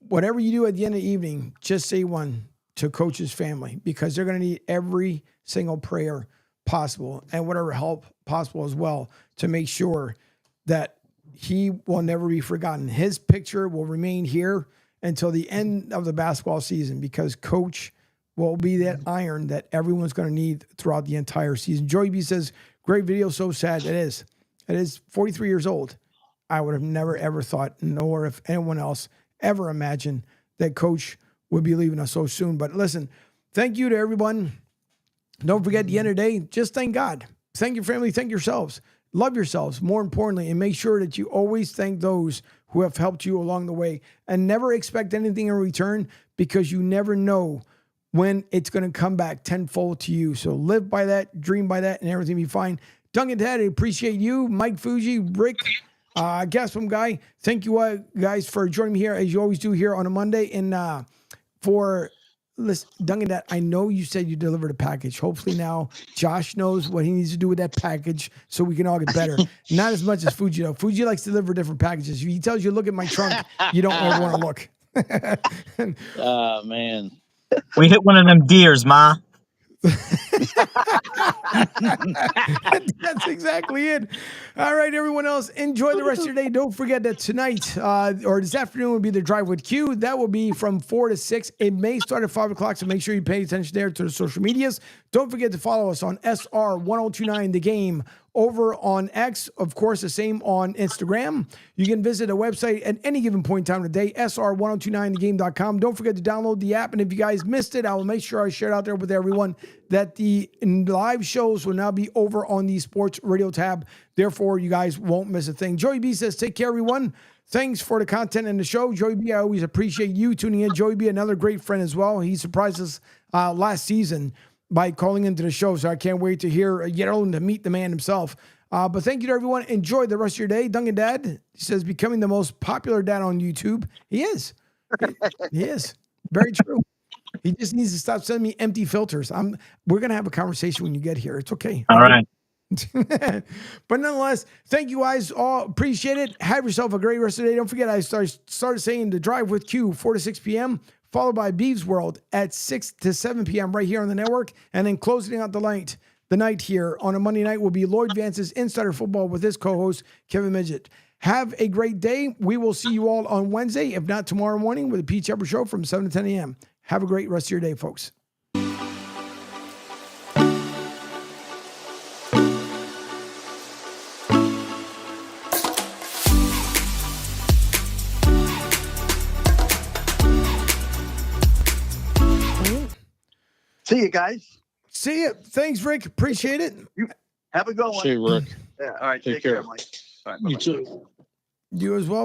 Whatever you do at the end of the evening, just say one to Coach's family, because they're going to need every single prayer possible and whatever help possible as well to make sure that he will never be forgotten. His picture will remain here until the end of the basketball season, because Coach will be that iron that everyone's going to need throughout the entire season. Joey B says, great video, so sad. It is. It is 43 years old. I would have never, ever thought, nor if anyone else ever imagined that Coach would be leaving us so soon. But listen, thank you to everyone. Don't forget, at the end of the day, just thank God. Thank your family. Thank yourselves. Love yourselves, more importantly, and make sure that you always thank those who have helped you along the way, and never expect anything in return, because you never know when it's going to come back tenfold to you. So live by that, dream by that, and everything will be fine. Duncan Dad, I appreciate you. Mike Fuji, Rick, Gasping Guy, thank you guys for joining me here, as you always do here on a Monday. And listen, Duncan, that I know you said you delivered a package. Hopefully now Josh knows what he needs to do with that package so we can all get better. Not as much as Fuji, though. Fuji likes to deliver different packages. He tells you, look at my trunk. You don't ever want to look. Oh, man. We hit one of them deers, Ma. That's exactly it. All right, everyone else, enjoy the rest of your day. Don't forget that tonight or this afternoon will be the Drive with Q. That will be from 4 to 6. It may start at 5 o'clock, so make sure you pay attention there to the social medias. Don't forget to follow us on SR1029 The Game over on X. Of course, the same on Instagram. You can visit a website at any given point in time of the day, SR1029thegame.com. Don't forget to download the app. And if you guys missed it, I will make sure I share it out there with everyone that the live shows will now be over on the sports radio tab. Therefore, you guys won't miss a thing. Joey B says, take care, everyone. Thanks for the content and the show. Joey B, I always appreciate you tuning in. Joey B, another great friend as well. He surprised us last season by calling into the show, so I can't wait to get on to meet the man himself. But thank you to everyone. Enjoy the rest of your day. Duncan Dad, he says, becoming the most popular dad on YouTube. He is. He is. Very true. He just needs to stop sending me empty filters. We're going to have a conversation when you get here. It's okay. All right. But nonetheless, thank you guys all. Appreciate it. Have yourself a great rest of the day. Don't forget, I started saying the Drive with Q, 4 to 6 p.m., followed by Beeves World at 6 to 7 p.m. right here on the network. And then closing out the night here on a Monday night will be Lloyd Vance's Insider Football with his co-host, Kevin Midget. Have a great day. We will see you all on Wednesday, if not tomorrow morning, with the Pete Shepard Show from 7 to 10 a.m. Have a great rest of your day, folks. See you guys. See you. Thanks, Rick. Appreciate it. Have a good one. See you, Rick. Yeah. All right. Take care, Mike. All right, You bye-bye. too. You as well.